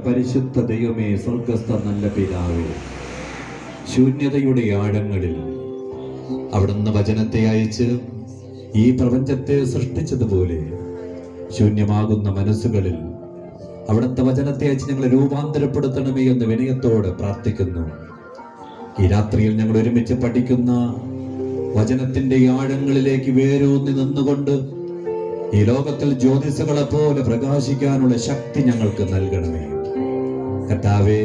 പരിശുദ്ധ ദൈവമേ, സ്വർഗസ്ഥ നല്ല പിതാവേ, ശൂന്യതയുടെ ആഴങ്ങളിൽ അവിടുന്ന് വചനത്തെ അയച്ച് ഈ പ്രപഞ്ചത്തെ സൃഷ്ടിച്ചതുപോലെ ശൂന്യമാകുന്ന മനസ്സുകളിൽ അവിടുത്തെ വചനത്തെ അയച്ച് ഞങ്ങളെ രൂപാന്തരപ്പെടുത്തണമേ എന്ന് വിനയത്തോടെ പ്രാർത്ഥിക്കുന്നു. ഈ രാത്രിയിൽ ഞങ്ങൾ ഒരുമിച്ച് പഠിക്കുന്ന വചനത്തിന്റെ ആഴങ്ങളിലേക്ക് വേരൂന്നി നിന്നുകൊണ്ട് ഈ ലോകത്തിൽ ജ്യോതിസുകളെ പോലെ പ്രകാശിക്കാനുള്ള ശക്തി ഞങ്ങൾക്ക് നൽകണമേ. കർത്താവേ,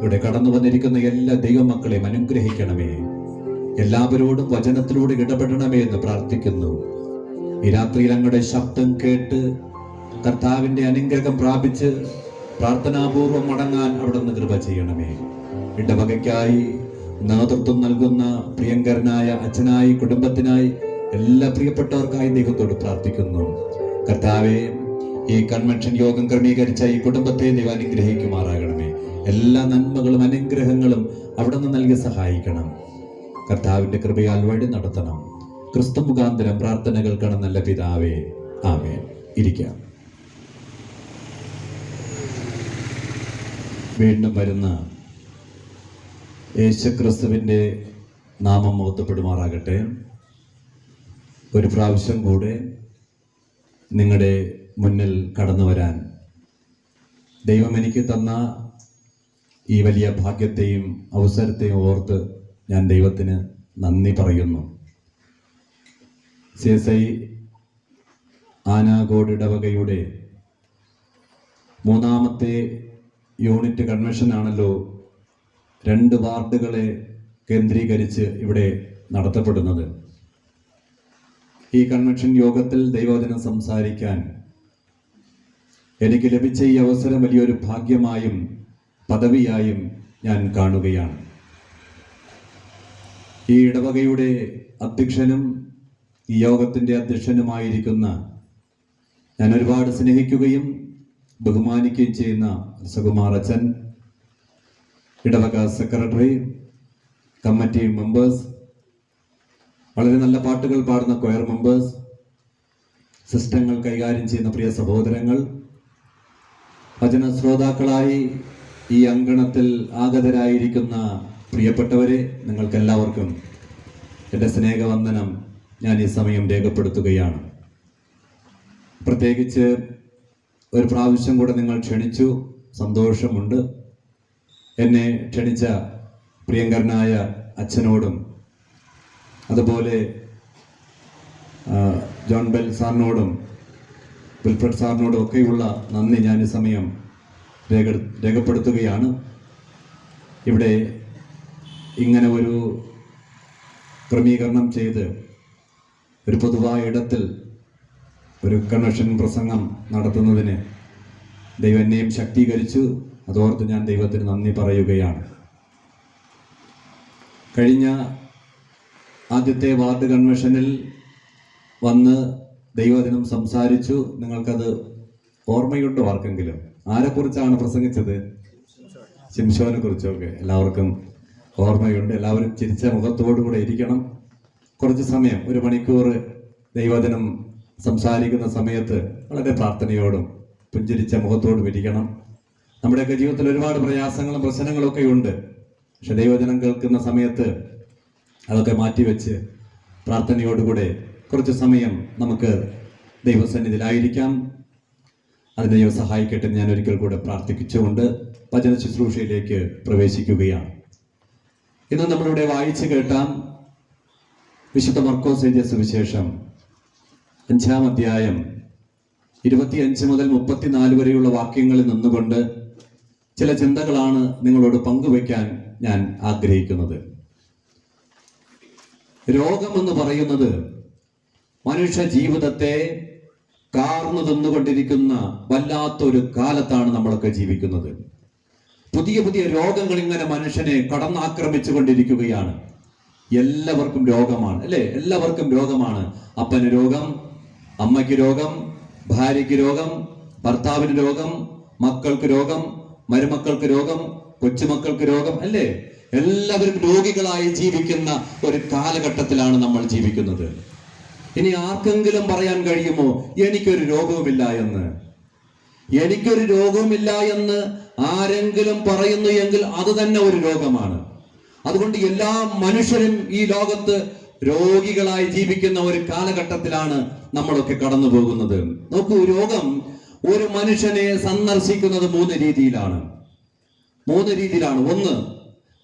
ഇവിടെ കടന്നു വന്നിരിക്കുന്ന എല്ലാ ദൈവമക്കളെയും അനുഗ്രഹിക്കണമേ. എല്ലാവരോടും വചനത്തിലൂടെ ഇടപെടണമേ എന്ന് പ്രാർത്ഥിക്കുന്നു. ഈ രാത്രിയിൽ അങ്ങയുടെ ശബ്ദം കേട്ട് കർത്താവിന്റെ അനുഗ്രഹം പ്രാപിച്ച് പ്രാർത്ഥനാപൂർവം മടങ്ങാൻ അവിടുന്ന് കൃപ ചെയ്യണമേ. ഇടവകയ്ക്കായി നേതൃത്വം നൽകുന്ന പ്രിയങ്കരനായ അച്ഛനായി, കുടുംബത്തിനായി, എല്ലാ പ്രിയപ്പെട്ടവർക്കായി ദൈവത്തോട് പ്രാർത്ഥിക്കുന്നു. കർത്താവെ, ഈ കൺവെൻഷൻ യോഗം ക്രമീകരിച്ച ഈ കുടുംബത്തെ ദൈവം അനുഗ്രഹിക്കുമാറാകണമേ. എല്ലാ നന്മകളും അനുഗ്രഹങ്ങളും അവിടുന്ന് നൽകി സഹായിക്കണം. കർത്താവിന്റെ കൃപയാൽ വഴി നടത്തണം. ക്രിസ്തു മുഖാന്തരം പ്രാർത്ഥനകൾക്കാണ് നല്ല പിതാവേ, ആമേൻ. ഇരിക്കാം. വീണ്ടും വരുന്ന യേശുക്രിസ്തുവിന്റെ നാമം മഹത്വപ്പെടുമാറാകട്ടെ. ഒരു പ്രാവശ്യം കൂടെ നിങ്ങളുടെ മുന്നിൽ കടന്നു വരാൻ ദൈവം എനിക്ക് തന്ന ഈ വലിയ ഭാഗ്യത്തെയും അവസരത്തെയും ഓർത്ത് ഞാൻ ദൈവത്തിന് നന്ദി പറയുന്നു. CSI ആനാഗോഡ് ഇടവകയുടെ 3ാമത്തെ യൂണിറ്റ് കൺവെൻഷൻ ആണല്ലോ 2 വാർഡുകളെ കേന്ദ്രീകരിച്ച് ഇവിടെ നടത്തപ്പെടുന്നത്. ഈ കൺവെൻഷൻ യോഗത്തിൽ ദൈവവചനം സംസാരിക്കാൻ എനിക്ക് ലഭിച്ച ഈ അവസരം വലിയൊരു ഭാഗ്യമായും പദവിയായും ഞാൻ കാണുകയാണ്. ഈ ഇടവകയുടെ അധ്യക്ഷനും ഈ യോഗത്തിൻ്റെ അധ്യക്ഷനുമായിരിക്കുന്ന ഞാൻ ഒരുപാട് സ്നേഹിക്കുകയും ബഹുമാനിക്കുകയും ചെയ്യുന്ന സുകുമാർ അച്ഛൻ, ഇടവക സെക്രട്ടറി, കമ്മിറ്റി മെമ്പേഴ്സ്, വളരെ നല്ല പാട്ടുകൾ പാടുന്ന കൊയർ മെമ്പേഴ്സ്, സിസ്റ്റങ്ങൾ കൈകാര്യം ചെയ്യുന്ന പ്രിയ സഹോദരങ്ങൾ, വചന ശ്രോതാക്കളായി ഈ അങ്കണത്തിൽ ആഗതരായിരിക്കുന്ന പ്രിയപ്പെട്ടവരെ, നിങ്ങൾക്കെല്ലാവർക്കും എൻ്റെ സ്നേഹവന്ദനം ഞാൻ ഈ സമയം രേഖപ്പെടുത്തുകയാണ്. പ്രത്യേകിച്ച് ഒരു പ്രാവശ്യം കൂടെ നിങ്ങൾ ക്ഷണിച്ചു, സന്തോഷമുണ്ട്. എന്നെ ക്ഷണിച്ച പ്രിയങ്കരനായ അച്ഛനോടും അതുപോലെ ജോൺ ബെൽ സാറിനോടും വിൽഫ്രഡ് സാറിനോടും ഒക്കെയുള്ള നന്ദി ഞാൻ ഈ സമയം രേഖപ്പെടുത്തുകയാണ്. ഇവിടെ ഇങ്ങനെ ഒരു ക്രമീകരണം ചെയ്ത് ഒരു പൊതുവായ ഇടത്തിൽ ഒരു കൺവെൻഷൻ പ്രസംഗം നടത്തുന്നതിന് ദൈവം എന്നെയും ശക്തീകരിച്ചു. അതോർത്ത് ഞാൻ ദൈവത്തിന് നന്ദി പറയുകയാണ്. കഴിഞ്ഞ ആദ്യത്തെ വാർഡ് കൺവെൻഷനിൽ വന്ന് ദൈവവചനം സംസാരിച്ചു. നിങ്ങൾക്കത് ഓർമ്മയുണ്ടോ? ആർക്കെങ്കിലും ആരെക്കുറിച്ചാണ് പ്രസംഗിച്ചത്? ശിംശോനെ കുറിച്ചൊക്കെ എല്ലാവർക്കും ഓർമ്മയുണ്ട്. എല്ലാവരും ചിരിച്ച മുഖത്തോടുകൂടെ ഇരിക്കണം. കുറച്ച് സമയം, 1 മണിക്കൂർ ദൈവവചനം സംസാരിക്കുന്ന സമയത്ത് വളരെ പ്രാർത്ഥനയോടും പുഞ്ചിരിച്ച മുഖത്തോടും ഇരിക്കണം. നമ്മുടെയൊക്കെ ജീവിതത്തിൽ ഒരുപാട് പ്രയാസങ്ങളും പ്രശ്നങ്ങളും ഒക്കെ ഉണ്ട്. പക്ഷെ ദൈവവചനം കേൾക്കുന്ന സമയത്ത് അതൊക്കെ മാറ്റിവെച്ച് പ്രാർത്ഥനയോടുകൂടെ കുറച്ച് സമയം നമുക്ക് ദൈവസന്നിധിയിലായിരിക്കാം. അതിന് ദൈവം സഹായിക്കട്ടെ. ഞാൻ ഒരിക്കൽ കൂടെ പ്രാർത്ഥിച്ചുകൊണ്ട് വചന ശുശ്രൂഷയിലേക്ക് പ്രവേശിക്കുകയാണ്. ഇന്ന് നമ്മളിവിടെ വായിച്ചു കേട്ടാം വിശുദ്ധ മർക്കോസ് എഴുതിയ സുവിശേഷം 5-ാം അധ്യായം 25 മുതൽ 34 വരെയുള്ള വാക്യങ്ങളിൽ നിന്നുകൊണ്ട് ചില ചിന്തകളാണ് നിങ്ങളോട് പങ്കുവയ്ക്കാൻ ഞാൻ ആഗ്രഹിക്കുന്നത്. രോഗമെന്ന് പറയുന്നത് മനുഷ്യ ജീവിതത്തെ കാർന്നു തിന്നുകൊണ്ടിരിക്കുന്ന വല്ലാത്തൊരു കാലത്താണ് നമ്മളൊക്കെ ജീവിക്കുന്നത്. പുതിയ പുതിയ രോഗങ്ങൾ ഇങ്ങനെ മനുഷ്യനെ കടന്നാക്രമിച്ചു കൊണ്ടിരിക്കുകയാണ്. എല്ലാവർക്കും രോഗമാണ്, അല്ലേ? എല്ലാവർക്കും രോഗമാണ്. അപ്പന് രോഗം, അമ്മയ്ക്ക് രോഗം, ഭാര്യയ്ക്ക് രോഗം, ഭർത്താവിന് രോഗം, മക്കൾക്ക് രോഗം, മരുമക്കൾക്ക് രോഗം, കൊച്ചുമക്കൾക്ക് രോഗം, അല്ലേ? എല്ലാവരും രോഗികളായി ജീവിക്കുന്ന ഒരു കാലഘട്ടത്തിലാണ് നമ്മൾ ജീവിക്കുന്നത്. ഇനി ആർക്കെങ്കിലും പറയാൻ കഴിയുമോ എനിക്കൊരു രോഗവുമില്ല എന്ന്? എനിക്കൊരു രോഗവുമില്ല എന്ന് ആരെങ്കിലും പറയുന്നു എങ്കിൽ അത് തന്നെ ഒരു രോഗമാണ്. അതുകൊണ്ട് എല്ലാ മനുഷ്യരും ഈ ലോകത്ത് രോഗികളായി ജീവിക്കുന്ന ഒരു കാലഘട്ടത്തിലാണ് നമ്മളൊക്കെ കടന്നു പോകുന്നത്. നോക്കൂ, രോഗം ഒരു മനുഷ്യനെ സന്ദർശിക്കുന്നത് മൂന്ന് രീതിയിലാണ്. ഒന്ന്,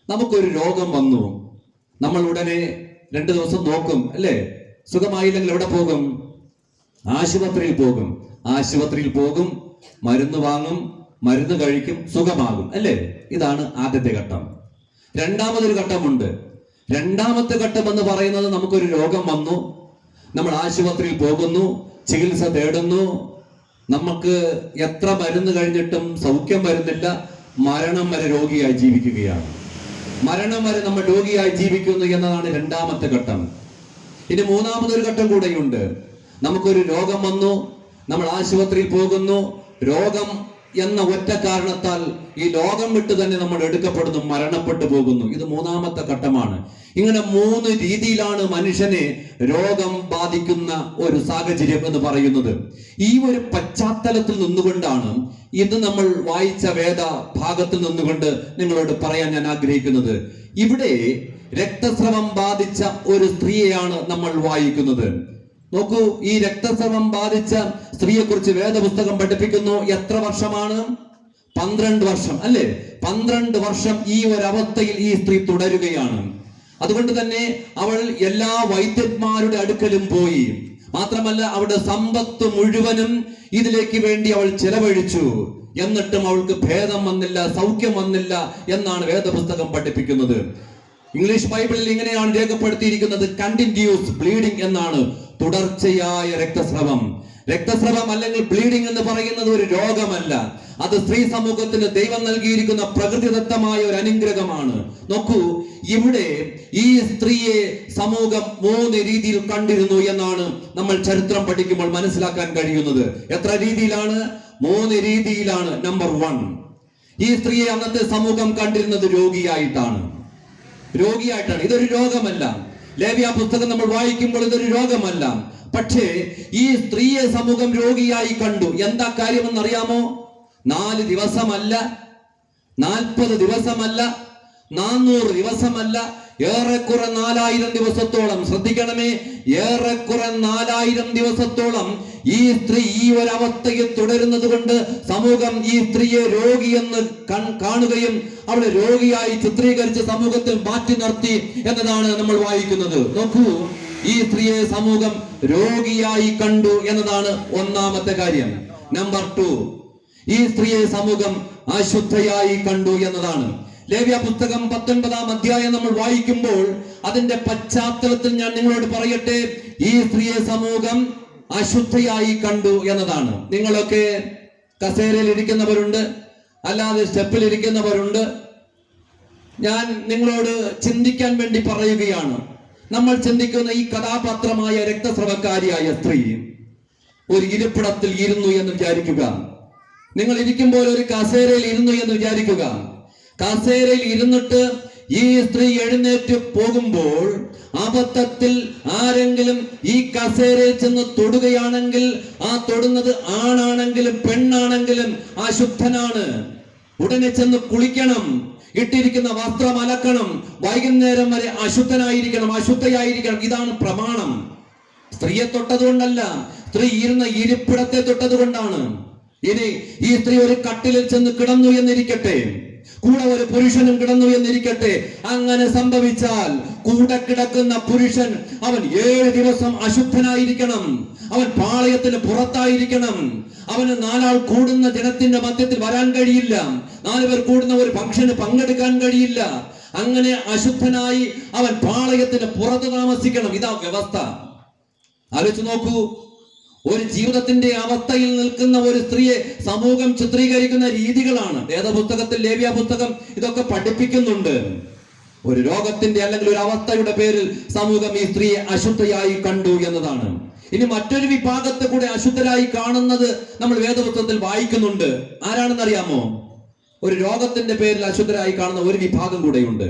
നമുക്കൊരു രോഗം വന്നു, നമ്മൾ ഉടനെ 2 ദിവസം നോക്കും, അല്ലേ? സുഖമായില്ലെങ്കിൽ എവിടെ പോകും? ആശുപത്രിയിൽ പോകും, മരുന്ന് വാങ്ങും, മരുന്ന് കഴിക്കും, സുഖമാകും, അല്ലേ? ഇതാണ് ആദ്യത്തെ ഘട്ടം. രണ്ടാമതൊരു ഘട്ടമുണ്ട്. രണ്ടാമത്തെ ഘട്ടം എന്ന് പറയുന്നത്, നമുക്കൊരു രോഗം വന്നു, നമ്മൾ ആശുപത്രിയിൽ പോകുന്നു, ചികിത്സ തേടുന്നു, നമുക്ക് എത്ര മരുന്ന് കഴിഞ്ഞിട്ടും സൗഖ്യം വരുന്നില്ല, മരണം വരെ രോഗിയായി ജീവിക്കുകയാണ്. മരണം വരെ നമ്മൾ രോഗിയായി ജീവിക്കുന്നു എന്നതാണ് രണ്ടാമത്തെ ഘട്ടം. ഇനി മൂന്നാമതൊരു ഘട്ടം കൂടെയുണ്ട്. നമുക്കൊരു രോഗം വന്നു, നമ്മൾ ആശുപത്രിയിൽ പോകുന്നു, രോഗം എന്ന ഒറ്റ കാരണത്താൽ ഈ ലോകം വിട്ട് തന്നെ നമ്മൾ എടുക്കപ്പെടുന്നു, മരണപ്പെട്ടു പോകുന്നു. ഇത് മൂന്നാമത്തെ ഘട്ടമാണ്. ഇങ്ങനെ 3 രീതിയിലാണ് മനുഷ്യനെ രോഗം ബാധിക്കുന്ന ഒരു സാഹചര്യം എന്ന് പറയുന്നത്. ഈ ഒരു പശ്ചാത്തലത്തിൽ നിന്നുകൊണ്ടാണ് ഇന്ന് നമ്മൾ വായിച്ച വേദ ഭാഗത്തിൽ നിന്നുകൊണ്ട് നിങ്ങളോട് പറയാൻ ഞാൻ ആഗ്രഹിക്കുന്നത്. ഇവിടെ രക്തസ്രവം ബാധിച്ച ഒരു സ്ത്രീയെയാണ് നമ്മൾ വായിക്കുന്നത്. നോക്കൂ, ഈ രക്തസ്രവം ബാധിച്ച സ്ത്രീയെ കുറിച്ച് വേദപുസ്തകം പഠിപ്പിക്കുന്നു. എത്ര വർഷമാണ്? 12 വർഷം, അല്ലേ? 12 വർഷം ഈ ഒരു അവസ്ഥയിൽ ഈ സ്ത്രീ തുടരുകയാണ്. അതുകൊണ്ട് തന്നെ അവൾ എല്ലാ വൈദ്യന്മാരുടെ അടുക്കലും പോയി. മാത്രമല്ല, അവളുടെ സമ്പത്ത് മുഴുവനും ഇതിലേക്ക് വേണ്ടി അവൾ ചെലവഴിച്ചു. എന്നിട്ടും അവൾക്ക് ഭേദം വന്നില്ല, സൗഖ്യം വന്നില്ല എന്നാണ് വേദപുസ്തകം പഠിപ്പിക്കുന്നത്. ഇംഗ്ലീഷ് ബൈബിളിൽ ഇങ്ങനെയാണ് രേഖപ്പെടുത്തിയിരിക്കുന്നത്, കണ്ടിന്യൂസ് ബ്ലീഡിംഗ് എന്നാണ്. തുടർച്ചയായ രക്തസ്രവം അല്ലെങ്കിൽ ബ്ലീഡിംഗ് എന്ന് പറയുന്നത് ഒരു രോഗമല്ല. അത് സ്ത്രീ സമൂഹത്തിന് ദൈവം നൽകിയിരിക്കുന്ന പ്രകൃതിദത്തമായ ഒരു അനുഗ്രഹമാണ്. നോക്കൂ, ഇവിടെ ഈ സ്ത്രീയെ സമൂഹം 3 രീതിയിൽ കണ്ടിരുന്നു എന്നാണ് നമ്മൾ ചരിത്രം പഠിക്കുമ്പോൾ മനസ്സിലാക്കാൻ കഴിയുന്നത്. എത്ര രീതിയിലാണ്? 3 രീതിയിലാണ്. നമ്പർ 1, ഈ സ്ത്രീയെ അന്നത്തെ സമൂഹം കണ്ടിരുന്നത് രോഗിയായിട്ടാണ്. ഇതൊരു രോഗമല്ല. ലേവ്യ പുസ്തകം നമ്മൾ വായിക്കുമ്പോൾ ഇതൊരു രോഗമല്ല. പക്ഷേ ഈ സ്ത്രീയെ സമൂഹം രോഗിയായി കണ്ടു. എന്താ കാര്യമെന്നറിയാമോ? 4 ദിവസമല്ല, 40 ദിവസമല്ല, 400 ദിവസമല്ല, ഏറെക്കുറെ 4000 ദിവസത്തോളം. ശ്രദ്ധിക്കണമേ, ഏറെക്കുറെ 4000 ദിവസത്തോളം ഈ സ്ത്രീ ഈ ഒരു അവസ്ഥയിൽ തുടരുന്നത് കൊണ്ട് സമൂഹം ഈ സ്ത്രീയെ രോഗിയെന്ന് കാണുകയും അവളെ രോഗിയായി ചിത്രീകരിച്ച് സമൂഹത്തിൽ മാറ്റി നിർത്തി എന്നതാണ് നമ്മൾ വായിക്കുന്നത്. നോക്കൂ, ഈ സ്ത്രീയെ സമൂഹം രോഗിയായി കണ്ടു എന്നതാണ് ഒന്നാമത്തെ കാര്യം. നമ്പർ 2, ഈ സ്ത്രീയെ സമൂഹം അശുദ്ധയായി കണ്ടു എന്നതാണ്. ലേവ്യ പുസ്തകം 19-ാം അധ്യായം നമ്മൾ വായിക്കുമ്പോൾ അതിന്റെ പശ്ചാത്തലത്തിൽ ഞാൻ നിങ്ങളോട് പറയട്ടെ, ഈ സ്ത്രീയെ സമൂഹം അശുദ്ധയായി കണ്ടു എന്നതാണ്. നിങ്ങളൊക്കെ കസേരയിൽ ഇരിക്കുന്നവരുണ്ട്, അല്ലാതെ സ്റ്റെപ്പിൽ ഇരിക്കുന്നവരുണ്ട്. ഞാൻ നിങ്ങളോട് ചിന്തിക്കാൻ വേണ്ടി പറയുകയാണ്. നമ്മൾ ചിന്തിക്കുന്ന ഈ കഥാപാത്രമായ രക്തസ്രവക്കാരിയായ സ്ത്രീ ഒരു ഇരിപ്പിടത്തിൽ ഇരുന്നു എന്ന് വിചാരിക്കുക. നിങ്ങൾ ഇരിക്കുമ്പോൾ ഒരു കസേരയിൽ ഇരുന്നു എന്ന് വിചാരിക്കുക. കസേരയിൽ ഇരുന്നിട്ട് ഈ സ്ത്രീ എഴുന്നേറ്റ് പോകുമ്പോൾ അബദ്ധത്തിൽ ആരെങ്കിലും ഈ കസേരയിൽ ചെന്ന് തൊടുകയാണെങ്കിൽ ആ തൊടുന്നത് ആണാണെങ്കിലും പെണ്ണാണെങ്കിലും അശുദ്ധനാണ്. ഉടനെ ചെന്ന് കുളിക്കണം, ഇട്ടിരിക്കുന്ന വസ്ത്രം അലക്കണം, വൈകുന്നേരം വരെ അശുദ്ധയായിരിക്കണം. ഇതാണ് പ്രമാണം. സ്ത്രീയെ തൊട്ടതുകൊണ്ടല്ല, സ്ത്രീ ഇരുന്ന ഇരിപ്പിടത്തെ തൊട്ടതുകൊണ്ടാണ്. ഇനി ഈ സ്ത്രീ ഒരു കട്ടിലിൽ ചെന്ന് കിടന്നു എന്നിരിക്കട്ടെ, കൂടെ ഒരു പുരുഷനും കിടന്നു എന്നിരിക്കട്ടെ. അങ്ങനെ സംഭവിച്ചാൽ കൂടെ കിടക്കുന്ന പുരുഷൻ അവൻ 7 ദിവസം അശുദ്ധനായിരിക്കണം. അവൻ പാളയത്തിന് പുറത്തായിരിക്കണം. അവന് 4 ആൾ കൂടുന്ന ജനത്തിന്റെ മധ്യത്തിൽ വരാൻ കഴിയില്ല. 4 പേർ കൂടുന്ന ഒരു ഫംഗ്ഷന് പങ്കെടുക്കാൻ കഴിയില്ല. അങ്ങനെ അശുദ്ധനായി അവൻ പാളയത്തിന് പുറത്ത് താമസിക്കണം. ഇതാ വ്യവസ്ഥ. ആലോചിച്ച് നോക്കൂ, ഒരു ജീവിതത്തിന്റെ അവസ്ഥയിൽ നിൽക്കുന്ന ഒരു സ്ത്രീയെ സമൂഹം ചിത്രീകരിക്കുന്ന രീതികളാണ്. വേദപുസ്തകത്തിൽ, ലേവ്യ പുസ്തകം ഇതൊക്കെ പഠിപ്പിക്കുന്നുണ്ട്. ഒരു രോഗത്തിന്റെ അല്ലെങ്കിൽ ഒരു അവസ്ഥയുടെ പേരിൽ സമൂഹം ഈ സ്ത്രീയെ അശുദ്ധയായി കണ്ടു എന്നതാണ്. ഇനി മറ്റൊരു വിഭാഗത്തെ കൂടെ അശുദ്ധരായി കാണുന്നത് നമ്മൾ വേദപുസ്തകത്തിൽ വായിക്കുന്നുണ്ട്. ആരാണെന്നറിയാമോ? ഒരു രോഗത്തിന്റെ പേരിൽ അശുദ്ധരായി കാണുന്ന ഒരു വിഭാഗം കൂടെയുണ്ട്.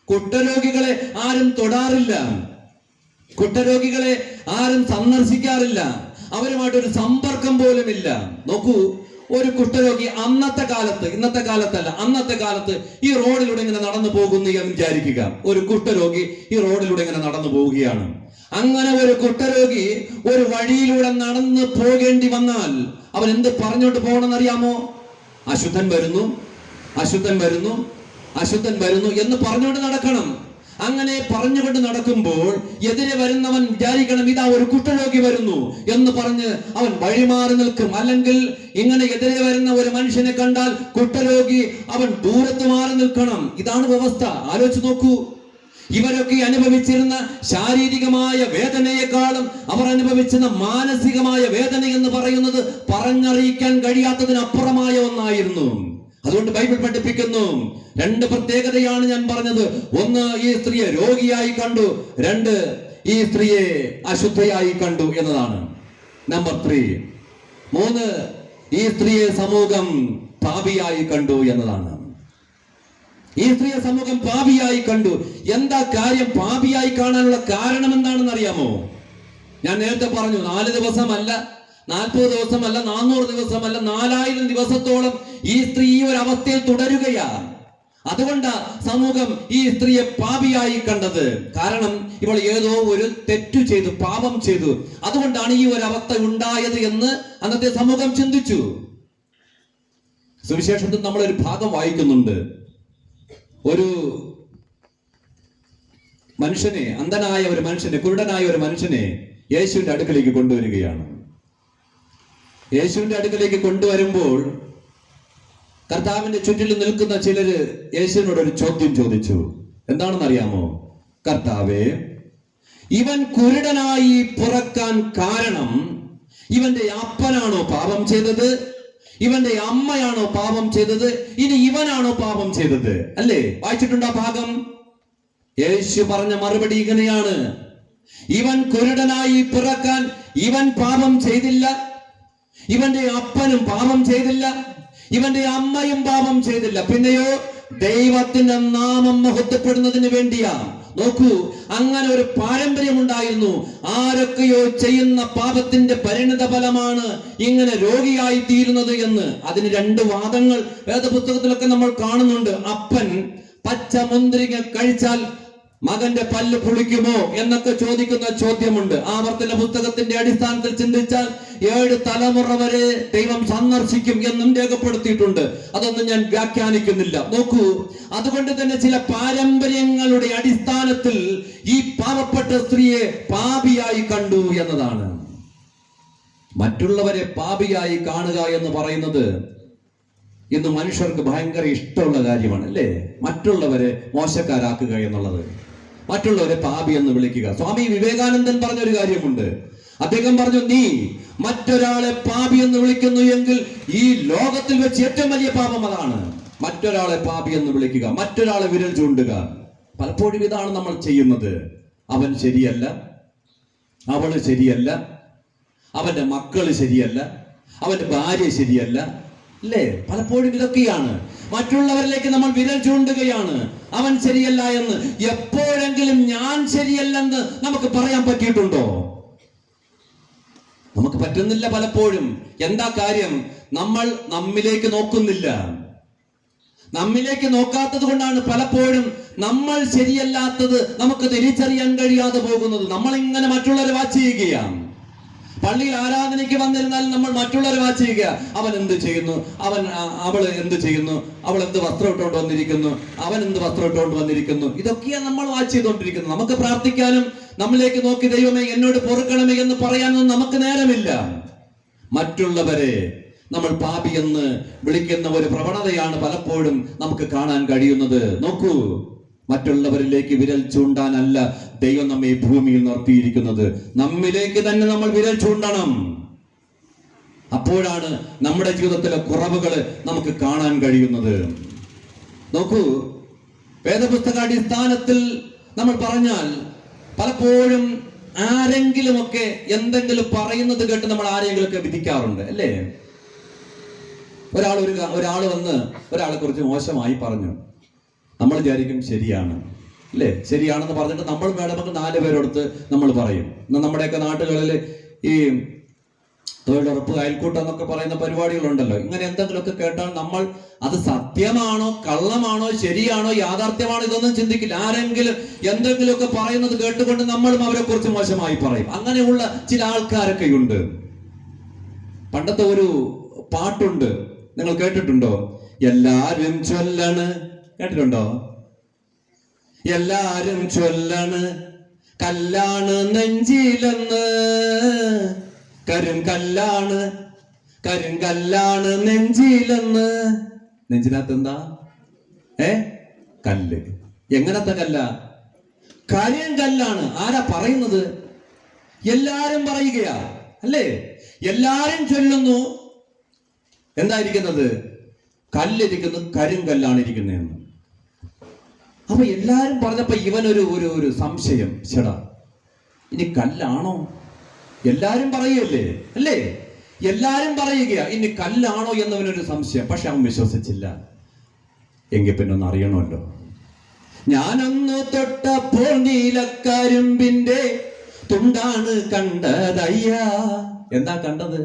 കുഷ്ഠരോഗികളെ ആരും തൊടാറില്ല, കുഷ്ഠരോഗികളെ ആരും സന്ദർശിക്കാറില്ല, അവരുമായിട്ടൊരു സമ്പർക്കം പോലും ഇല്ല. നോക്കൂ, ഒരു കുഷ്ഠരോഗി അന്നത്തെ കാലത്ത്, ഇന്നത്തെ കാലത്തല്ല, അന്നത്തെ കാലത്ത് ഈ റോഡിലൂടെ ഇങ്ങനെ നടന്നു പോകുന്നു എന്ന് വിചാരിക്കുക. ഒരു കുഷ്ഠരോഗി ഈ റോഡിലൂടെ ഇങ്ങനെ നടന്നു പോവുകയാണ്. അങ്ങനെ ഒരു കുഷ്ഠരോഗി ഒരു വഴിയിലൂടെ നടന്നു പോകേണ്ടി വന്നാൽ അവൻ എന്ത് പറഞ്ഞോട്ട് പോകണമെന്ന് അറിയാമോ? അശുദ്ധൻ വരുന്നു, അശുദ്ധൻ വരുന്നു, അശുദ്ധൻ വരുന്നു എന്ന് പറഞ്ഞുകൊണ്ട് നടക്കണം. അങ്ങനെ പറഞ്ഞുകൊണ്ട് നടക്കുമ്പോൾ എതിരെ വരുന്നവൻ വിചാരിക്കണം, ഇതാ ഒരു കുഷ്ഠരോഗി വരുന്നു എന്ന് പറഞ്ഞ് അവൻ വഴിമാറി നിൽക്കും. അല്ലെങ്കിൽ ഇങ്ങനെ എതിരെ വരുന്ന ഒരു മനുഷ്യനെ കണ്ടാൽ കുഷ്ഠരോഗി അവൻ ദൂരത്ത് മാറി നിൽക്കണം. ഇതാണ് വ്യവസ്ഥ. ആലോചിച്ച് നോക്കൂ. ഇവരൊക്കെ അനുഭവിച്ചിരുന്ന ശാരീരികമായ വേദനയെക്കാളും അവർ അനുഭവിച്ചിരുന്ന മാനസികമായ വേദന എന്ന് പറയുന്നത് പറഞ്ഞറിയിക്കാൻ കഴിയാത്തതിനപ്പുറമായ ഒന്നായിരുന്നു. അതുകൊണ്ട് ബൈബിൾ പഠിപ്പിക്കുന്നു, രണ്ട് പ്രത്യേകതയാണ് ഞാൻ പറഞ്ഞത്. ഒന്ന്, ഈ സ്ത്രീയെ രോഗിയായി കണ്ടു. രണ്ട്, ഈ സ്ത്രീയെ അശുദ്ധയായി കണ്ടു എന്നതാണ്. നമ്പർ 3. 3, ഈ സ്ത്രീയെ സമൂഹം പാപിയായി കണ്ടു എന്നതാണ്. ഈ സ്ത്രീയെ സമൂഹം പാപിയായി കണ്ടു. എന്താ കാര്യം? പാപിയായി കാണാനുള്ള കാരണം എന്താണെന്ന് അറിയാമോ? ഞാൻ നേരത്തെ പറഞ്ഞു, 4 ദിവസമല്ല, 40 ദിവസമല്ല, 400 ദിവസമല്ല, 4000 ദിവസത്തോളം ഈ സ്ത്രീ ഈ ഒരു അവസ്ഥയിൽ തുടരുകയാണ്. അതുകൊണ്ടാ സമൂഹം ഈ സ്ത്രീയെ പാപിയായി കണ്ടത്. കാരണം ഇവൾ ഏതോ ഒരു തെറ്റു ചെയ്തു, പാപം ചെയ്തു. അതുകൊണ്ടാണ് ഈ ഒരു അവസ്ഥ ഉണ്ടായത് എന്ന് അന്നത്തെ സമൂഹം ചിന്തിച്ചു. സുവിശേഷത്തിൽ നമ്മളൊരു ഭാഗം വായിക്കുന്നുണ്ട്. ഒരു മനുഷ്യനെ, അന്ധനായ ഒരു മനുഷ്യനെ, കുരുടനായ ഒരു മനുഷ്യനെ യേശുവിന്റെ അടുക്കലേക്ക് കൊണ്ടുവരികയാണ്. യേശുവിന്റെ അടുക്കലേക്ക് കൊണ്ടുവരുമ്പോൾ കർത്താവിന്റെ ചുറ്റിലും നിൽക്കുന്ന ചിലര് യേശുവിനോട് ഒരു ചോദ്യം ചോദിച്ചു. എന്താണെന്ന് അറിയാമോ? കർത്താവേ, ഇവൻ കുരുടനായി പിറക്കാൻ കാരണം ഇവന്റെ അപ്പനാണോ പാപം ചെയ്തത്, ഇവന്റെ അമ്മയാണോ പാപം ചെയ്തത്, ഇനി ഇവനാണോ പാപം ചെയ്തത്? അല്ലേ? വായിച്ചിട്ടുണ്ടോ ആ ഭാഗം? യേശു പറഞ്ഞ മറുപടി ഇങ്ങനെയാണ്: ഇവൻ കുരുടനായി പിറക്കാൻ ഇവൻ പാപം ചെയ്തില്ല, ഇവന്റെ അപ്പനും പാപം ചെയ്തില്ല, ഇവന്റെ അമ്മയും പാപം ചെയ്തില്ല, പിന്നെയോ ദൈവത്തിന്റെ നാമം മഹത്വപ്പെടുന്നതിന് വേണ്ടിയാ. നോക്കൂ, അങ്ങനെ ഒരു പാരമ്പര്യം ഉണ്ടായിരുന്നു. ആരൊക്കെയോ ചെയ്യുന്ന പാപത്തിന്റെ പരിണിത ഫലമാണ് ഇങ്ങനെ രോഗിയായി തീരുന്നത് എന്ന്. അതിന് 2 വാദങ്ങൾ വേദപുസ്തകത്തിലൊക്കെ നമ്മൾ കാണുന്നുണ്ട്. അപ്പൻ പച്ച മുന്തിരിങ്ങ കഴിച്ചാൽ മകന്റെ പല്ല് പുളിക്കുമോ എന്നൊക്കെ ചോദിക്കുന്ന ചോദ്യമുണ്ട്. ആവർത്തന പുസ്തകത്തിന്റെ അടിസ്ഥാനത്തിൽ ചിന്തിച്ചാൽ 7 തലമുറ വരെ ദൈവം സന്ദർശിക്കും എന്നും രേഖപ്പെടുത്തിയിട്ടുണ്ട്. അതൊന്നും ഞാൻ വ്യാഖ്യാനിക്കുന്നില്ല. നോക്കൂ, അതുകൊണ്ട് തന്നെ ചില പാരമ്പര്യങ്ങളുടെ അടിസ്ഥാനത്തിൽ ഈ പാവപ്പെട്ട സ്ത്രീയെ പാപിയായി കണ്ടു എന്നതാണ്. മറ്റുള്ളവരെ പാപിയായി കാണുക എന്ന് പറയുന്നത് ഇന്ന് മനുഷ്യർക്ക് ഭയങ്കര ഇഷ്ടമുള്ള കാര്യമാണ്, അല്ലേ? മറ്റുള്ളവരെ മോശക്കാരാക്കുക എന്നുള്ളത്, മറ്റുള്ളവരെ പാപി എന്ന് വിളിക്കുക. സ്വാമി വിവേകാനന്ദൻ പറഞ്ഞൊരു കാര്യമുണ്ട്. അദ്ദേഹം പറഞ്ഞു, നീ മറ്റൊരാളെ പാപി എന്ന് വിളിക്കുന്നു എങ്കിൽ ഈ ലോകത്തിൽ വെച്ച് ഏറ്റവും വലിയ പാപം അതാണ്. മറ്റൊരാളെ പാപി എന്ന് വിളിക്കുക, മറ്റൊരാളെ വിരൽ ചൂണ്ടുക. പലപ്പോഴും ഇതാണ് നമ്മൾ ചെയ്യുന്നത്. അവൻ ശരിയല്ല, അവള് ശരിയല്ല, അവന്റെ മക്കള് ശരിയല്ല, അവന്റെ ഭാര്യ ശരിയല്ല, അല്ലേ? പലപ്പോഴും ഇതൊക്കെയാണ്. മറ്റുള്ളവരിലേക്ക് നമ്മൾ വിരൽ ചൂണ്ടുകയാണ്, അവൻ ശരിയല്ല എന്ന്. എപ്പോഴെങ്കിലും ഞാൻ ശരിയല്ലെന്ന് നമുക്ക് പറയാൻ പറ്റിയിട്ടുണ്ടോ? നമുക്ക് പറ്റുന്നില്ല പലപ്പോഴും. എന്താ കാര്യം? നമ്മൾ നമ്മിലേക്ക് നോക്കുന്നില്ല. നമ്മിലേക്ക് നോക്കാത്തത് കൊണ്ടാണ് പലപ്പോഴും നമ്മൾ ശരിയല്ലാത്തത് നമുക്ക് തിരിച്ചറിയാൻ കഴിയാതെ പോകുന്നത്. നമ്മൾ ഇങ്ങനെ മറ്റുള്ളവരെ വാച്ച് ചെയ്യുകയാണ്. പള്ളിയിൽ ആരാധനയ്ക്ക് വന്നിരുന്നാൽ നമ്മൾ മറ്റുള്ളവരെ വാച്ച് ചെയ്യുക. അവൻ എന്ത് ചെയ്യുന്നു, അവൾ എന്ത് ചെയ്യുന്നു, അവൾ എന്ത് വസ്ത്രം ഇട്ടുകൊണ്ട് വന്നിരിക്കുന്നു, അവൻ എന്ത് വസ്ത്രം ഇട്ടുകൊണ്ട് വന്നിരിക്കുന്നു, ഇതൊക്കെയാണ് നമ്മൾ വാച്ച് ചെയ്തുകൊണ്ടിരിക്കുന്നത്. നമുക്ക് പ്രാർത്ഥിക്കാനും നമ്മിലേക്ക് നോക്കി ദൈവമേ എന്നോട് പൊറുക്കണമേ എന്ന് പറയാനൊന്നും നമുക്ക് നേരമില്ല. മറ്റുള്ളവരെ നമ്മൾ പാപി എന്ന് വിളിക്കുന്ന ഒരു പ്രവണതയാണ് പലപ്പോഴും നമുക്ക് കാണാൻ കഴിയുന്നത്. നോക്കൂ, മറ്റുള്ളവരിലേക്ക് വിരൽ ചൂണ്ടാനല്ല ദൈവം നമ്മെ ഈ ഭൂമിയിൽ നിർത്തിയിരിക്കുന്നത്. നമ്മിലേക്ക് തന്നെ നമ്മൾ വിരൽ ചൂണ്ടണം. അപ്പോഴാണ് നമ്മുടെ ജീവിതത്തിലെ കുറവുകൾ നമുക്ക് കാണാൻ കഴിയുന്നത്. നോക്കൂ, വേദപുസ്തകാടിസ്ഥാനത്തിൽ നമ്മൾ പറഞ്ഞാൽ പലപ്പോഴും ആരെങ്കിലുമൊക്കെ എന്തെങ്കിലും പറയുന്നത് കേട്ട് നമ്മൾ ആരെങ്കിലുമൊക്കെ വിധിക്കാറുണ്ട്, അല്ലേ? ഒരാൾ വന്ന് ഒരാളെ കുറിച്ച് മോശമായി പറഞ്ഞു, നമ്മൾ വിചാരിക്കും ശരിയാണ്, അല്ലേ? ശരിയാണെന്ന് പറഞ്ഞിട്ട് നമ്മൾ വേണമെങ്കിൽ 4 പേരെടുത്ത് നമ്മൾ പറയും. നമ്മുടെയൊക്കെ നാട്ടുകളിൽ ഈ തൊഴിലുറപ്പ്, അയൽക്കൂട്ടം എന്നൊക്കെ പറയുന്ന പരിപാടികളുണ്ടല്ലോ. ഇങ്ങനെ എന്തെങ്കിലുമൊക്കെ കേട്ടാൽ നമ്മൾ അത് സത്യമാണോ കള്ളമാണോ ശരിയാണോ യാഥാർത്ഥ്യമാണോ ഇതൊന്നും ചിന്തിക്കില്ല. ആരെങ്കിലും എന്തെങ്കിലുമൊക്കെ പറയുന്നത് കേട്ടുകൊണ്ട് നമ്മളും അവരെ കുറിച്ച് മോശമായി പറയും. അങ്ങനെയുള്ള ചില ആൾക്കാരൊക്കെ ഉണ്ട്. പണ്ടത്തെ ഒരു പാട്ടുണ്ട്, നിങ്ങൾ കേട്ടിട്ടുണ്ടോ? എല്ലാരും ചൊല്ലാണ്, കേട്ടിട്ടുണ്ടോ? എല്ലാരും ചൊല്ലാണ് കല്ലാണ് നെഞ്ചിലെന്ന്, കരിങ്കല്ലാണ് കരിങ്കല്ലാണ് നെഞ്ചിലെന്ന്. നെഞ്ചിനകത്ത് എന്താ? കല്ല്. എങ്ങനത്തെ കല്ല? കരിങ്കല്ലാണ്. ആരാ പറയുന്നത്? എല്ലാരും പറയുകയാ, അല്ലേ? എല്ലാരും ചൊല്ലുന്നു. എന്തായിരിക്കുന്നത്? കല്ലിരിക്കുന്നത് കരിങ്കല്ലാണ് ഇരിക്കുന്നതെന്ന്. അപ്പൊ എല്ലാരും പറഞ്ഞപ്പോ ഇവനൊരു സംശയം, ചേടാ ഇനി കല്ലാണോ? എല്ലാരും പറയുകയല്ലേ, അല്ലേ? എല്ലാരും പറയുകയാ, ഇനി കല്ലാണോ എന്നവനൊരു സംശയം. പക്ഷെ അവൻ വിശ്വസിച്ചില്ല. എങ്കിൽ പിന്നെ ഒന്ന് അറിയണമല്ലോ. ഞാനൊന്നു തൊട്ടപ്പോൾ നീലക്കരിമ്പിന്റെ തുണ്ടാണ് കണ്ടതയ്യ. എന്താ കണ്ടത്?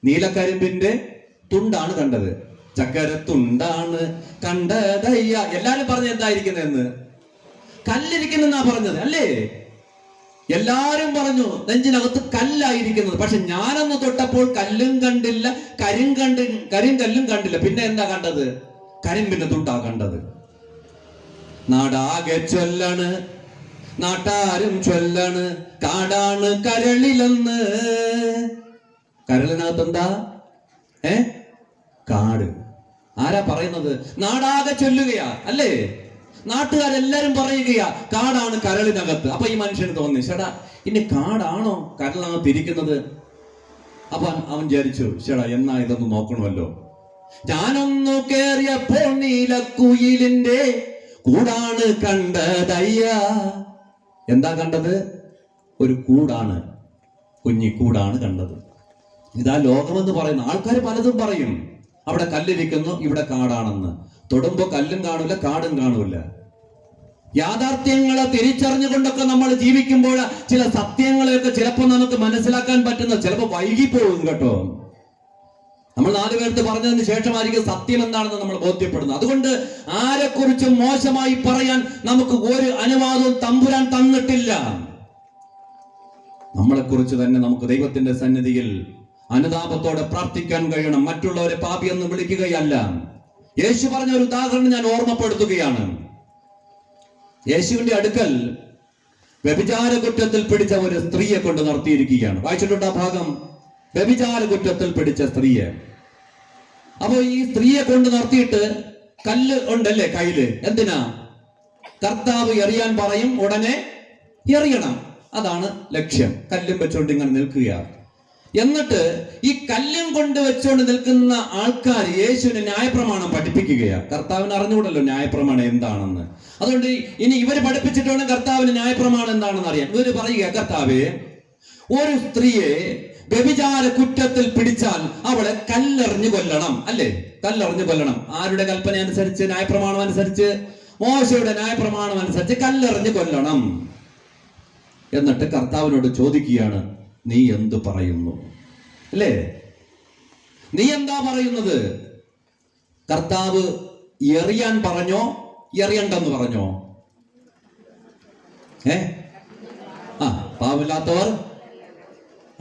നീലക്കരിമ്പിന്റെ തുണ്ടാണ് കണ്ടത്. ചക്കര തുണ്ടാണ് കണ്ടതയ്യ. എല്ലാരും പറഞ്ഞ എന്തായിരിക്കുന്നെന്ന്? കല്ലിരിക്കുന്നെന്നാ പറഞ്ഞത്, അല്ലേ? എല്ലാരും പറഞ്ഞു നെഞ്ചിനകത്ത് കല്ലായിരിക്കുന്നത്. പക്ഷെ ഞാനൊന്ന് തൊട്ടപ്പോൾ കല്ലും കണ്ടില്ല, കരിങ്കല്ലും കണ്ടില്ല. പിന്നെ എന്താ കണ്ടത്? കരിമ്പിന്റെ തുണ്ടാ കണ്ടത്. നാടാകെ ചൊല്ലാണ്, നാട്ടാരും ചൊല്ലാണ്, കാടാണ് കരളിലെന്ന്. കരളിനകത്ത് എന്താ? കാട്. ആരാ പറയുന്നത്? നാടാകെ ചൊല്ലുകയാ, അല്ലേ? നാട്ടുകാരെല്ലാരും പറയുകയാ കാടാണ് കരളിനകത്ത്. അപ്പൊ ഈ മനുഷ്യന് തോന്നി, ചേടാ ഇനി കാടാണോ കരളിനകത്ത് ഇരിക്കുന്നത്? അപ്പൊ അവൻ വിചാരിച്ചു, ചേടാ എന്നാ ഇതൊന്ന് നോക്കണമല്ലോ. ഞാനൊന്നു കേറിയപ്പോൾ നീലക്കുയിലിന്റെ കൂടാണ് കണ്ടതയ്യ. എന്താ കണ്ടത്? ഒരു കൂടാണ്, കുഞ്ഞിക്കൂടാണ് കണ്ടത്. ഇതാ ലോകമെന്ന് പറയുന്ന ആൾക്കാർ പലതും പറയും. അവിടെ കല്ലിരിക്കുന്നു, ഇവിടെ കാടാണെന്ന്. തൊടുമ്പോ കല്ലും കാണൂല, കാടും കാണൂല. യാഥാർത്ഥ്യങ്ങളെ തിരിച്ചറിഞ്ഞുകൊണ്ടൊക്കെ നമ്മൾ ജീവിക്കുമ്പോൾ ചില സത്യങ്ങളെയൊക്കെ ചിലപ്പോൾ നമുക്ക് മനസ്സിലാക്കാൻ പറ്റുന്ന, ചിലപ്പോൾ വൈകിപ്പോകും കേട്ടോ. നമ്മൾ 4 പേർക്ക് പറഞ്ഞതിന് ശേഷമായിരിക്കും സത്യം എന്താണെന്ന് നമ്മൾ ബോധ്യപ്പെടുന്നത്. അതുകൊണ്ട് ആരെക്കുറിച്ചും മോശമായി പറയാൻ നമുക്ക് ഒരു അനുവാദവും തമ്പുരാൻ തന്നിട്ടില്ല. നമ്മളെക്കുറിച്ച് തന്നെ നമുക്ക് ദൈവത്തിന്റെ സന്നിധിയിൽ അനുതാപത്തോടെ പ്രാർത്ഥിക്കാൻ കഴിയണം. മറ്റുള്ളവരെ പാപി എന്ന് വിളിക്കുകയല്ല. യേശു പറഞ്ഞ ഒരു ഉദാഹരണം ഞാൻ ഓർമ്മപ്പെടുത്തുകയാണ്. യേശുവിന്റെ അടുക്കൽ വ്യഭിചാര കുറ്റത്തിൽ പിടിച്ച ഒരു സ്ത്രീയെ കൊണ്ട് നിർത്തിയിരിക്കുകയാണ്. വായിച്ചിട്ടുണ്ട് ആ ഭാഗം? വ്യഭിചാര കുറ്റത്തിൽ പിടിച്ച സ്ത്രീയെ. അപ്പോ ഈ സ്ത്രീയെ കൊണ്ട് നിർത്തിയിട്ട് കല്ല് ഉണ്ടല്ലേ കയ്യില്. എന്തിനാ? കർത്താവ് എറിയാൻ പറയും, ഉടനെ എറിയണം. അതാണ് ലക്ഷ്യം. കല്ലും വെച്ചുകൊണ്ട് ഇങ്ങനെ നിൽക്കുകയാണ്. എന്നിട്ട് ഈ കല്ലും കൊണ്ട് വെച്ചുകൊണ്ട് നിൽക്കുന്ന ആൾക്കാർ യേശുവിന് ന്യായപ്രമാണം പഠിപ്പിക്കുകയാണ്. കർത്താവിന് അറിഞ്ഞുകൂടല്ലോ ന്യായപ്രമാണം എന്താണെന്ന്. അതുകൊണ്ട് ഇനി ഇവര് പഠിപ്പിച്ചിട്ട് വേണം കർത്താവിന് ന്യായപ്രമാണം എന്താണെന്ന് അറിയാൻ. ഇവര് പറയുക, കർത്താവേ, ഒരു സ്ത്രീയെ വ്യഭിചാര കുറ്റത്തിൽ പിടിച്ചാൽ അവളെ കല്ലെറിഞ്ഞു കൊല്ലണം, അല്ലേ? കല്ലെറിഞ്ഞു കൊല്ലണം. ആരുടെ കൽപ്പന അനുസരിച്ച്? ന്യായപ്രമാണം അനുസരിച്ച്, മോശയുടെ ന്യായപ്രമാണം അനുസരിച്ച് കല്ലെറിഞ്ഞു കൊല്ലണം. എന്നിട്ട് കർത്താവിനോട് ചോദിക്കുകയാണ്, നീ എന്ത് പറയുന്നു? അല്ലേ? നീ എന്താ പറയുന്നത്? കർത്താവ് എറിയാൻ പറഞ്ഞോ, എറിയണ്ടെന്ന് പറഞ്ഞോ? പാവമില്ലാത്തവർ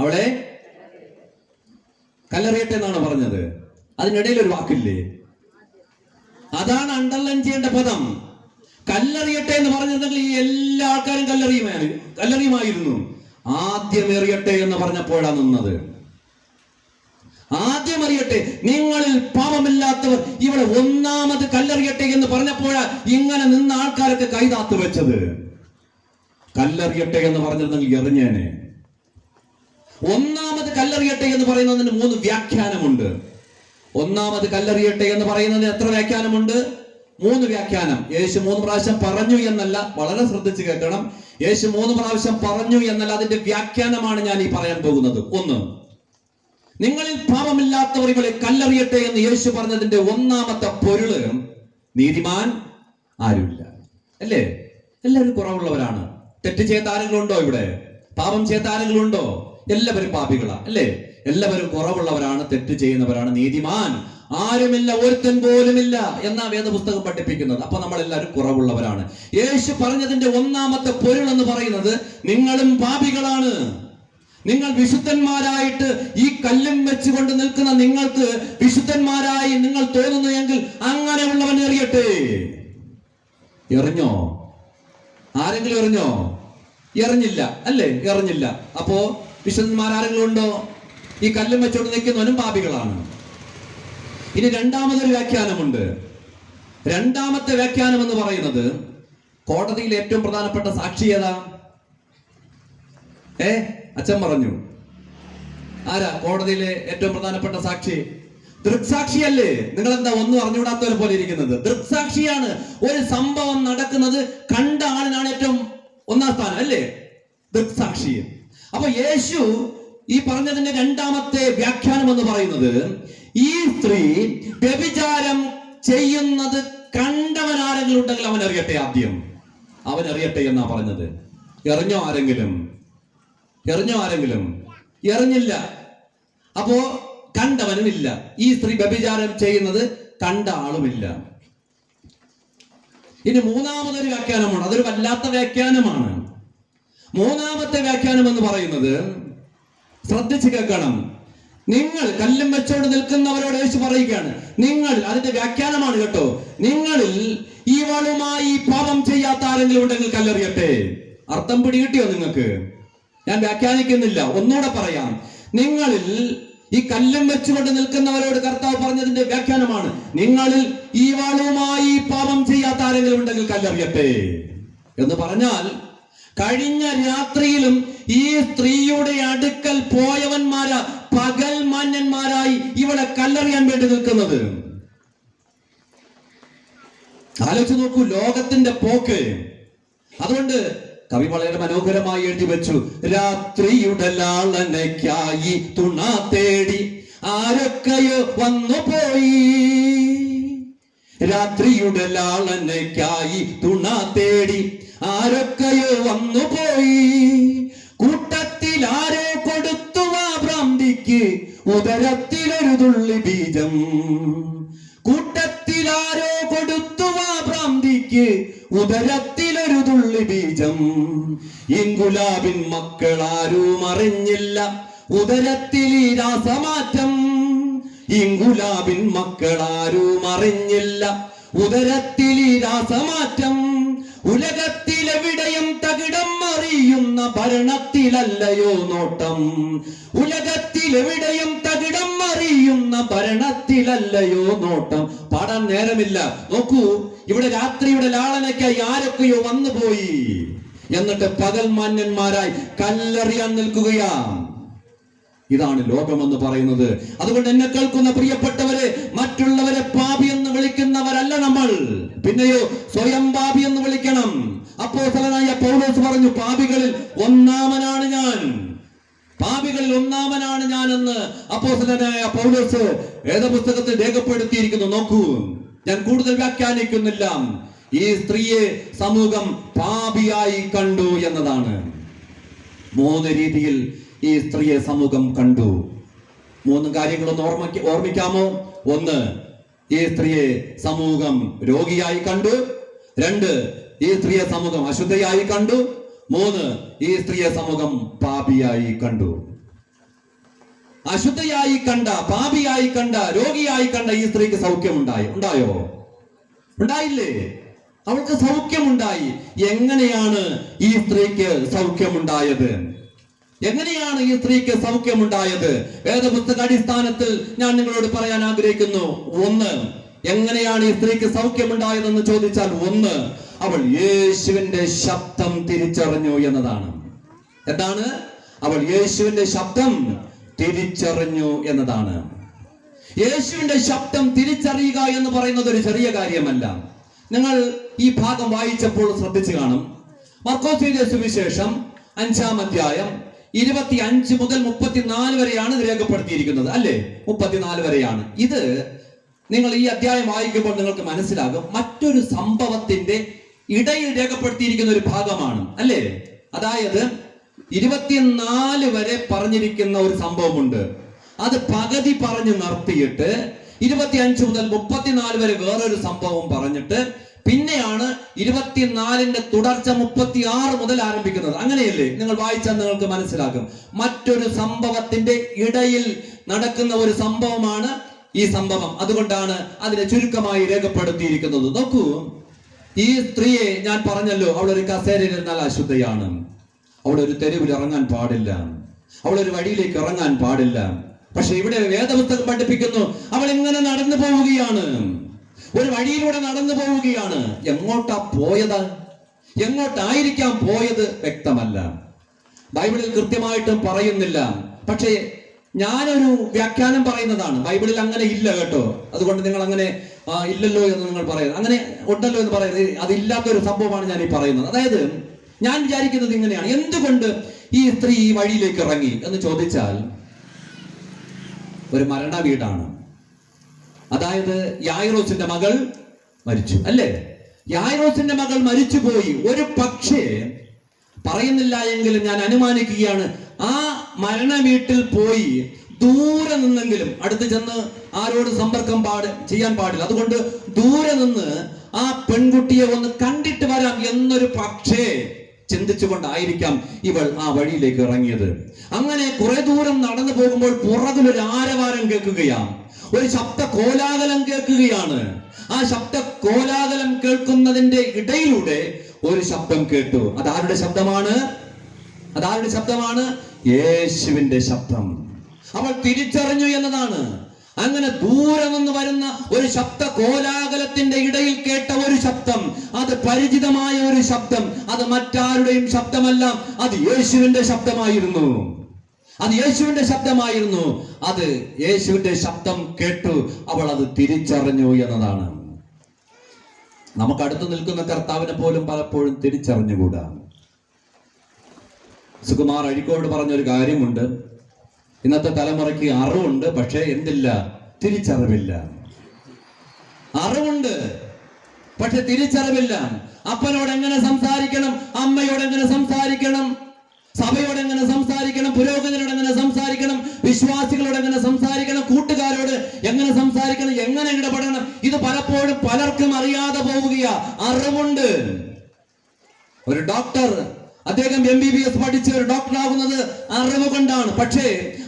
അവളെ കല്ലെറിയട്ടെ എന്നാണ് പറഞ്ഞത്. അതിനിടയിൽ ഒരു വാക്കില്ലേ? അതാണ് അണ്ടർലൈൻ ചെയ്യേണ്ട പദം. കല്ലെറിയട്ടെ എന്ന് പറഞ്ഞിട്ടുണ്ടെങ്കിൽ ഈ എല്ലാ ആൾക്കാരും കല്ലെറിയുമായിരുന്നു. ആദ്യം എറിയട്ടെ എന്ന് പറഞ്ഞപ്പോഴാണ് നിന്നത്. ആദ്യം അറിയട്ടെ, നിങ്ങളിൽ പാപമില്ലാത്തവർ ഇവിടെ ഒന്നാമത് കല്ലെറിയട്ടെ എന്ന് പറഞ്ഞപ്പോഴാ ഇങ്ങനെ നിന്ന ആൾക്കാരൊക്കെ കൈതാത്തു വെച്ചത്. കല്ലെറിയട്ടെ എന്ന് പറഞ്ഞിരുന്നെങ്കിൽ എറിഞ്ഞേനെ. ഒന്നാമത് കല്ലെറിയട്ടെ എന്ന് പറയുന്നതിന് 3 വ്യാഖ്യാനമുണ്ട്. ഒന്നാമത് കല്ലെറിയട്ടെ എന്ന് പറയുന്നതിന് എത്ര വ്യാഖ്യാനമുണ്ട്? 3 വ്യാഖ്യാനം. യേശു 3 പ്രാവശ്യം പറഞ്ഞു എന്നല്ല, വളരെ ശ്രദ്ധിച്ച് കേൾക്കണം. യേശു 3 പ്രാവശ്യം പറഞ്ഞു എന്നല്ല, അതിന്റെ വ്യാഖ്യാനമാണ് ഞാൻ ഈ പറയാൻ പോകുന്നത്. 1, നിങ്ങളിൽ പാപമില്ലാത്തവർ ഇവളെ കല്ലെറിയട്ടെ എന്ന് യേശു പറഞ്ഞതിന്റെ ഒന്നാമത്തെ പൊരുള്, നീതിമാൻ ആരുമില്ല, അല്ലേ? എല്ലാവരും കുറവുള്ളവരാണ്. തെറ്റ് ചെയ്ത ആരെങ്കിലും ഉണ്ടോ ഇവിടെ? പാപം ചെയ്ത ആരെങ്കിലും ഉണ്ടോ? എല്ലാവരും പാപികളാ, അല്ലേ? എല്ലാവരും കുറവുള്ളവരാണ്, തെറ്റ് ചെയ്യുന്നവരാണ്. നീതിമാൻ ആരുമില്ല, ഒരുത്തൻ പോലുമില്ല എന്നാ വേദപുസ്തകം പഠിപ്പിക്കുന്നത്. അപ്പൊ നമ്മൾ എല്ലാവരും കുറവുള്ളവരാണ്. യേശു പറഞ്ഞതിന്റെ ഒന്നാമത്തെ പൊരുൾ എന്ന് പറയുന്നത് നിങ്ങളും പാപികളാണ്. നിങ്ങൾ വിശുദ്ധന്മാരായിട്ട് ഈ കല്ലും വെച്ചുകൊണ്ട് നിൽക്കുന്ന നിങ്ങൾക്ക് വിശുദ്ധന്മാരായി നിങ്ങൾ തോന്നുന്നു എങ്കിൽ അങ്ങനെയുള്ളവൻ എറിയട്ടെ. എറിഞ്ഞോ? ആരെങ്കിലും എറിഞ്ഞോ? എറിഞ്ഞില്ല, അല്ലേ? എറിഞ്ഞില്ല. അപ്പോ വിശുദ്ധന്മാരാരെങ്കിലും ഉണ്ടോ? ഈ കല്ലും വെച്ചുകൊണ്ട് നിൽക്കുന്നവനും പാപികളാണ്. ഇനി രണ്ടാമതൊരു വ്യാഖ്യാനമുണ്ട്. രണ്ടാമത്തെ വ്യാഖ്യാനം എന്ന് പറയുന്നത് കോടതിയിൽ ഏറ്റവും പ്രധാനപ്പെട്ട സാക്ഷി ഏതാ? അച്ഛൻ പറഞ്ഞു. ആരാ കോടതിയിലെ ഏറ്റവും പ്രധാനപ്പെട്ട സാക്ഷി? ദൃക്സാക്ഷിയല്ലേ? നിങ്ങൾ എന്താ ഒന്നും അറിഞ്ഞുകൂടാത്തവരെ പോലെ ഇരിക്കുന്നത്? ദൃക്സാക്ഷിയാണ്. ഒരു സംഭവം നടക്കുന്നത് കണ്ട ആളിനാണ് ഏറ്റവും ഒന്നാം സ്ഥാനം, അല്ലേ? ദൃക്സാക്ഷി. അപ്പൊ യേശു ഈ പറഞ്ഞതിന്റെ രണ്ടാമത്തെ വ്യാഖ്യാനം എന്ന് പറയുന്നത് ഈ സ്ത്രീ വ്യഭിചാരം ചെയ്യുന്നത് കണ്ടവൻ ആരെങ്കിലും ഉണ്ടെങ്കിൽ അവൻ അറിയട്ടെ. ആദ്യം അവൻ അറിയട്ടെ എന്നാ പറഞ്ഞത്. എറിഞ്ഞോ ആരെങ്കിലും? എറിഞ്ഞോ ആരെങ്കിലും? എറിഞ്ഞില്ല. അപ്പോ കണ്ടവനും ഇല്ല. ഈ സ്ത്രീ വ്യഭിചാരം ചെയ്യുന്നത് കണ്ട ആളുമില്ല. ഇനി മൂന്നാമതൊരു വ്യാഖ്യാനമാണ്. അതൊരു വല്ലാത്ത വ്യാഖ്യാനമാണ്. മൂന്നാമത്തെ വ്യാഖ്യാനം എന്ന് പറയുന്നത്, ശ്രദ്ധിച്ചു കേൾക്കണം, നിങ്ങൾ കല്ലും വെച്ചോണ്ട് നിൽക്കുന്നവരോട് യേശു പറയുകയാണ്, നിങ്ങൾ, അതിന്റെ വ്യാഖ്യാനമാണ് കേട്ടോ, നിങ്ങളിൽ ഇവളുമായി പാപം ചെയ്യാത്ത ആരെങ്കിലും ഉണ്ടെങ്കിൽ കല്ലെറിയട്ടെ. അർത്ഥം പിടികിട്ടിയോ നിങ്ങൾക്ക്? ഞാൻ വ്യാഖ്യാനിക്കുന്നില്ല, ഒന്നുകൂടെ പറയാം. നിങ്ങളിൽ ഈ കല്ലും വെച്ചുകൊണ്ട് നിൽക്കുന്നവരോട് കർത്താവ് പറഞ്ഞതിന്റെ വ്യാഖ്യാനമാണ്, നിങ്ങളിൽ ഇവളുമായി പാപം ചെയ്യാത്ത ആരെങ്കിലും ഉണ്ടെങ്കിൽ കല്ലെറിയട്ടെ എന്ന് പറഞ്ഞാൽ, കഴിഞ്ഞ രാത്രിയിലും ഈ സ്ത്രീയുടെ അടുക്കൽ പോയവന്മാരാ പകൽ മാന്യന്മാരായി ഇവളെ കല്ലെറിയാൻ വേണ്ടി നിൽക്കുന്നത്. ആലോചിച്ച് നോക്കൂ ലോകത്തിന്റെ പോക്ക്. അതുകൊണ്ട് കവി വളരെ മനോഹരമായി എഴുതി വെച്ചു, രാത്രിയുടെ ലാളനയ്ക്കായി തുണ തേടി ആരൊക്കെയോ വന്നു പോയി. രാത്രിയുടെ ലാളനയ്ക്കായി തുണ തേടി ആരൊക്കെയോ വന്നു പോയി. കൂട്ടത്തിൽ ആരോ കൊടുത്തു ആ ഭ്രാന്തിക്ക് ഉദരത്തിലൊരു തുള്ളി ബീജം. കൂട്ടത്തിൽ ആരോ കൊടുത്തു ആ ഭ്രാന്തിക്ക് ഉദരത്തിലൊരു തുള്ളി ബീജം. ഇൻകുലാബിൻ മക്കളാരും അറിഞ്ഞില്ല ഉദരത്തിൽ ഈ രാസമാറ്റം. ഇൻകുലാബിൻ മക്കളാരും അറിഞ്ഞില്ല ഉദരത്തിൽ ഈ രാസമാറ്റം. ഉലകത്തിലെവിടെയും തകിടം അറിയുന്ന ഭരണത്തിലല്ലയോ നോട്ടം. ഉലകത്തിലെവിടെയും തകിടം അറിയുന്ന ഭരണത്തിലല്ലയോ നോട്ടം. പാടാൻ നേരമില്ല. നോക്കൂ, ഇവിടെ രാത്രിയുടെ ലാളനയ്ക്കായി ആരൊക്കെയോ വന്നുപോയി, എന്നിട്ട് പകൽ മാന്യന്മാരായി കല്ലെറിയാൻ നിൽക്കുകയാണ്. ഇതാണ് ലോകമെന്ന് പറയുന്നത്. അതുകൊണ്ട് എന്നെ കേൾക്കുന്ന പ്രിയപ്പെട്ടവരെ, മറ്റുള്ളവരെ പാപി എന്ന് വിളിക്കുന്നവരല്ല നമ്മൾ, പിന്നെയോ സ്വയം പാപി എന്ന് വിളിക്കണം. അപ്പോസ്തലനായ പൗലോസ് പറഞ്ഞു, പാപികളിൽ ഒന്നാമനാണ് ഞാൻ, പാപികളിൽ ഒന്നാമനാണ് ഞാൻ എന്ന് അപ്പോസ്തലനായ പൗലോസ് വേദപുസ്തകത്തിൽ രേഖപ്പെടുത്തിയിരിക്കുന്നു. നോക്കൂ, ഞാൻ കൂടുതൽ വ്യാഖ്യാനിക്കുന്നില്ല. ഈ സ്ത്രീയെ സമൂഹം പാപിയായി കണ്ടു എന്നതാണ്. മൂന്ന് രീതിയിൽ ഈ സ്ത്രീയെ സമൂഹം കണ്ടു. മൂന്ന് കാര്യങ്ങളൊന്ന് ഓർമ്മിക്കാമോ? ഒന്ന്, ഈ സ്ത്രീയെ സമൂഹം രോഗിയായി കണ്ടു. രണ്ട്, ഈ സ്ത്രീയെ സമൂഹം അശുദ്ധയായി കണ്ടു. മൂന്ന്, ഈ സ്ത്രീയെ സമൂഹം പാപിയായി കണ്ടു. അശുദ്ധയായി കണ്ട, പാപിയായി കണ്ട, രോഗിയായി കണ്ട ഈ സ്ത്രീക്ക് സൗഖ്യമുണ്ടായി. ഉണ്ടായോ? ഉണ്ടായില്ലേ? അവൾക്ക് സൗഖ്യമുണ്ടായി. എങ്ങനെയാണ് ഈ സ്ത്രീക്ക് സൗഖ്യമുണ്ടായത്? എങ്ങനെയാണ് ഈ സ്ത്രീക്ക് സൗഖ്യമുണ്ടായത്? വേദപുസ്തക അടിസ്ഥാനത്തിൽ ഞാൻ നിങ്ങളോട് പറയാൻ ആഗ്രഹിക്കുന്നു. ഒന്ന്, എങ്ങനെയാണ് ഈ സ്ത്രീക്ക് സൗഖ്യമുണ്ടായതെന്ന് ചോദിച്ചാൽ, ഒന്ന്, അവൾ യേശുവിന്റെ ശബ്ദം തിരിച്ചറിഞ്ഞു എന്നതാണ്. എന്താണ്? അവൾ യേശുവിന്റെ ശബ്ദം തിരിച്ചറിഞ്ഞു എന്നതാണ്. യേശുവിന്റെ ശബ്ദം തിരിച്ചറിയുക എന്ന് പറയുന്നത് ഒരു ചെറിയ കാര്യമല്ല. നിങ്ങൾ ഈ ഭാഗം വായിച്ചപ്പോൾ ശ്രദ്ധിച്ചു കാണും. മർക്കോസ് എഴുതിയ സുവിശേഷം 5-ാം അധ്യായം 25 മുതൽ 34 വരെയാണ് ഇത് രേഖപ്പെടുത്തിയിരിക്കുന്നത്, അല്ലേ? 34 വരെയാണ്. ഇത് നിങ്ങൾ ഈ അധ്യായം വായിക്കുമ്പോൾ നിങ്ങൾക്ക് മനസ്സിലാകും, മറ്റൊരു സംഭവത്തിന്റെ ഇടയിൽ രേഖപ്പെടുത്തിയിരിക്കുന്ന ഒരു ഭാഗമാണ്, അല്ലേ? അതായത് 24 വരെ പറഞ്ഞിരിക്കുന്ന ഒരു സംഭവമുണ്ട്. അത് പകുതി പറഞ്ഞ് നിർത്തിയിട്ട് 25 മുതൽ 34 വരെ വേറൊരു സംഭവം പറഞ്ഞിട്ട് പിന്നെയാണ് 24ന്റെ തുടർച്ച 36 മുതൽ ആരംഭിക്കുന്നത്. അങ്ങനെയല്ലേ? നിങ്ങൾ വായിച്ചാൽ നിങ്ങൾക്ക് മനസ്സിലാക്കും. മറ്റൊരു സംഭവത്തിന്റെ ഇടയിൽ നടക്കുന്ന ഒരു സംഭവമാണ് ഈ സംഭവം. അതുകൊണ്ടാണ് അതിനെ ചുരുക്കമായി രേഖപ്പെടുത്തിയിരിക്കുന്നത്. നോക്കൂ, ഈ സ്ത്രീയെ ഞാൻ പറഞ്ഞല്ലോ, അവളൊരു കസേരയിരുന്നാൽ അശുദ്ധയാണ്. അവളൊരു തെരുവിൽ ഇറങ്ങാൻ പാടില്ല, അവളൊരു വഴിയിലേക്ക് ഇറങ്ങാൻ പാടില്ല. പക്ഷെ ഇവിടെ വേദപുസ്തകം പഠിപ്പിക്കുന്നു, അവൾ ഇങ്ങനെ നടന്നു പോവുകയാണ്, ഒരു വഴിയിലൂടെ നടന്നു പോവുകയാണ്. എങ്ങോട്ടാ പോയത്, എങ്ങോട്ടായിരിക്കാം പോയത് വ്യക്തമല്ല, ബൈബിളിൽ കൃത്യമായിട്ടും പറയുന്നില്ല. പക്ഷേ ഞാനൊരു വ്യാഖ്യാനം പറയുന്നതാണ്. ബൈബിളിൽ അങ്ങനെ ഇല്ല കേട്ടോ. അതുകൊണ്ട് നിങ്ങൾ അങ്ങനെ ഇല്ലല്ലോ എന്ന് നിങ്ങൾ പറയുന്നത്, അങ്ങനെ ഉണ്ടല്ലോ എന്ന് പറയുന്നത്, അതില്ലാത്തൊരു സംഭവമാണ് ഞാൻ ഈ പറയുന്നത്. അതായത് ഞാൻ വിചാരിക്കുന്നത് ഇങ്ങനെയാണ്, എന്തുകൊണ്ട് ഈ സ്ത്രീ ഈ വഴിയിലേക്ക് ഇറങ്ങി എന്ന് ചോദിച്ചാൽ, ഒരു മരണ വീടാണ്. അതായത് യായിറോസിന്റെ മകൾ മരിച്ചു, അല്ലേ? യായിറോസിന്റെ മകൾ മരിച്ചുപോയി. ഒരു പക്ഷേ പറയുന്നില്ല എങ്കിലും ഞാൻ അനുമാനിക്കുകയാണ്, ആ മരണ വീട്ടിൽ പോയി ദൂരെ നിന്നെങ്കിലും, അടുത്ത് ചെന്ന് ആരോട് സമ്പർക്കം ചെയ്യാൻ പാടില്ല, അതുകൊണ്ട് ദൂരെ നിന്ന് ആ പെൺകുട്ടിയെ ഒന്ന് കണ്ടിട്ട് വരാം എന്നൊരു പക്ഷേ ചിന്തിച്ചുകൊണ്ടായിരിക്കാം ഇവൾ ആ വഴിയിലേക്ക് ഇറങ്ങിയത്. അങ്ങനെ കുറെ ദൂരം നടന്നു പോകുമ്പോൾ പുറകിലൊരു ആരവാരം കേൾക്കുകയാണ്, ഒരു ശബ്ദ കോലാഹലം കേൾക്കുകയാണ്. ആ ശബ്ദ കോലാഹലം കേൾക്കുന്നതിന്റെ ഇടയിലൂടെ ഒരു ശബ്ദം കേട്ടു. അതാരുടെ ശബ്ദമാണ്? അതാരുടെ ശബ്ദമാണ്? യേശുവിന്റെ ശബ്ദം. അവൾ തിരിച്ചറിഞ്ഞു എന്നതാണ്. അങ്ങനെ ദൂരെ നിന്ന് വരുന്ന ഒരു ശബ്ദ കോലാഹലത്തിന്റെ ഇടയിൽ കേട്ട ഒരു ശബ്ദം, അത് പരിചിതമായ ഒരു ശബ്ദം, അത് മറ്റാരുടെയും ശബ്ദമല്ല, അത് യേശുവിന്റെ ശബ്ദമായിരുന്നു. അത് യേശുവിന്റെ ശബ്ദമായിരുന്നു. അത് യേശുവിന്റെ ശബ്ദം കേട്ടു അവൾ അത് തിരിച്ചറിഞ്ഞു എന്നതാണ്. നമുക്ക് അടുത്ത് നിൽക്കുന്ന കർത്താവിനെ പോലും പലപ്പോഴും തിരിച്ചറിഞ്ഞുകൂടാ. സുകുമാർ അഴിക്കോട് പറഞ്ഞൊരു കാര്യമുണ്ട്, ഇന്നത്തെ തലമുറയ്ക്ക് അറിവുണ്ട്, പക്ഷേ എന്തില്ല? തിരിച്ചറിവില്ല. അറിവുണ്ട്, പക്ഷെ തിരിച്ചറിവില്ല. അപ്പനോട് എങ്ങനെ സംസാരിക്കണം, അമ്മയോട് എങ്ങനെ സംസാരിക്കണം, സഭയോട് എങ്ങനെ സംസാരിക്കണം, പുരോഹിതനോട് എങ്ങനെ സംസാരിക്കണം, വിശ്വാസികളോട് എങ്ങനെ സംസാരിക്കണം, കൂട്ടുകാരോട് എങ്ങനെ സംസാരിക്കണം, എങ്ങനെ ഇടപെടണം, ഇത് പലപ്പോഴും പലർക്കും അറിയാതെ പോവുകയാ. അറിവുണ്ട്. ഒരു ഡോക്ടർ, അദ്ദേഹം MBBS പഠിച്ച് ഒരു ഡോക്ടർ ആകുന്നത് അറിവ് കൊണ്ടാണ്. പക്ഷേ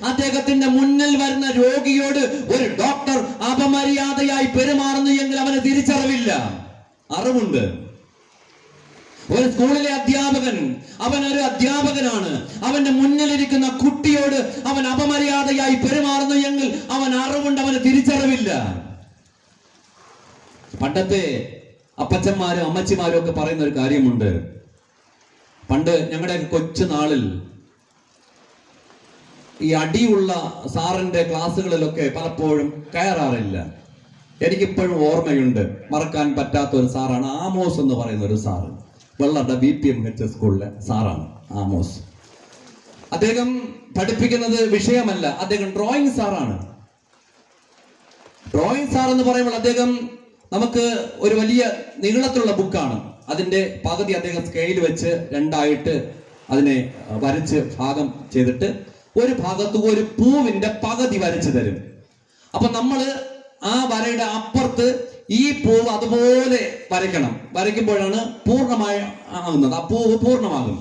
അദ്ദേഹത്തിന്റെ മുന്നിൽ വരുന്ന രോഗിയോട് ഒരു ഡോക്ടർ അപമര്യാദയായി പെരുമാറുന്നു എങ്കിൽ അവന് തിരിച്ചറിവില്ല. അറിവുണ്ട്. ഒരു സ്കൂളിലെ അധ്യാപകൻ, അവൻ ഒരു അധ്യാപകനാണ്, അവന്റെ മുന്നിലിരിക്കുന്ന കുട്ടിയോട് അവൻ അപമര്യാദയായി പെരുമാറുന്നു എങ്കിൽ അവൻ അറിവുണ്ട്, അവന് തിരിച്ചറിവില്ല. പണ്ടത്തെ അപ്പച്ചന്മാരും അമ്മച്ചിമാരും ഒക്കെ പറയുന്ന ഒരു കാര്യമുണ്ട്. പണ്ട് ഞങ്ങളുടെ കൊച്ചു നാളിൽ ഈ അടിയുള്ള സാറിന്റെ ക്ലാസ്സുകളിലൊക്കെ പലപ്പോഴും കയറാറില്ല. എനിക്കിപ്പോഴും ഓർമ്മയുണ്ട്, മറക്കാൻ പറ്റാത്ത ഒരു സാറാണ് ആമോസ് എന്ന് പറയുന്ന ഒരു സാറ്. വെള്ളട BPMH സ്കൂളിലെ സാറാണ് ആമോസ്. അദ്ദേഹം പഠിപ്പിക്കുന്നത് വിഷയമല്ല, അദ്ദേഹം ഡ്രോയിങ് സാറാണ്. ഡ്രോയിങ് സാർ എന്ന് പറയുമ്പോൾ അദ്ദേഹം നമുക്ക് ഒരു വലിയ നീളത്തിലുള്ള ബുക്കാണ്, അതിന്റെ പകുതി അദ്ദേഹം സ്കെയിൽ വെച്ച് രണ്ടായിട്ട് അതിനെ വരച്ച് ഭാഗം ചെയ്തിട്ട് ഒരു ഭാഗത്ത് ഒരു പൂവിന്റെ പകുതി വരച്ചു തരും. അപ്പൊ നമ്മള് ആ വരയുടെ അപ്പുറത്ത് ഈ പൂവ് അതുപോലെ വരയ്ക്കണം. വരയ്ക്കുമ്പോഴാണ് പൂർണ്ണമായി ആകുന്നത്, ആ പൂവ് പൂർണ്ണമാകും.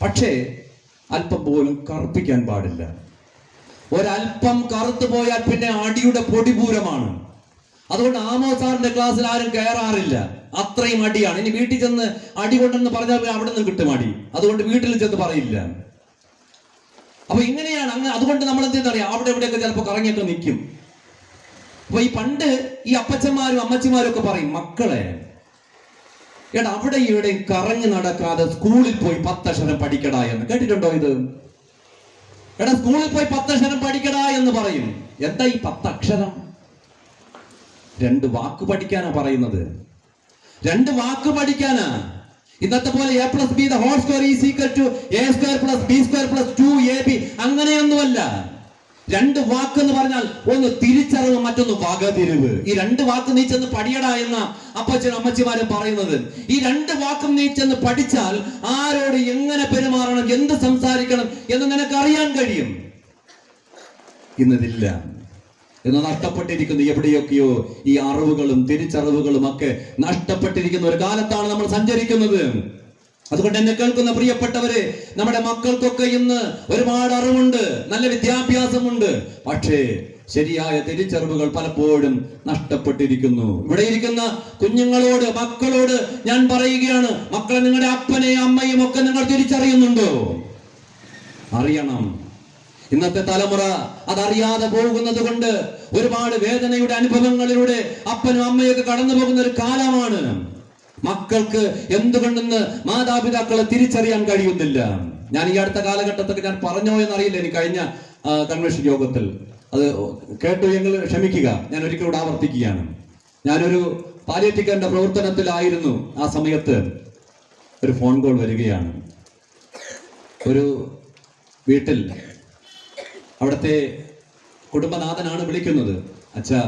പക്ഷേ അല്പം പോലും കറുപ്പിക്കാൻ പാടില്ല. ഒരല്പം കറുത്തു പോയാൽ പിന്നെ അടിയുടെ പൊടിപൂരമാണ്. അതുകൊണ്ട് ആമോസ് സാറിന്റെ ക്ലാസ്സിൽ ആരും കയറാറില്ല, അത്രയും അടിയാണ്. ഇനി വീട്ടിൽ ചെന്ന് അടി കൊണ്ടെന്ന് പറഞ്ഞാൽ അവിടെ നിന്ന് കിട്ടും അടി, അതുകൊണ്ട് വീട്ടിൽ ചെന്ന് പറയില്ല. അപ്പൊ ഇങ്ങനെയാണ്. അങ്ങനെ അതുകൊണ്ട് നമ്മൾ എന്തെന്ന് അറിയാം, അവിടെ എവിടെയൊക്കെ ചിലപ്പോൾ കറങ്ങിയൊക്കെ നിൽക്കും. അപ്പൊ ഈ പണ്ട് ഈ അപ്പച്ചന്മാരും അമ്മച്ചിമാരും ഒക്കെ പറയും, മക്കളെ എടാ അവിടെ ഇവിടെ കറങ്ങി നടക്കാതെ സ്കൂളിൽ പോയി 10 അക്ഷരം പഠിക്കടാ എന്ന്. കേട്ടിട്ടുണ്ടോ ഇത്? എടാ സ്കൂളിൽ പോയി 10 അക്ഷരം പഠിക്കടാ എന്ന് പറയും. എന്താ ഈ 10 അക്ഷരം? 2 വാക്ക് പഠിക്കാനാ പറയുന്നത്. 2 വാക്ക് പഠിക്കാനാ. ഇന്നത്തെ പോലെ A+B the whole square is equal to A² + B² + 2AB അങ്ങനെയൊന്നുമല്ല. രണ്ട് വാക്ക് എന്ന് പറഞ്ഞാൽ ഒന്ന് തിരിച്ചറിവ്, മറ്റൊന്ന് വകതിരിവ്. ഈ രണ്ട് വാക്ക് നീ ചെന്ന് പഠിയടാ എന്ന അപ്പച്ചനും അമ്മച്ചിമാരും പറയുന്നത്. ഈ രണ്ട് വാക്കും നീ ചെന്ന് പഠിച്ചാൽ ആരോട് എങ്ങനെ പെരുമാറണം, എന്ത് സംസാരിക്കണം എന്ന് നിനക്ക് അറിയാൻ കഴിയും. ഇന്നിതില്ല. എന്ന് നഷ്ടപ്പെട്ടിരിക്കുന്നു എവിടെയൊക്കെയോ. ഈ അറിവുകളും തിരിച്ചറിവുകളും ഒക്കെ നഷ്ടപ്പെട്ടിരിക്കുന്ന ഒരു കാലത്താണ് നമ്മൾ സഞ്ചരിക്കുന്നത്. അതുകൊണ്ട് എന്നെ കേൾക്കുന്ന പ്രിയപ്പെട്ടവരെ, നമ്മുടെ മക്കൾക്കൊക്കെ ഇന്ന് ഒരുപാട് അറിവുണ്ട്, നല്ല വിദ്യാഭ്യാസമുണ്ട്. പക്ഷേ ശരിയായ തിരിച്ചറിവുകൾ പലപ്പോഴും നഷ്ടപ്പെട്ടിരിക്കുന്നു. ഇവിടെ ഇരിക്കുന്ന കുഞ്ഞുങ്ങളോട്, മക്കളോട് ഞാൻ പറയുകയാണ്, മക്കളെ, നിങ്ങളുടെ അപ്പനെയും അമ്മയും ഒക്കെ നിങ്ങൾ തിരിച്ചറിയുന്നുണ്ടോ? അറിയണം. ഇന്നത്തെ തലമുറ അതറിയാതെ പോകുന്നത് കൊണ്ട് ഒരുപാട് വേദനയുടെ അനുഭവങ്ങളിലൂടെ അപ്പനും അമ്മയൊക്കെ കടന്നു പോകുന്ന ഒരു കാലമാണ്. മക്കൾക്ക് എന്തുകൊണ്ടെന്ന് മാതാപിതാക്കളെ തിരിച്ചറിയാൻ കഴിയുന്നില്ല. ഞാൻ ഈ അടുത്ത കാലഘട്ടത്തൊക്കെ ഞാൻ പറഞ്ഞോ എന്നറിയില്ല, എനിക്ക് കഴിഞ്ഞ കൺവെൻഷൻ യോഗത്തിൽ അത് കേട്ടു എങ്കിൽ ക്ഷമിക്കുക, ഞാൻ ഒരിക്കലൂടെ ആവർത്തിക്കുകയാണ്. ഞാനൊരു പാലിയേറ്റീവ് കെയറിന്റെ പ്രവർത്തനത്തിലായിരുന്നു. ആ സമയത്ത് ഒരു ഫോൺ കോൾ വരികയാണ്. ഒരു വീട്ടിൽ അവിടുത്തെ കുടുംബനാഥനാണ് വിളിക്കുന്നത്. അച്ഛാ,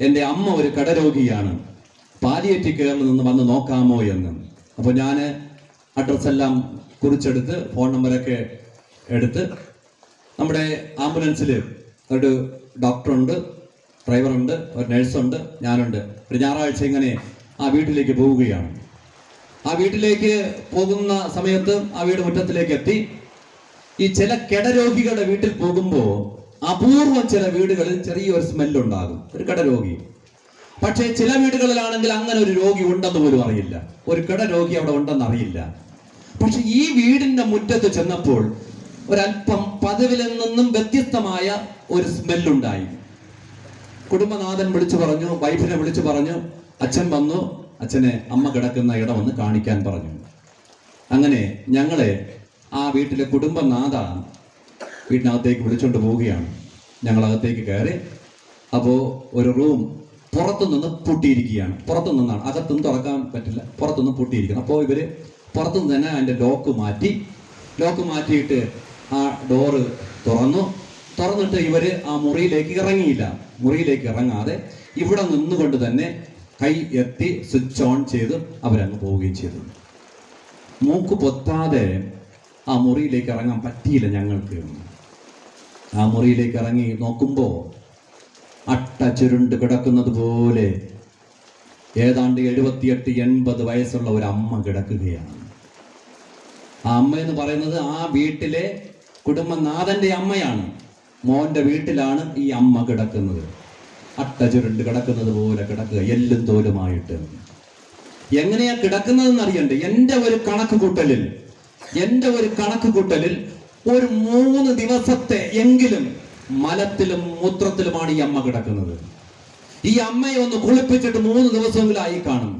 എൻ്റെ അമ്മ ഒരു കടരോഗിയാണ്, പാലിയേറ്റീവ് കെയറിൽ നിന്ന് വന്ന് നോക്കാമോ എന്ന്. അപ്പോൾ ഞാൻ അഡ്രസ്സെല്ലാം കുറിച്ചെടുത്ത് ഫോൺ നമ്പറൊക്കെ എടുത്ത് നമ്മുടെ ആംബുലൻസിൽ ഒരു ഡോക്ടറുണ്ട്, ഡ്രൈവറുണ്ട്, ഒരു നഴ്സുണ്ട്, ഞാനുണ്ട്. ഒരു ഞായറാഴ്ച ഇങ്ങനെ ആ വീട്ടിലേക്ക് പോവുകയാണ്. ആ വീട്ടിലേക്ക് പോകുന്ന സമയത്ത് ആ വീട് മുറ്റത്തിലേക്ക് എത്തി. ഈ ചില കിടരോഗികളുടെ വീട്ടിൽ പോകുമ്പോൾ അപൂർവം ചില വീടുകളിൽ ചെറിയൊരു സ്മെല്ലുണ്ടാകും, ഒരു കിടരോഗി. പക്ഷേ ചില വീടുകളിലാണെങ്കിൽ അങ്ങനെ ഒരു രോഗി ഉണ്ടെന്ന് പോലും അറിയില്ല, ഒരു കിടരോഗി അവിടെ ഉണ്ടെന്ന് അറിയില്ല. പക്ഷെ ഈ വീടിന്റെ മുറ്റത്ത് ചെന്നപ്പോൾ ഒരല്പം പതിവിൽ നിന്നും വ്യത്യസ്തമായ ഒരു സ്മെല്ലുണ്ടായി. കുടുംബനാഥൻ വിളിച്ചു പറഞ്ഞു, വൈഫിനെ വിളിച്ചു പറഞ്ഞു, അച്ഛൻ വന്നു, അച്ഛനെ അമ്മ കിടക്കുന്ന ഇടം ഒന്ന് കാണിക്കാൻ പറഞ്ഞു. അങ്ങനെ ഞങ്ങളെ ആ വീട്ടിലെ കുടുംബനാഥ വീട്ടിനകത്തേക്ക് വിളിച്ചുകൊണ്ട് പോവുകയാണ്. ഞങ്ങളകത്തേക്ക് കയറി. അപ്പോൾ ഒരു റൂം പുറത്തുനിന്ന് പൂട്ടിയിരിക്കുകയാണ്. പുറത്തുനിന്നാണ്, അകത്തുനിന്ന് തുറക്കാൻ പറ്റില്ല, പുറത്തുനിന്ന് പൂട്ടിയിരിക്കണം. അപ്പോൾ ഇവര് പുറത്തുനിന്ന് തന്നെ അതിൻ്റെ ലോക്ക് മാറ്റിയിട്ട് ആ ഡോറ് തുറന്നിട്ട് ഇവര് ആ മുറിയിലേക്ക് ഇറങ്ങിയില്ല. മുറിയിലേക്ക് ഇറങ്ങാതെ ഇവിടെ നിന്നുകൊണ്ട് തന്നെ കൈ എത്തി സ്വിച്ച് ഓൺ ചെയ്ത് അവരങ്ങ് പോവുകയും ചെയ്തു. മൂക്ക് പൊത്താതെ ആ മുറിയിലേക്ക് ഇറങ്ങാൻ പറ്റിയില്ല ഞങ്ങൾക്ക്. ആ മുറിയിലേക്ക് ഇറങ്ങി നോക്കുമ്പോൾ അട്ട ചുരുണ്ട് കിടക്കുന്നത് പോലെ ഏതാണ്ട് 78-80 വയസ്സുള്ള ഒരു അമ്മ കിടക്കുകയാണ്. ആ അമ്മ എന്ന് പറയുന്നത് ആ വീട്ടിലെ കുടുംബനാഥന്റെ അമ്മയാണ്. മോന്റെ വീട്ടിലാണ് ഈ അമ്മ കിടക്കുന്നത്. അട്ട ചുരുണ്ട് കിടക്കുന്നത് പോലെ കിടക്കുക, എല്ലും തോലുമായിട്ട്. എങ്ങനെയാ കിടക്കുന്നതെന്ന് അറിയണ്ടേ? എൻ്റെ ഒരു കണക്ക് കൂട്ടലിൽ ഒരു 3 ദിവസത്തെ എങ്കിലും മലത്തിലും മൂത്രത്തിലുമാണ് ഈ അമ്മ കിടക്കുന്നത്. ഈ അമ്മയെ ഒന്ന് കുളിപ്പിച്ചിട്ട് 3 ദിവസമെങ്കിലായി കാണും.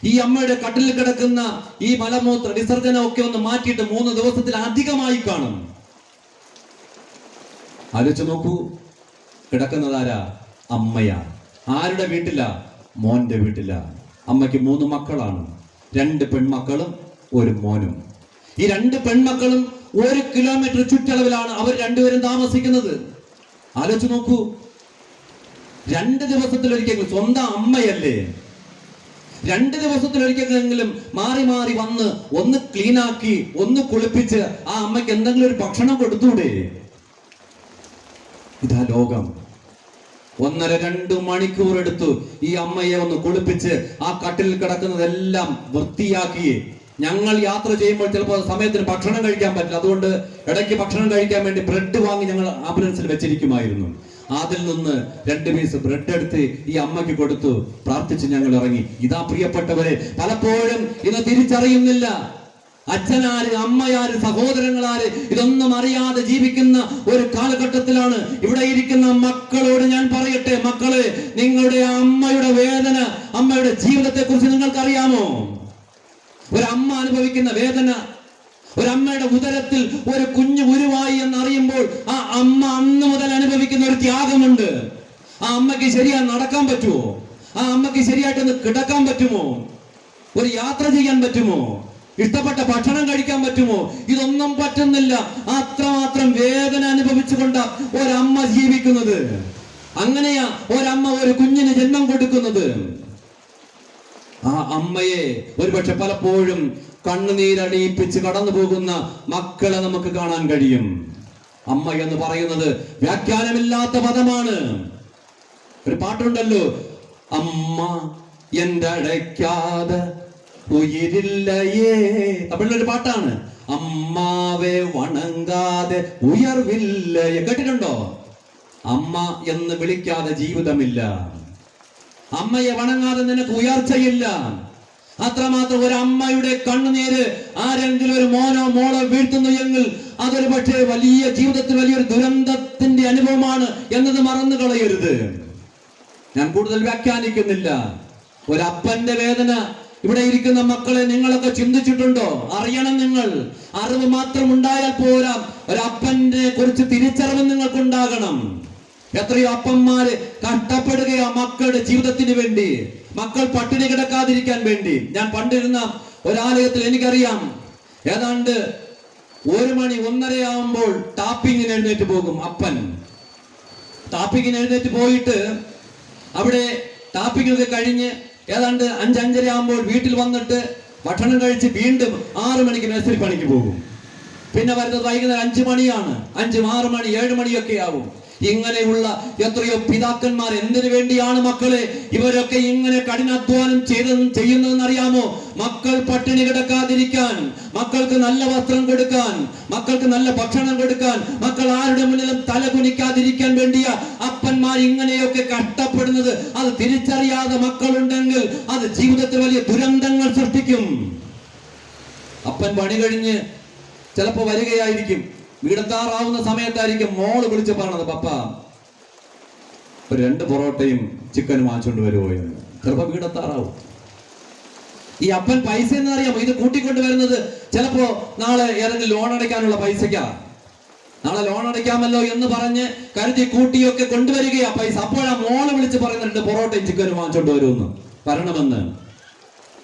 ഈ അമ്മയുടെ കട്ടിലിൽ കിടക്കുന്ന ഈ മലമൂത്ര വിസർജനമൊക്കെ ഒന്ന് മാറ്റിയിട്ട് 3 ദിവസത്തിൽ അധികമായി കാണും. ആലോചിച്ച് നോക്കൂ, കിടക്കുന്നതാരാ? അമ്മയാ. ആരുടെ വീട്ടിലാ? മോന്റെ വീട്ടിലാ. അമ്മയ്ക്ക് 3 മക്കളാണ്, 2 പെൺമക്കളും 1 മോനും. ഈ 2 പെൺമക്കളും 1 കിലോമീറ്റർ ചുറ്റളവിലാണ് അവർ രണ്ടുപേരും താമസിക്കുന്നത്. ആലോചിച്ച് നോക്കൂ, 2 ദിവസത്തിലൊരിക്കലും സ്വന്തം അമ്മയല്ലേ, 2 ദിവസത്തിലൊരിക്കലെങ്കിലും മാറി മാറി വന്ന് ഒന്ന് ക്ലീനാക്കി ഒന്ന് കുളിപ്പിച്ച് ആ അമ്മയ്ക്ക് എന്തെങ്കിലും ഒരു ഭക്ഷണം കൊടുത്തൂടെ? ഇതാ ലോകം. 1.5-2 മണിക്കൂർ എടുത്തു ഈ അമ്മയെ ഒന്ന് കുളിപ്പിച്ച് ആ കട്ടിലിൽ കിടക്കുന്നതെല്ലാം വൃത്തിയാക്കി. ഞങ്ങൾ യാത്ര ചെയ്യുമ്പോൾ ചിലപ്പോൾ സമയത്തിന് ഭക്ഷണം കഴിക്കാൻ പറ്റില്ല, അതുകൊണ്ട് ഇടയ്ക്ക് ഭക്ഷണം കഴിക്കാൻ വേണ്ടി ബ്രെഡ് വാങ്ങി ഞങ്ങൾ ആംബുലൻസിൽ വെച്ചിരിക്കുമായിരുന്നു. അതിൽ നിന്ന് 2 പീസ് ബ്രെഡ് എടുത്ത് ഈ അമ്മയ്ക്ക് കൊടുത്തു, പ്രാർത്ഥിച്ച് ഞങ്ങൾ ഇറങ്ങി. ഇതാ പ്രിയപ്പെട്ടവരെ, പലപ്പോഴും ഇന്ന് തിരിച്ചറിയുന്നില്ല അച്ഛനാര്, അമ്മയാര്, സഹോദരങ്ങളാര്, ഇതൊന്നും അറിയാതെ ജീവിക്കുന്ന ഒരു കാലഘട്ടത്തിലാണ്. ഇവിടെ ഇരിക്കുന്ന മക്കളോട് ഞാൻ പറയട്ടെ, മക്കളെ, നിങ്ങളുടെ അമ്മയുടെ വേദന, അമ്മയുടെ ജീവിതത്തെ കുറിച്ച് നിങ്ങൾക്കറിയാമോ? ഒരമ്മ അനുഭവിക്കുന്ന വേദന, ഒരമ്മയുടെ ഉദരത്തിൽ ഒരു കുഞ്ഞു ഉരുവായി എന്നറിയുമ്പോൾ ആ അമ്മ അന്ന് മുതൽ അനുഭവിക്കുന്ന ഒരു ത്യാഗമുണ്ട്. ആ അമ്മയ്ക്ക് ശരിയായി നടക്കാൻ പറ്റുമോ? ആ അമ്മയ്ക്ക് ശരിയായിട്ടൊന്ന് കിടക്കാൻ പറ്റുമോ? ഒരു യാത്ര ചെയ്യാൻ പറ്റുമോ? ഇഷ്ടപ്പെട്ട ഭക്ഷണം കഴിക്കാൻ പറ്റുമോ? ഇതൊന്നും പറ്റുന്നില്ല. അത്രമാത്രം വേദന അനുഭവിച്ചുകൊണ്ട് ഒരമ്മ ജീവിക്കുന്നത്. അങ്ങനെയാ ഒരമ്മ ഒരു കുഞ്ഞിന് ജന്മം കൊടുക്കുന്നത്. ആ അമ്മയെ ഒരുപക്ഷെ പലപ്പോഴും കണ്ണുനീരണിയിപ്പിച്ച് കടന്നു പോകുന്ന മക്കളെ നമുക്ക് കാണാൻ കഴിയും. അമ്മ എന്ന് പറയുന്നത് വ്യാഖ്യാനമില്ലാത്ത പദമാണ്. ഒരു പാട്ടുണ്ടല്ലോ, അമ്മ എന്റെ അടയ്ക്കാതെ ഉയിരില്ലയേ. തമിഴിലൊരു പാട്ടാണ്, അമ്മാവെ വണങ്ങാതെ ഉയർവില്ലയെ. കേട്ടിട്ടുണ്ടോ? അമ്മ എന്ന് വിളിക്കാതെ ജീവിതമില്ല. അമ്മയെ വണങ്ങാതെ നിനക്ക് ഉയർച്ചയില്ല. അത്രമാത്രം ഒരു അമ്മയുടെ കണ്ണുനീര് ആരെങ്കിലും ഒരു മോനോ മോളോ വീഴ്ത്തുന്നു എങ്കിൽ അതൊരു പക്ഷേ വലിയ ജീവിതത്തിൽ വലിയൊരു ദുരന്തത്തിന്റെ അനുഭവമാണ് എന്നത് മറന്നു കളയരുത്. ഞാൻ കൂടുതൽ വ്യാഖ്യാനിക്കുന്നില്ല. ഒരപ്പന്റെ വേദന ഇവിടെ ഇരിക്കുന്ന മക്കളെ നിങ്ങളൊക്കെ ചിന്തിച്ചിട്ടുണ്ടോ? അറിയണം. നിങ്ങൾ അറിവ് മാത്രം ഉണ്ടായാൽ പോരാ, ഒരപ്പനെ കുറിച്ച് തിരിച്ചറിവ് നിങ്ങൾക്കുണ്ടാകണം. എത്രയോ അപ്പന്മാര് കഷ്ടപ്പെടുകയാ മക്കളുടെ ജീവിതത്തിന് വേണ്ടി, മക്കൾ പട്ടിണി കിടക്കാതിരിക്കാൻ വേണ്ടി. ഞാൻ പണ്ടിരുന്ന ഒരാലയത്തിൽ എനിക്കറിയാം, ഏതാണ്ട് 1 മണി 1:30 ആവുമ്പോൾ ടാപ്പിങ്ങിന് എഴുന്നേറ്റ് പോകും അപ്പൻ. ടാപ്പിങ്ങിന് എഴുന്നേറ്റ് പോയിട്ട് അവിടെ ടാപ്പിങ്ങൊക്കെ കഴിഞ്ഞ് ഏതാണ്ട് 5-5:30 ആവുമ്പോൾ വീട്ടിൽ വന്നിട്ട് ഭക്ഷണം കഴിച്ച് വീണ്ടും 6 മണിക്ക് മേസ്തിരി പണിക്ക് പോകും. പിന്നെ വരുന്നത് വൈകുന്നേരം 5 മണിയാണ്. 5, 6 മണി, 7 മണിയൊക്കെ ആവും. ഇങ്ങനെയുള്ള എത്രയോ പിതാക്കന്മാർ എന്തിനു വേണ്ടിയാണ് മക്കളെ ഇവരൊക്കെ ഇങ്ങനെ കഠിനാധ്വാനം ചെയ്യുന്നതെന്ന് അറിയാമോ? മക്കൾ പട്ടിണി കിടക്കാതിരിക്കാൻ, മക്കൾക്ക് നല്ല വസ്ത്രം കൊടുക്കാൻ, മക്കൾക്ക് നല്ല ഭക്ഷണം കൊടുക്കാൻ, മക്കൾ ആരുടെ മുന്നിലും തല കുനിക്കാതിരിക്കാൻ വേണ്ടിയ അപ്പന്മാർ ഇങ്ങനെയൊക്കെ കഷ്ടപ്പെടുന്നത്. അത് തിരിച്ചറിയാതെ മക്കളുണ്ടെങ്കിൽ അത് ജീവിതത്തിൽ വലിയ ദുരന്തങ്ങൾ സൃഷ്ടിക്കും. അപ്പൻ പണി കഴിഞ്ഞ് ചിലപ്പോ വരികയായിരിക്കും, വീടെത്താറാവുന്ന സമയത്തായിരിക്കും മോള് വിളിച്ച് പറഞ്ഞത്, പപ്പ ഒരു 2 പൊറോട്ടയും ചിക്കനും വാങ്ങിച്ചുകൊണ്ട് വരുമോ എന്ന്. ചിലപ്പോ വീടെത്താറാവും. ഈ അപ്പൻ പൈസ എന്ന് അറിയാമോ ഇത് കൂട്ടിക്കൊണ്ട് വരുന്നത്? ചിലപ്പോ നാളെ ഏതെങ്കിലും ലോൺ അടയ്ക്കാനുള്ള പൈസക്കാ. നാളെ ലോൺ അടയ്ക്കാമല്ലോ എന്ന് പറഞ്ഞ് കരുതി കൂട്ടിയൊക്കെ കൊണ്ടുവരികയാ പൈസ. അപ്പോഴാ മോള് വിളിച്ച് പറയുന്നുണ്ട് പൊറോട്ടയും ചിക്കനും വാങ്ങിച്ചോണ്ട് വരുമെന്ന്, വരണമെന്ന്.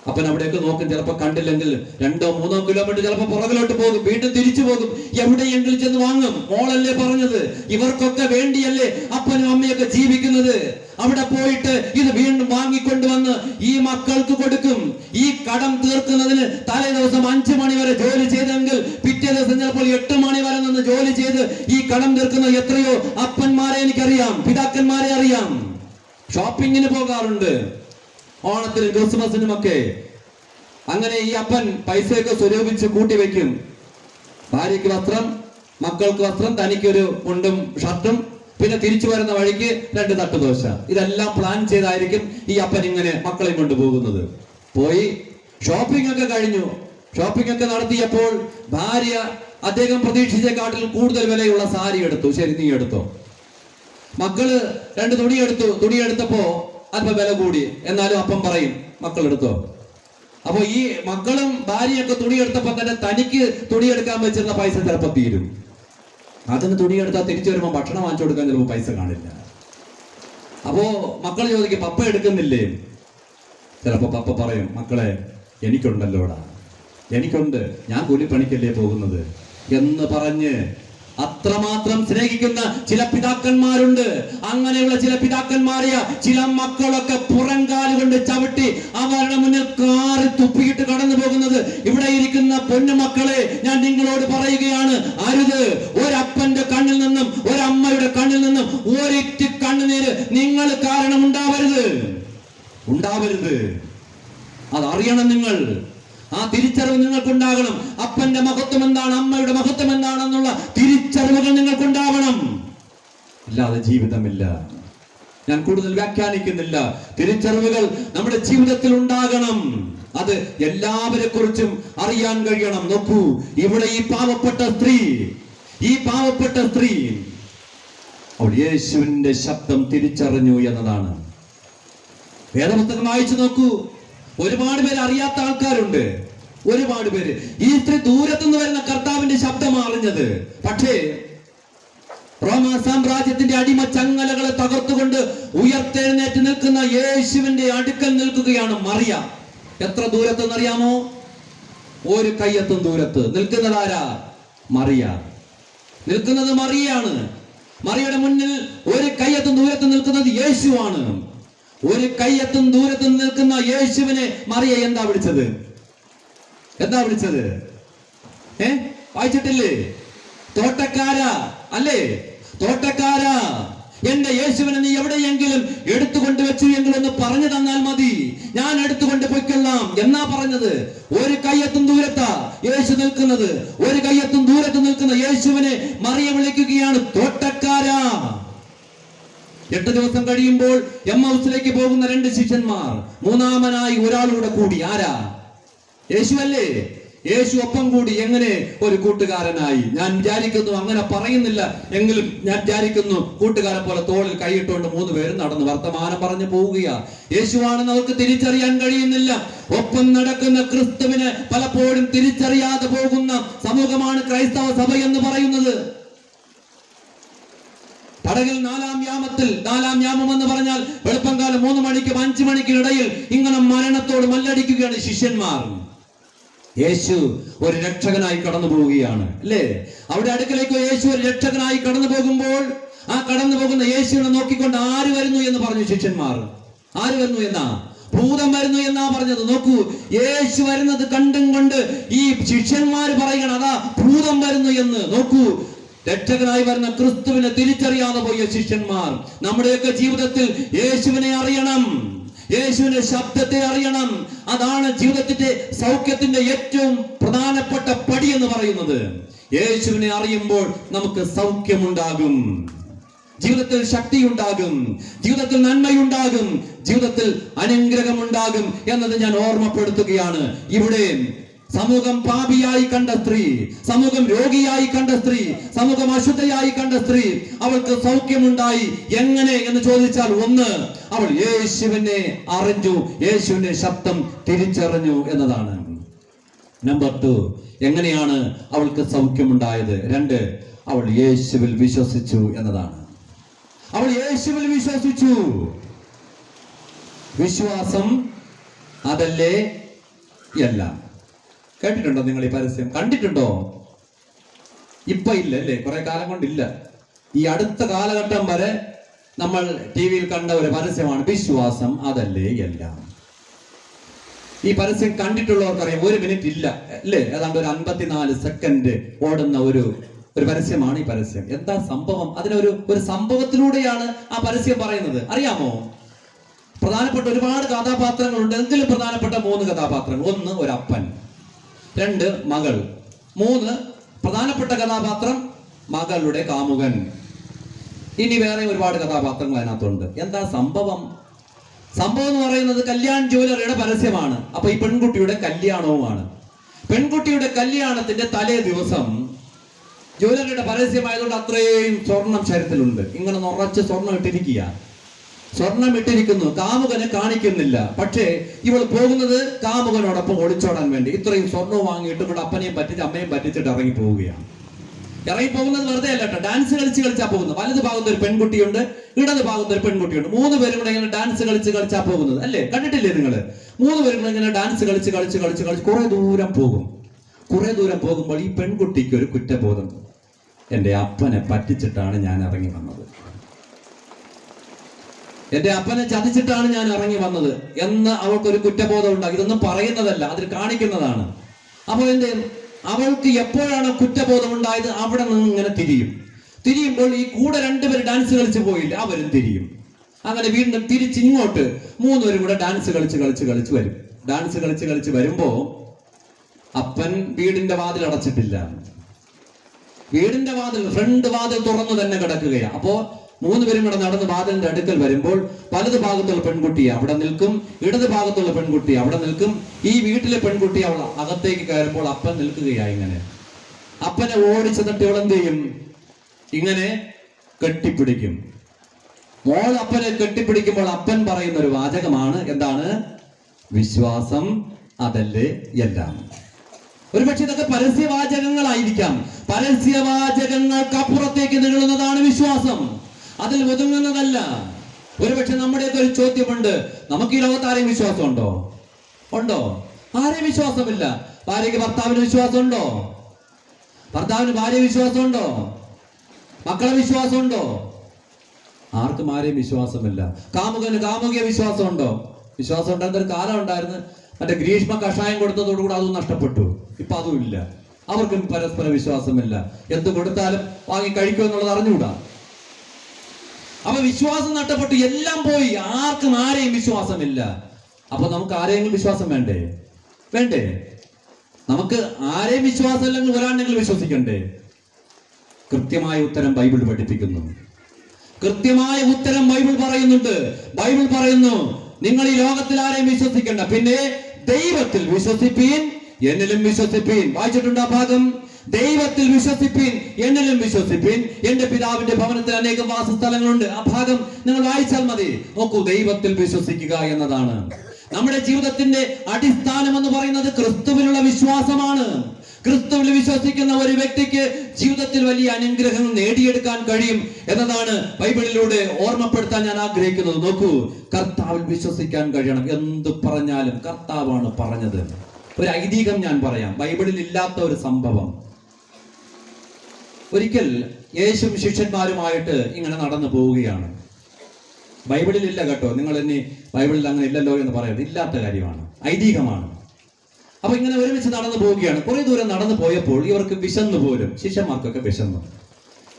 അപ്പൻ അവിടെയൊക്കെ നോക്കും. ചിലപ്പോ കണ്ടില്ലെങ്കിൽ 2-3 കിലോമീറ്റർ ചിലപ്പോ പുറകിലോട്ട് പോകും, വീണ്ടും തിരിച്ചു പോകും, എവിടെയെങ്കിലും ചെന്ന് വാങ്ങും. മോളല്ലേ പറഞ്ഞത്, ഇവർക്കൊക്കെ വേണ്ടിയല്ലേ അപ്പനും അമ്മയൊക്കെ ജീവിക്കുന്നത്. അവിടെ പോയിട്ട് ഇത് വീണ്ടും വാങ്ങിക്കൊണ്ടുവന്ന് ഈ മക്കൾക്ക് കൊടുക്കും. ഈ കടം തീർക്കുന്നതിന് തലേ ദിവസം 5 മണി വരെ ജോലി ചെയ്തെങ്കിൽ പിറ്റേ ദിവസം ചിലപ്പോൾ 8 മണി വരെ നിന്ന് ജോലി ചെയ്ത് ഈ കടം തീർക്കുന്ന എത്രയോ അപ്പന്മാരെ എനിക്കറിയാം, പിതാക്കന്മാരെ അറിയാം. ഷോപ്പിങ്ങിന് പോകാറുണ്ട്, ഓണത്തിനും ക്രിസ്മസിനുമൊക്കെ. അങ്ങനെ ഈ അപ്പൻ പൈസയൊക്കെ സ്വരൂപിച്ച് കൂട്ടി വെക്കും. ഭാര്യയ്ക്ക് വസ്ത്രം, മക്കൾക്ക് വസ്ത്രം, തനിക്കൊരു മുണ്ടും ഷർട്ടും, പിന്നെ തിരിച്ചു വരുന്ന വഴിക്ക് 2 തട്ടുദോശ. ഇതെല്ലാം പ്ലാൻ ചെയ്തായിരിക്കും ഈ അപ്പൻ ഇങ്ങനെ മക്കളെ കൊണ്ടുപോകുന്നത്. പോയി ഷോപ്പിംഗ് ഒക്കെ കഴിഞ്ഞു. ഷോപ്പിംഗ് ഒക്കെ നടത്തിയപ്പോൾ ഭാര്യ അദ്ദേഹം പ്രതീക്ഷിച്ചേക്കാട്ടിൽ കൂടുതൽ വിലയുള്ള സാരി എടുത്തു. ശരി, നീ എടുത്തോ. മക്കള് 2 തുണി എടുത്തു. തുണി എടുത്തപ്പോ അല്പം വില കൂടി, എന്നാലും അപ്പം പറയും മക്കൾ എടുത്തോ. അപ്പൊ ഈ മക്കളും ഭാര്യയൊക്കെ തുണി എടുത്തപ്പോ തന്നെ തനിക്ക് തുണി എടുക്കാൻ വെച്ചിരുന്ന പൈസ ചിലപ്പോൾ തീരും. അതിന് തുണി എടുത്താൽ തിരിച്ചു വരുമ്പോൾ ഭക്ഷണം വാങ്ങിച്ചു കൊടുക്കാൻ ചിലപ്പോൾ പൈസ കാണില്ല. അപ്പോ മക്കൾ ചോദിക്കും, പപ്പ എടുക്കുന്നില്ലേ? ചിലപ്പോ പപ്പ പറയും, മക്കളെ എനിക്കുണ്ടല്ലോടാ, എനിക്കുണ്ട്, ഞാൻ കൂലിപ്പണിക്കല്ലേ പോകുന്നത് എന്ന് പറഞ്ഞ് അത്രമാത്രം സ്നേഹിക്കുന്ന ചില പിതാക്കന്മാരുണ്ട്. അങ്ങനെയുള്ള ചില പിതാക്കന്മാരെ ചില മക്കളൊക്കെ പുറംകാല് കൊണ്ട് ചവിട്ടി അവരുടെ മുന്നിൽ കാറി തുപ്പിയിട്ട് കടന്നു പോകുന്നത്. ഇവിടെ ഇരിക്കുന്ന പൊന്നുമക്കളെ ഞാൻ നിങ്ങളോട് പറയുകയാണ്, അരുത്. ഒരപ്പന്റെ കണ്ണിൽ നിന്നും ഒരമ്മയുടെ കണ്ണിൽ നിന്നും ഒരിറ്റ് കണ്ണുനീര് നിങ്ങൾ കാരണം ഉണ്ടാവരുത്. അതറിയണം നിങ്ങൾ. ആ തിരിച്ചറിവ് നിങ്ങൾക്കുണ്ടാകണം. അപ്പന്റെ മഹത്വം എന്താണ്, അമ്മയുടെ മഹത്വം എന്താണെന്നുള്ള തിരിച്ചറിവുകൾ നിങ്ങൾക്കുണ്ടാവണം. ഇല്ലാതെ ജീവിതമില്ല. ഞാൻ കൂടുതൽ വ്യാഖ്യാനിക്കുന്നില്ല. തിരിച്ചറിവുകൾ നമ്മുടെ ജീവിതത്തിൽ ഉണ്ടാകണം. അത് എല്ലാവരെ കുറിച്ചും അറിയാൻ കഴിയണം. നോക്കൂ, ഇവിടെ ഈ പാവപ്പെട്ട സ്ത്രീ അവൾ യേശുവിന്റെ ശബ്ദം തിരിച്ചറിഞ്ഞു എന്നതാണ്. വേദപുസ്തകം വായിച്ചു നോക്കൂ. ഒരുപാട് പേര് അറിയാത്ത ആൾക്കാരുണ്ട്, ഒരുപാട് പേര്. ഈ സ്ത്രീ ദൂരത്തുനിന്ന് വരുന്ന കർത്താവിന്റെ ശബ്ദം അറിഞ്ഞത്. പക്ഷേ റോമാ സാമ്രാജ്യത്തിന്റെ അടിമ ചങ്ങലകളെ തകർത്തുകൊണ്ട് ഉയർത്തെഴുന്നേറ്റ് നിൽക്കുന്ന യേശുവിന്റെ അടുക്കൽ നിൽക്കുകയാണ് മറിയ. എത്ര ദൂരത്തെന്നറിയാമോ? ഒരു കയ്യെത്തും ദൂരത്ത് നിൽക്കുന്നത് ആരാ? മറിയ. നിൽക്കുന്നത് മറിയാണ്. മറിയയുടെ മുന്നിൽ ഒരു കയ്യെത്തും ദൂരത്ത് നിൽക്കുന്നത് യേശുവാണ്. ഒരു കയ്യെത്തും ദൂരത്ത് നിൽക്കുന്ന യേശുവിനെ മറിയ എന്താ വിളിച്ചത്? എന്താ വിളിച്ചത്? വായിച്ചിട്ടില്ലേ? തോട്ടക്കാരാ, അല്ലേ? തോട്ടക്കാരാ, എന്റെ യേശുവിനെ നീ എവിടെയെങ്കിലും എടുത്തുകൊണ്ട് വെച്ചു എങ്കിൽ ഒന്ന് പറഞ്ഞു തന്നാൽ മതി, ഞാൻ എടുത്തുകൊണ്ട് പൊയ്ക്കൊള്ളാം എന്നാ പറഞ്ഞത്. ഒരു കയ്യെത്തും ദൂരത്താ യേശു നിൽക്കുന്നത്. ഒരു കയ്യെത്തും ദൂരത്ത് നിൽക്കുന്ന യേശുവിനെ മറിയ വിളിക്കുകയാണ് തോട്ടക്കാരാ. 8 ദിവസം കഴിയുമ്പോൾ എമ്മൗസിലേക്ക് പോകുന്ന 2 ശിഷ്യന്മാർ, മൂന്നാമനായി ഒരാളൂടെ കൂടി. ആരാ? യേശുവല്ലേ? യേശു ഒപ്പം കൂടി. എങ്ങനെ ഒരു കൂട്ടുകാരനായി? ഞാൻ വിചാരിക്കുന്നു, അങ്ങനെ പറയുന്നില്ല എങ്കിലും ഞാൻ വിചാരിക്കുന്നു, കൂട്ടുകാരെ പോലെ തോളിൽ കൈയിട്ടുകൊണ്ട് 3 പേരും നടന്ന് വർത്തമാനം പറഞ്ഞു പോവുകയാ. യേശുവാണെന്ന് അവർക്ക് തിരിച്ചറിയാൻ കഴിയുന്നില്ല. ഒപ്പം നടക്കുന്ന ക്രിസ്തുവിനെ പലപ്പോഴും തിരിച്ചറിയാതെ പോകുന്ന സമൂഹമാണ് ക്രൈസ്തവ സഭ എന്ന് പറയുന്നത്. പടകിൽ 4-ാം യാമത്തിൽ, 4-ാം യാമം എന്ന് പറഞ്ഞാൽ വെളുപ്പംകാലം 3 മണിക്കും 5 മണിക്കും ഇടയിൽ ഇങ്ങനെ മരണത്തോട് മല്ലടിക്കുകയാണ് ശിഷ്യന്മാർ. യേശു ഒരു രക്ഷകനായി കടന്നു പോവുകയാണ്, അല്ലേ? അവിടെ അടുക്കലേക്ക് യേശു ഒരു രക്ഷകനായി കടന്നു പോകുമ്പോൾ ആ കടന്നു പോകുന്ന യേശുവിനെ നോക്കിക്കൊണ്ട് ആര് വരുന്നു എന്ന് പറഞ്ഞു ശിഷ്യന്മാർ. ആര് വരുന്നു എന്നാ? ഭൂതം വരുന്നു എന്നാ പറഞ്ഞത്. നോക്കൂ, യേശു വരുന്നത് കണ്ടും കൊണ്ട് ഈ ശിഷ്യന്മാർ പറയണം, അതാ ഭൂതം വരുന്നു എന്ന്. നോക്കൂ, രക്ഷകനായി വരുന്ന ക്രിസ്തുവിനെ തിരിച്ചറിയാതെ പോയ ശിഷ്യന്മാർ. നമ്മുടെയൊക്കെ ജീവിതത്തിൽ യേശുവിനെ അറിയണം, യേശുവിന്റെ ശബ്ദത്തെ അറിയണം. അതാണ് ജീവിതത്തിന്റെ സൗഖ്യത്തിന്റെ ഏറ്റവും പ്രധാനപ്പെട്ട പടി എന്ന് പറയുന്നത്. യേശുവിനെ അറിയുമ്പോൾ നമുക്ക് സൗഖ്യമുണ്ടാകും, ജീവിതത്തിൽ ശക്തിയുണ്ടാകും, ജീവിതത്തിൽ നന്മയുണ്ടാകും, ജീവിതത്തിൽ അനുഗ്രഹമുണ്ടാകും എന്നത് ഞാൻ ഓർമ്മപ്പെടുത്തുകയാണ്. ഇവിടെ സമൂഹം പാപിയായി കണ്ട സ്ത്രീ, സമൂഹം രോഗിയായി കണ്ട സ്ത്രീ, സമൂഹം അശുദ്ധയായി കണ്ട സ്ത്രീ, അവൾക്ക് സൗഖ്യമുണ്ടായി. എങ്ങനെ എന്ന് ചോദിച്ചാൽ, ഒന്ന്, അവൾ യേശുവിനെ അറിഞ്ഞു, യേശുവിന്റെ ശബ്ദം തിരിച്ചറിഞ്ഞു എന്നതാണ്. നമ്പർ 2, എങ്ങനെയാണ് അവൾക്ക് സൗഖ്യമുണ്ടായത്? 2, അവൾ യേശുവിൽ വിശ്വസിച്ചു എന്നതാണ്. അവൾ യേശുവിൽ വിശ്വസിച്ചു. വിശ്വാസം അതല്ലേ എല്ലാം. കേട്ടിട്ടുണ്ടോ നിങ്ങൾ ഈ പരസ്യം? കണ്ടിട്ടുണ്ടോ? ഇപ്പൊ ഇല്ല, അല്ലേ? കുറെ കാലം കൊണ്ടില്ല. ഈ അടുത്ത കാലഘട്ടം വരെ നമ്മൾ ടിവിയിൽ കണ്ട ഒരു പരസ്യമാണ്, വിശ്വാസം അതല്ലേ എല്ലാം. ഈ പരസ്യം കണ്ടിട്ടുള്ളവർക്കറിയാം, 1 മിനിറ്റ് ഇല്ല, അല്ലേ? ഏതാണ്ട് ഒരു 54 സെക്കൻഡ് ഓടുന്ന ഒരു പരസ്യമാണ് ഈ പരസ്യം. എന്താ സംഭവം? ഒരു സംഭവത്തിലൂടെയാണ് ആ പരസ്യം പറയുന്നത്. അറിയാമോ? പ്രധാനപ്പെട്ട ഒരുപാട് കഥാപാത്രങ്ങളുണ്ട്. എങ്കിലും പ്രധാനപ്പെട്ട 3 കഥാപാത്രങ്ങൾ. 1, ഒരു അപ്പൻ. 2, മകൾ. 3, പ്രധാനപ്പെട്ട കഥാപാത്രം മകളുടെ കാമുകൻ. ഇനി വേറെ ഒരുപാട് കഥാപാത്രങ്ങൾ അതിനകത്തുണ്ട്. എന്താ സംഭവം? സംഭവം എന്ന് പറയുന്നത് കല്യാൺ ജ്വല്ലറിയുടെ പരസ്യമാണ്. അപ്പൊ ഈ പെൺകുട്ടിയുടെ കല്യാണവുമാണ്. പെൺകുട്ടിയുടെ കല്യാണത്തിന്റെ തലേ ദിവസം ജ്വല്ലറിയുടെ പരസ്യമായതുകൊണ്ട് അത്രയും സ്വർണം ശരീരത്തിലുണ്ട്. ഇങ്ങനെ നിറച്ച് സ്വർണം ഇട്ടിരിക്കുന്നു. കാമുകനെ കാണിക്കുന്നില്ല. പക്ഷേ ഇവൾ പോകുന്നത് കാമുകനോടൊപ്പം ഒളിച്ചോടാൻ വേണ്ടി. ഇത്രയും സ്വർണ്ണവും വാങ്ങിയിട്ട് ഇവിടെ അപ്പനെയും പറ്റിച്ച് അമ്മയും പറ്റിച്ചിട്ട് ഇറങ്ങി പോവുകയാണ്. ഇറങ്ങി പോകുന്നത് വെറുതെ അല്ല കേട്ടോ, ഡാൻസ് കളിച്ചാ പോകുന്നത്. വലത് ഭാഗത്ത് ഒരു പെൺകുട്ടിയുണ്ട്, ഇടത് ഭാഗത്ത് ഒരു പെൺകുട്ടിയുണ്ട്. 3 പേരും കൂടെ ഇങ്ങനെ ഡാൻസ് കളിച്ചാ പോകുന്നത്, അല്ലേ? കണ്ടിട്ടില്ലേ നിങ്ങൾ? 3 പേരും കൂടെ ഇങ്ങനെ ഡാൻസ് കളിച്ച് കുറെ ദൂരം പോകും. കുറെ ദൂരം പോകുമ്പോൾ ഈ പെൺകുട്ടിക്ക് ഒരു കുറ്റബോധം. എന്റെ അപ്പനെ പറ്റിച്ചിട്ടാണ് ഞാൻ ഇറങ്ങി വന്നത്, എന്റെ അപ്പനെ ചതിച്ചിട്ടാണ് ഞാൻ ഇറങ്ങി വന്നത് എന്ന് അവൾക്കൊരു കുറ്റബോധം ഉണ്ടാകും. ഇതൊന്നും പറയുന്നതല്ല, അതിൽ കാണിക്കുന്നതാണ്. അപ്പോൾ അവൾക്ക് എപ്പോഴാണ് കുറ്റബോധം ഉണ്ടായത്? അവിടെ നിന്ന് ഇങ്ങനെ തിരിയുമ്പോൾ ഈ കൂടെ 2 പേര് ഡാൻസ് കളിച്ച് പോയില്ല, അവരും തിരിയും. അങ്ങനെ വീണ്ടും തിരിച്ചിങ്ങോട്ട് 3 പേരും കൂടെ ഡാൻസ് കളിച്ച് വരും. ഡാൻസ് കളിച്ച് വരുമ്പോ അപ്പൻ വീടിന്റെ വാതിൽ അടച്ചിട്ടില്ല. വീടിന്റെ വാതിൽ, ഫ്രണ്ട് വാതിൽ തുറന്നു തന്നെ കിടക്കുകയാണ്. അപ്പോ 3 പേരും കൂടെ നടന്ന് വാതിലിന്റെ അടുക്കൽ വരുമ്പോൾ വലത് ഭാഗത്തുള്ള പെൺകുട്ടി അവിടെ നിൽക്കും, ഇടത് ഭാഗത്തുള്ള പെൺകുട്ടി അവിടെ നിൽക്കും. ഈ വീട്ടിലെ പെൺകുട്ടി അവൾ അകത്തേക്ക് കയറുമ്പോൾ അപ്പൻ നിൽക്കുകയായി. ഇങ്ങനെ അപ്പനെ ഓടിച്ചെന്നിട്ട് ഇവൾ എന്ത് ചെയ്യും? ഇങ്ങനെ കെട്ടിപ്പിടിക്കും. മോൾ അപ്പനെ കെട്ടിപ്പിടിക്കുമ്പോൾ അപ്പൻ പറയുന്ന ഒരു വാചകമാണ്, എന്താണ്? വിശ്വാസം അതല്ലേ എല്ലാം. ഒരുപക്ഷെ ഇതൊക്കെ പരസ്യവാചകങ്ങളായിരിക്കാം. പരസ്യവാചകങ്ങൾക്ക് അപ്പുറത്തേക്ക് നീളുന്നതാണ് വിശ്വാസം. അതിൽ ഒതുങ്ങുന്നതല്ല. ഒരുപക്ഷെ നമ്മുടെയൊക്കെ ഒരു ചോദ്യമുണ്ട്, നമുക്ക് ഈ ലോകത്ത് ആരെയും വിശ്വാസം ഉണ്ടോ? ആരെയും വിശ്വാസമില്ല. ഭാര്യയ്ക്ക് ഭർത്താവിന് വിശ്വാസമുണ്ടോ? ഭർത്താവിന് ഭാര്യ വിശ്വാസമുണ്ടോ? മക്കളെ വിശ്വാസമുണ്ടോ? ആർക്കും ആരെയും വിശ്വാസമില്ല. കാമുകന് കാമുകിയെ വിശ്വാസമുണ്ടോ? വിശ്വാസം ഉണ്ടായിരുന്ന ഒരു കാലം ഉണ്ടായിരുന്നു. മറ്റേ ഗ്രീഷ്മ കഷായം കൊടുത്തതോടുകൂടി അതും നഷ്ടപ്പെട്ടു. ഇപ്പൊ അതും ഇല്ല. അവർക്കും പരസ്പര വിശ്വാസമില്ല. എന്ത് കൊടുത്താലും വാങ്ങി കഴിക്കും എന്നുള്ളത് അറിഞ്ഞുകൂടാ. അപ്പൊ വിശ്വാസം നഷ്ടപ്പെട്ടു, എല്ലാം പോയി. ആർക്കും ആരെയും വിശ്വാസമില്ല. അപ്പൊ നമുക്ക് ആരെയെങ്കിലും വിശ്വാസം വേണ്ടേ? വേണ്ടേ? നമുക്ക് ആരെയും വിശ്വാസം ഇല്ലെങ്കിൽ ഒരാളെങ്കിലും വിശ്വസിക്കണ്ടേ? കൃത്യമായ ഉത്തരം ബൈബിൾ പഠിപ്പിക്കുന്നു. കൃത്യമായ ഉത്തരം ബൈബിൾ പറയുന്നുണ്ട്. ബൈബിൾ പറയുന്നു, നിങ്ങൾ ഈ ലോകത്തിൽ ആരെയും വിശ്വസിക്കണ്ട, പിന്നെ ദൈവത്തിൽ വിശ്വസിപ്പീൻ, എന്നിലും വിശ്വസിപ്പീൻ. വായിച്ചിട്ടുണ്ട് ആ ഭാഗം? ദൈവത്തിൽ വിശ്വസിപ്പീൻ, എന്നിലും വിശ്വസിപ്പീൻ. എന്റെ പിതാവിന്റെ ഭവനത്തിൽ അനേകം വാസസ്ഥലങ്ങളുണ്ട്. ആ ഭാഗം നിങ്ങൾ വായിച്ചാൽ മതി. നോക്കൂ, ദൈവത്തിൽ വിശ്വസിക്കുക എന്നതാണ് നമ്മുടെ ജീവിതത്തിന്റെ അടിസ്ഥാനം എന്ന് പറയുന്നത് ക്രിസ്തുവിലുള്ള വിശ്വാസമാണ്. ക്രിസ്തുവിൽ വിശ്വസിക്കുന്ന ഒരു വ്യക്തിക്ക് ജീവിതത്തിൽ വലിയ അനുഗ്രഹങ്ങൾ നേടിയെടുക്കാൻ കഴിയും എന്നതാണ് ബൈബിളിലൂടെ ഓർമ്മപ്പെടുത്താൻ ഞാൻ ആഗ്രഹിക്കുന്നത്. നോക്കൂ, കർത്താവിൽ വിശ്വസിക്കാൻ കഴിയണം. എന്ത് പറഞ്ഞാലും കർത്താവാണ് പറഞ്ഞത്. ഒരു ഐതിഹ്യം ഞാൻ പറയാം, ബൈബിളിൽ ഇല്ലാത്ത ഒരു സംഭവം. ഒരിക്കൽ യേശുവും ശിഷ്യന്മാരുമായിട്ട് ഇങ്ങനെ നടന്നു പോവുകയാണ്. ബൈബിളിൽ ഇല്ല കേട്ടോ, നിങ്ങൾ ഇനി ബൈബിളിൽ അങ്ങനെ ഇല്ലല്ലോ എന്ന് പറയരുത്. ഇല്ലാത്ത കാര്യമാണ്, ഐതിഹ്യമാണ്. അപ്പൊ ഇങ്ങനെ ഒരുമിച്ച് നടന്നു പോവുകയാണ്. കുറെ ദൂരം നടന്നു പോയപ്പോൾ ഇവർക്ക് വിശന്നു പോലും. ശിഷ്യന്മാർക്കൊക്കെ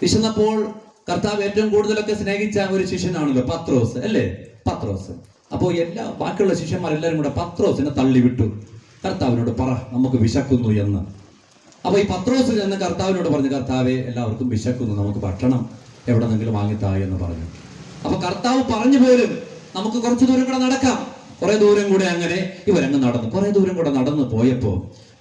വിശന്നപ്പോൾ കർത്താവ് ഏറ്റവും കൂടുതലൊക്കെ സ്നേഹിച്ച ഒരു ശിഷ്യനാണല്ലോ പത്രോസ്, അല്ലേ? പത്രോസ്. അപ്പോൾ ബാക്കിയുള്ള ശിഷ്യന്മാരെല്ലാവരും കൂടെ പത്രോസിനെ തള്ളിവിട്ടു. കർത്താവിനോട് പറ, നമുക്ക് വിശക്കുന്നു എന്ന്. അപ്പൊ ഈ പത്രോസ് ചെന്ന് കർത്താവിനോട് പറഞ്ഞു, കർത്താവെ, എല്ലാവർക്കും വിശക്കുന്നു, നമുക്ക് ഭക്ഷണം എവിടെ നിന്നെങ്കിലും വാങ്ങിത്താ എന്ന് പറഞ്ഞു. അപ്പൊ കർത്താവ് പറഞ്ഞു പോലും, നമുക്ക് കുറച്ചു ദൂരം കൂടെ നടക്കാം. കുറെ ദൂരം കൂടെ അങ്ങനെ ഇവരങ്ങ് നടന്നു. കുറെ ദൂരം കൂടെ നടന്നു പോയപ്പോ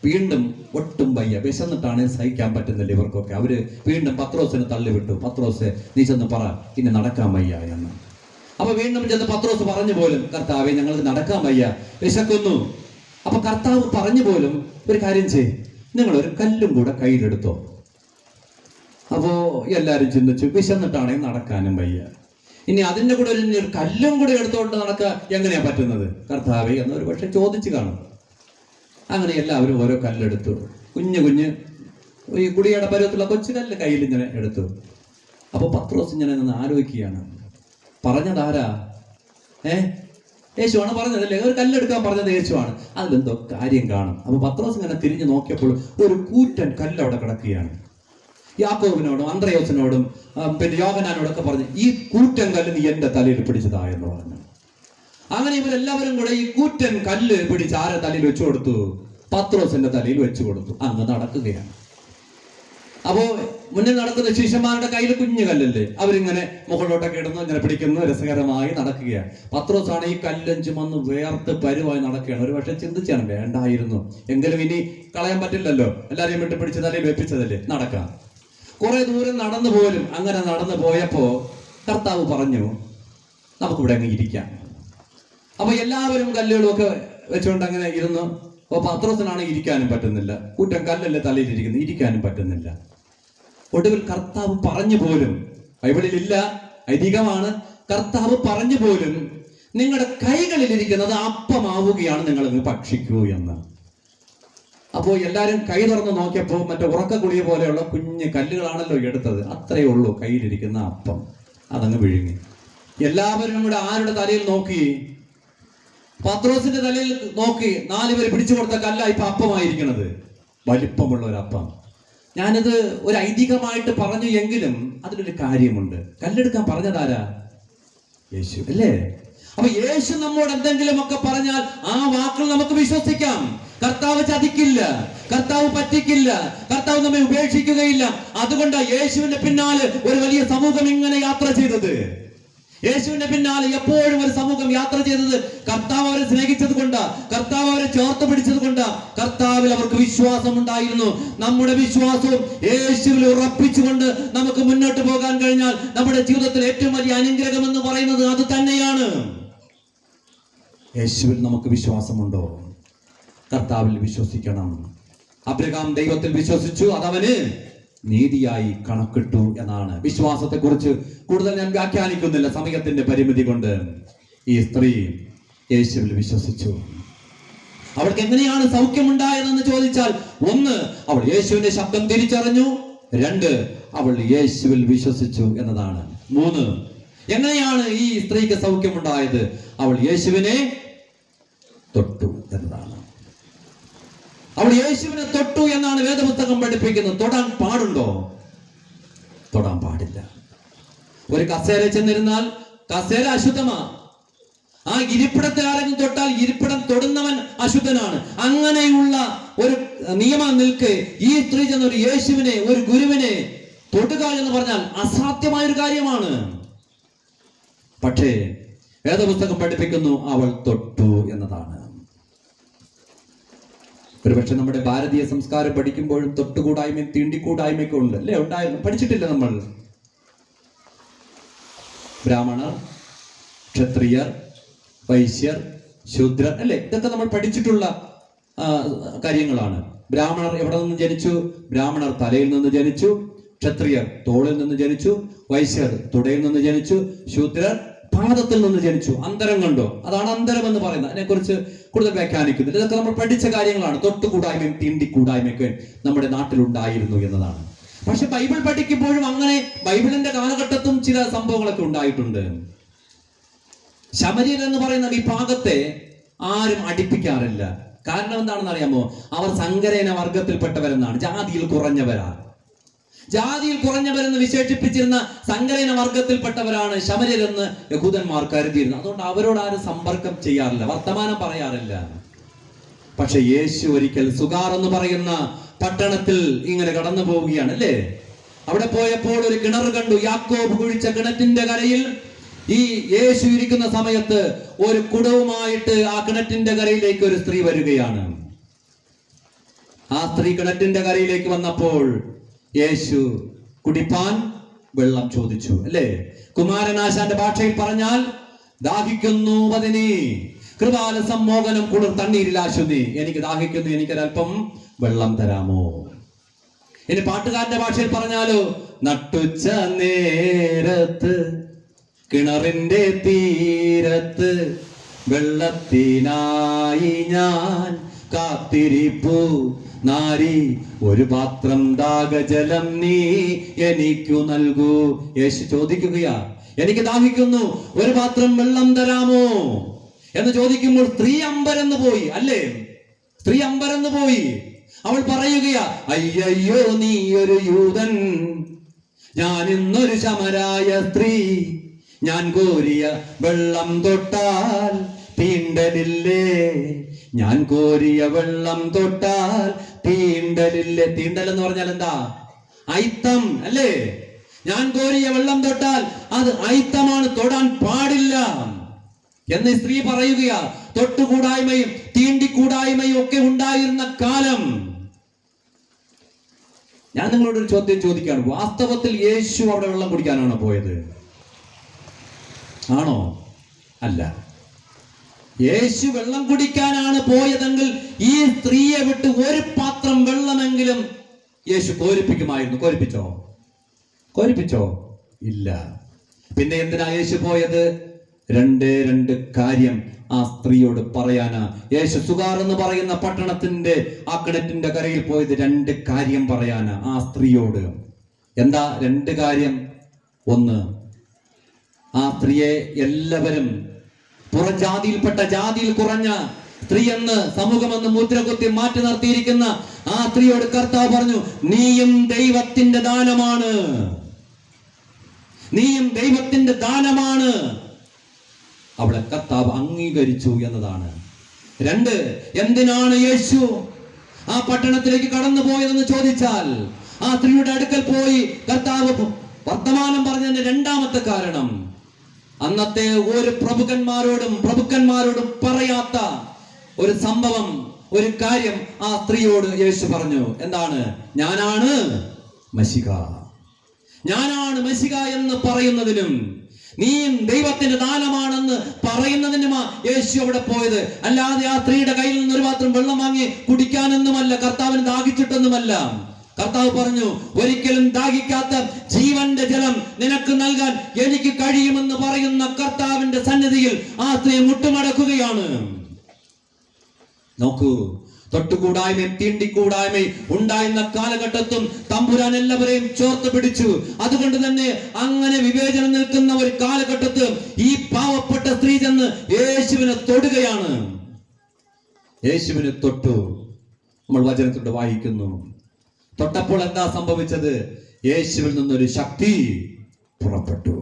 വീണ്ടും ഒട്ടും വയ്യ, വിശന്നിട്ടാണ്, സഹിക്കാൻ പറ്റുന്നില്ല ഇവർക്കൊക്കെ. അവര് വീണ്ടും പത്രോസിനെ തള്ളിവിട്ടു. പത്രോസ്, നീ ചെന്ന് പറ, ഇനി നടക്കാൻ വയ്യ എന്ന്. അപ്പൊ വീണ്ടും ചെന്ന് പത്രോസ് പറഞ്ഞു പോലും, കർത്താവെ, ഞങ്ങൾക്ക് നടക്കാൻ വയ്യ, വിശക്കുന്നു. അപ്പൊ കർത്താവ് പറഞ്ഞു പോലും, ഒരു കാര്യം ചെയ്യ്, നിങ്ങൾ ഒരു കല്ലും കൂടെ കയ്യിലെടുത്തോ. അപ്പോ എല്ലാരും ചിന്തിച്ചു, വിശന്നിട്ടാണെങ്കിൽ നടക്കാനും വയ്യ, ഇനി അതിന്റെ കൂടെ ഒരു കല്ലും കൂടെ എടുത്തോണ്ട് നടക്കാൻ എങ്ങനെയാ പറ്റുന്നത് കർത്താവേ എന്ന് ഒരു പക്ഷെ ചോദിച്ചു കാണും. അങ്ങനെ എല്ലാവരും ഓരോ കല്ലെടുത്തു. കുഞ്ഞ് ഈ കുടിയുടെ പരുവത്തിലുള്ള കൊച്ചു കല്ല് കയ്യിൽ ഇങ്ങനെ എടുത്തു. അപ്പൊ പത്രോസ് ഇങ്ങനെ നിന്ന് ആലോചിക്കുകയാണ്, പറഞ്ഞതാരാ? യേശുവാണ് പറഞ്ഞതല്ലേ? ഒരു കല്ലെടുക്കാൻ പറഞ്ഞത് യേശുവാണ്. അതിലെന്തോ കാര്യം കാണും. അപ്പൊ പത്രോസ് ഇങ്ങനെ തിരിഞ്ഞു നോക്കിയപ്പോൾ ഒരു കൂറ്റൻ കല്ല് അവിടെ കിടക്കുകയാണ്. യാക്കോബിനോടും അന്ത്രയോസിനോടും പിന്നെ യോഹന്നാനോടൊക്കെ പറഞ്ഞു, ഈ കൂറ്റൻ കല്ല് നീ എന്റെ തലയിൽ പിടിച്ചതാ എന്ന് പറഞ്ഞു. അങ്ങനെ ഇവരെല്ലാവരും കൂടെ ഈ കൂറ്റൻ കല്ല് പിടിച്ച് ആരെ തലയിൽ വെച്ചു കൊടുത്തു? പത്രോസിന്റെ തലയിൽ വെച്ചു കൊടുത്തു. അങ്ങ് നടക്കുകയാണ്. അപ്പോ മുന്നിൽ നടക്കുന്ന ശിഷ്യന്മാരുടെ കയ്യിൽ കുഞ്ഞു കല്ലല്ലേ, അവരിങ്ങനെ മുകളിലോട്ടൊക്കെ ഇടുന്നു, ഇങ്ങനെ പിടിക്കുന്നു, രസകരമായി നടക്കുകയാണ്. പത്രോസാണ് ഈ കല്ലും ചുമന്ന് വേർത്ത് പരുവായി നടക്കുകയാണ്. ഒരു പക്ഷെ ചിന്തിച്ചാണ്, വേണ്ടായിരുന്നു, എങ്കിലും ഇനി കളയാൻ പറ്റില്ലല്ലോ, എല്ലാരെയും വിട്ട് പിടിച്ച് തലയിൽ വെപ്പിച്ചതല്ലേ, നടക്കാം. കുറെ ദൂരം നടന്നു പോലും. അങ്ങനെ നടന്നു പോയപ്പോ കർത്താവ് പറഞ്ഞു, നമുക്കിവിടെ അങ്ങ് ഇരിക്കാം. അപ്പൊ എല്ലാവരും കല്ലുകളൊക്കെ വെച്ചുകൊണ്ട് അങ്ങനെ ഇരുന്നു. അപ്പൊ പത്രോസിനാണ് ഇരിക്കാനും പറ്റുന്നില്ല, കൂറ്റൻ കല്ലല്ലേ തലയിൽ ഇരിക്കുന്നത്, ഇരിക്കാനും പറ്റുന്നില്ല. ഒടുവിൽ കർത്താവ് പറഞ്ഞു പോലും, ബൈബിളിൽ ഇല്ല, ഐതിഹ്യമാണ്, കർത്താവ് പറഞ്ഞു പോലും, നിങ്ങളുടെ കൈകളിൽ ഇരിക്കുന്നത് അപ്പമാവുകയാണ്, നിങ്ങൾ ഭക്ഷിക്കൂ എന്ന്. അപ്പോൾ എല്ലാരും കൈ തുറന്ന് നോക്കിയപ്പോ മറ്റേ ഉറക്ക കുളിയ പോലെയുള്ള കുഞ്ഞ് കല്ലുകളാണല്ലോ എടുത്തത്. അത്രയേ ഉള്ളൂ കയ്യിലിരിക്കുന്ന അപ്പം. അതങ്ങ് വിഴുങ്ങി. എല്ലാവരും കൂടെ ആരുടെ തലയിൽ നോക്കി? പത്രോസിന്റെ തലയിൽ നോക്കി. 4 പേര് പിടിച്ചു കൊടുത്ത കല്ല ഇപ്പൊ അപ്പമായിരിക്കണത്, വലിപ്പമുള്ള ഒരു അപ്പം. ഞാനിത് ഒരു ഐതിഹ്യമായിട്ട് പറഞ്ഞു എങ്കിലും അതിലൊരു കാര്യമുണ്ട്. കല്ലെടുക്കാൻ പറഞ്ഞതാരാ? യേശു, അല്ലേ? അപ്പൊ യേശു നമ്മോട് എന്തെങ്കിലും ഒക്കെ പറഞ്ഞാൽ ആ വാക്കുകൾ നമുക്ക് വിശ്വസിക്കാം. കർത്താവ് ചതിക്കില്ല, കർത്താവ് പറ്റിക്കില്ല, കർത്താവ് നമ്മെ ഉപേക്ഷിക്കുകയില്ല. അതുകൊണ്ടാണ് യേശുവിന്റെ പിന്നാലെ ഒരു വലിയ സമൂഹം ഇങ്ങനെ യാത്ര ചെയ്തത്. യേശുവിന്റെ പിന്നാലെ എപ്പോഴും ഒരു സമൂഹം യാത്ര ചെയ്തത് കർത്താവ് അവരെ സ്നേഹിച്ചത് കൊണ്ട്, കർത്താവ് അവരെ ചേർത്ത് പിടിച്ചത് കൊണ്ട്, കർത്താവിൽ അവർക്ക് വിശ്വാസം ഉണ്ടായിരുന്നു. നമ്മുടെ വിശ്വാസവും യേശുവിൽ ഉറപ്പിച്ചുകൊണ്ട് നമുക്ക് മുന്നോട്ട് പോകാൻ കഴിഞ്ഞാൽ നമ്മുടെ ജീവിതത്തിൽ ഏറ്റവും വലിയ അനുഗ്രഹം എന്ന് പറയുന്നത് അത് തന്നെയാണ്. യേശുവിൽ നമുക്ക് വിശ്വാസമുണ്ടോ? കർത്താവിൽ വിശ്വസിക്കണം. അബ്രഹാം ദൈവത്തിൽ വിശ്വസിച്ചു, അതവന് നീതിയായി കണക്കിട്ടു എന്നാണ്. വിശ്വാസത്തെ കുറിച്ച് കൂടുതൽ ഞാൻ വ്യാഖ്യാനിക്കുന്നില്ല സമയത്തിന്റെ പരിമിതി കൊണ്ട്. ഈ സ്ത്രീ യേശുവിൽ വിശ്വസിച്ചു. അവൾക്ക് എങ്ങനെയാണ് സൗഖ്യമുണ്ടായതെന്ന് ചോദിച്ചാൽ, ഒന്ന്, അവൾ യേശുവിന്റെ ശബ്ദം തിരിച്ചറിഞ്ഞു. രണ്ട്, അവൾ യേശുവിൽ വിശ്വസിച്ചു എന്നതാണ്. മൂന്ന്, എങ്ങനെയാണ് ഈ സ്ത്രീക്ക് സൗഖ്യമുണ്ടായത്? അവൾ യേശുവിനെ തൊട്ടു എന്നതാണ്. അവൾ യേശുവിനെ തൊട്ടു എന്നാണ് വേദപുസ്തകം പഠിപ്പിക്കുന്നത്. തൊടാൻ പാടുണ്ടോ? തൊടാൻ പാടില്ല. ഒരു കസേര ചെന്നിരുന്നാൽ കസേര അശുദ്ധമാ. ആ ഇരിപ്പിടത്തെ ആരെങ്കിലും തൊട്ടാൽ ഇരിപ്പിടം തൊടുന്നവൻ അശുദ്ധനാണ്. അങ്ങനെയുള്ള ഒരു നിയമം നിൽക്കെ ഈ സ്ത്രീ ചെന്ന ഒരു യേശുവിനെ, ഒരു ഗുരുവിനെ തൊടുക എന്ന് പറഞ്ഞാൽ അസാധ്യമായ ഒരു കാര്യമാണ്. പക്ഷേ വേദപുസ്തകം പഠിപ്പിക്കുന്നു അവൾ തൊട്ടു എന്നതാണ്. ഒരുപക്ഷെ നമ്മുടെ ഭാരതീയ സംസ്കാരം പഠിക്കുമ്പോഴും തൊട്ടുകൂടായ്മയും തീണ്ടിക്കൂടായ്മയൊക്കെ ഉണ്ട്, അല്ലേ? ഉണ്ടായിരുന്നു, പഠിച്ചിട്ടില്ല നമ്മൾ. ബ്രാഹ്മണർ, ക്ഷത്രിയർ, വൈശ്യർ, ശൂദ്രർ, അല്ലേ? ഇതൊക്കെ നമ്മൾ പഠിച്ചിട്ടുള്ള കാര്യങ്ങളാണ്. ബ്രാഹ്മണർ എവിടെ നിന്ന് ജനിച്ചു? ബ്രാഹ്മണർ തലയിൽ നിന്ന് ജനിച്ചു. ക്ഷത്രിയർ തോളിൽ നിന്ന് ജനിച്ചു. വൈശ്യർ തുടയിൽ നിന്ന് ജനിച്ചു. ശൂദ്രർ പാദത്തിൽ നിന്ന് ജനിച്ചു. അന്തരം കണ്ടോ? അതാണ് അന്തരം എന്ന് പറയുന്നത്. അതിനെക്കുറിച്ച് കൂടുതൽ വ്യാഖ്യാനിക്കുന്നില്ല. ഇതൊക്കെ നമ്മൾ പഠിച്ച കാര്യങ്ങളാണ്. തൊട്ടുകൂടായ്മയും തീണ്ടിക്കൂടായ്മയൊക്കെ നമ്മുടെ നാട്ടിലുണ്ടായിരുന്നു എന്നതാണ്. പക്ഷെ ബൈബിൾ പഠിക്കുമ്പോഴും അങ്ങനെ ബൈബിളിന്റെ കാലഘട്ടത്തും ചില സംഭവങ്ങളൊക്കെ ഉണ്ടായിട്ടുണ്ട്. ശമര്യർ എന്ന് പറയുന്ന വിഭാഗത്തെ ആരും അടുപ്പിക്കാറില്ല. കാരണം എന്താണെന്ന് അറിയാമോ? അവർ സങ്കരേന വർഗത്തിൽപ്പെട്ടവരെന്നാണ്. ജാതിയിൽ കുറഞ്ഞവരാണ്. ജാതിയിൽ കുറഞ്ഞവരെന്ന് വിശേഷിപ്പിച്ചിരുന്ന സങ്കരേന വർഗത്തിൽപ്പെട്ടവരാണ് ശമര്യരെന്ന് യഹൂദന്മാർ കരുതിയിരുന്നത്. അതുകൊണ്ട് അവരോട് ആരും സമ്പർക്കം ചെയ്യാറില്ല, വർത്തമാനം പറയാറില്ല. പക്ഷെ യേശു ഒരിക്കൽ സുഗാർ എന്ന് പറയുന്ന പട്ടണത്തിൽ ഇങ്ങനെ കടന്നു പോവുകയാണ്, അല്ലേ? അവിടെ പോയപ്പോൾ ഒരു കിണർ കണ്ടു. യാക്കോബ് കുഴിച്ച കിണറ്റിന്റെ കരയിൽ ഈ യേശു ഇരിക്കുന്ന സമയത്ത് ഒരു കുടവുമായിട്ട് ആ കിണറ്റിന്റെ കരയിലേക്ക് ഒരു സ്ത്രീ വരികയാണ്. ആ സ്ത്രീ കിണറ്റിന്റെ കരയിലേക്ക് വന്നപ്പോൾ യേശു കുടിപ്പാൻ വെള്ളം ചോദിച്ചു, അല്ലേ? കുമാരനാശാന്റെ ഭാഷയിൽ പറഞ്ഞാൽ ദാഹിക്കുന്നു വദനി കൃപാലസം മോഹനം കുളിർ തണ്ണീരിലാശുനി, എനിക്ക് ദാഹിക്കുന്നു, എനിക്കൊരൽപ്പം വെള്ളം തരാമോ? ഇനി പാട്ടുകാരന്റെ ഭാഷയിൽ പറഞ്ഞാലോ, നട്ടുച്ച നേരത്ത് കിണറിന്റെ തീരത്ത് വെള്ളത്തിനായി ഞാൻ കാത്തിരിപ്പു നാരി, ഒരു പാത്രം ദാഹജലം നീ എനിക്കു നൽകൂ. യേശു ചോദിക്കുകയാ, എനിക്ക് ദാഹിക്കുന്നു, ഒരു പാത്രം വെള്ളം തരാമോ എന്ന് ചോദിക്കുമ്പോൾ സ്ത്രീ അമ്പരന്ന് പോയി, അല്ലേ? സ്ത്രീ അമ്പരന്ന് പോയി. അവൾ പറയുകയാ, അയ്യോ നീ ഒരു യൂതൻ, ഞാൻ ഇന്നൊരു ശമരായ സ്ത്രീ, ഞാൻ കോരിയ വെള്ളം തൊട്ടാൽ തീണ്ടലില്ലേ, ഞാൻ കോരിയ വെള്ളം തൊട്ടാൽ തീണ്ടലില്ലേ. തീണ്ടൽ എന്ന് പറഞ്ഞാൽ എന്താ? അയിത്തം, അല്ലേ? ഞാൻ കോരിയ വെള്ളം തൊട്ടാൽ അത് അയിത്തമാണ്, തൊടാൻ പാടില്ല എന്ന് സ്ത്രീ പറയുകയാ. തൊട്ടുകൂടായ്മയും തീണ്ടിക്കൂടായ്മയും ഒക്കെ ഉണ്ടായിരുന്ന കാലം. ഞാൻ നിങ്ങളോട് ഒരു ചോദ്യം ചോദിക്കുകയാണ്. വാസ്തവത്തിൽ യേശു അവിടെ വെള്ളം കുടിക്കാനാണോ പോയത്? ആണോ? അല്ല. യേശു വെള്ളം കുടിക്കാനാണ് പോയതെങ്കിൽ ഈ സ്ത്രീയെ വിട്ട് ഒരു പാത്രം വെള്ളമെങ്കിലും യേശു കോരിപ്പിക്കുമായിരുന്നു. കോരിപ്പിച്ചോ? ഇല്ല. പിന്നെ എന്തിനാ യേശു പോയത്? രണ്ട് കാര്യം ആ സ്ത്രീയോട് പറയാനാ. യേശു സുഗാർ എന്ന് പറയുന്ന പട്ടണത്തിന്റെ ആ കിണറ്റിന്റെ കരയിൽ പോയത് 2 കാര്യം പറയാനാ ആ സ്ത്രീയോട്. എന്താ 2 കാര്യം? ഒന്ന്, ആ സ്ത്രീയെ എല്ലാവരും പുറജാതിയിൽപ്പെട്ട, ജാതിയിൽ കുറഞ്ഞ സ്ത്രീ എന്ന് സമൂഹമെന്ന് മുദ്രകുത്തി മാറ്റി നിർത്തിയിരിക്കുന്ന ആ സ്ത്രീയോട് കർത്താവ് പറഞ്ഞു, നീയും ദൈവത്തിന്റെ ദാനമാണ്, നീയും ദൈവത്തിന്റെ ദാനമാണ്. അവളെ കർത്താവ് അംഗീകരിച്ചു എന്നതാണ്. 2, എന്തിനാണ് യേശു ആ പട്ടണത്തിലേക്ക് കടന്നു പോയതെന്ന് ചോദിച്ചാൽ, ആ സ്ത്രീയുടെ അടുക്കൽ പോയി കർത്താവ് വർത്തമാനം പറഞ്ഞതിന്റെ 2ാമത്തെ കാരണം, അന്നത്തെ ഒരു പ്രഭുക്കന്മാരോടും പറയാത്ത ഒരു സംഭവം, ഒരു കാര്യം ആ സ്ത്രീയോട് യേശു പറഞ്ഞു. എന്താണ്? ഞാനാണ് മശിഹ. ഞാനാണ് മശിഹ എന്ന് പറയുന്നതിനും നീയും ദൈവത്തിന്റെ ദാനമാണെന്ന് പറയുന്നതിനുമാ യേശു അവിടെ പോയത്. അല്ലാതെ ആ സ്ത്രീയുടെ കയ്യിൽ നിന്ന് ഒരു പാത്രം വെള്ളം വാങ്ങി കുടിക്കാനൊന്നുമല്ല, കർത്താവിന് ദാഹിച്ചിട്ടൊന്നുമല്ല. കർത്താവ് പറഞ്ഞു, ഒരിക്കലും ദാഹിക്കാത്ത ജീവന്റെ ജലം നിനക്ക് നൽകാൻ എനിക്ക് കഴിയുമെന്ന് പറയുന്ന കർത്താവിന്റെ സന്നിധിയിൽ ആ സ്ത്രീ മുട്ടുമടക്കുകയാണ്. നോക്കൂ, തൊട്ടുകൂടായ്മയും തീണ്ടിക്കൂടായ്മയും ഉണ്ടായിരുന്ന കാലഘട്ടത്തും തമ്പുരാൻ എല്ലാവരെയും ചേർത്ത് പിടിച്ചു. അതുകൊണ്ട് തന്നെ അങ്ങനെ വിവേചനം നിൽക്കുന്ന ഒരു കാലഘട്ടത്ത് ഈ പാവപ്പെട്ട സ്ത്രീ ചെന്ന് യേശുവിനെ തൊടുകയാണ്. യേശുവിനെ തൊട്ടു. നമ്മൾ വചനത്തിലൂടെ വായിക്കുന്നു. തൊട്ടപ്പോൾ എന്താ സംഭവിച്ചത്? യേശുവിൽ നിന്നൊരു ശക്തി പുറപ്പെട്ടു.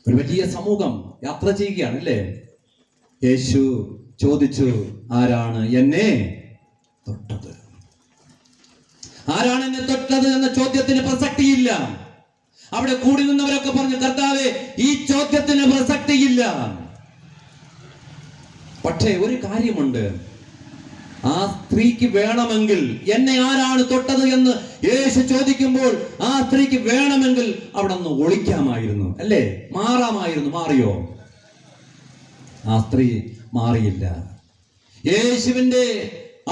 ഒരു വലിയ സമൂഹം യാത്ര ചെയ്യുകയാണ് അല്ലേ? യേശു ചോദിച്ചു, ആരാണ് എന്നെ തൊട്ടത്? ആരാണ് എന്നെ തൊട്ടത് എന്ന ചോദ്യത്തിന് പ്രസക്തിയില്ല. അവിടെ കൂടി നിന്നവരൊക്കെ പറഞ്ഞു, കർത്താവേ, ഈ ചോദ്യത്തിന് പ്രസക്തിയില്ല. പക്ഷേ ഒരു കാര്യമുണ്ട്, ആ സ്ത്രീക്ക് വേണമെങ്കിൽ എന്നെ ആരാണ് തൊട്ടത് എന്ന് യേശു ചോദിക്കുമ്പോൾ ആ സ്ത്രീക്ക് വേണമെങ്കിൽ അവിടെ നിന്ന് ഒളിക്കാമായിരുന്നു അല്ലേ? മാറാമായിരുന്നു. മാറിയോ? ആ സ്ത്രീ മാറിയില്ല. യേശുവിന്റെ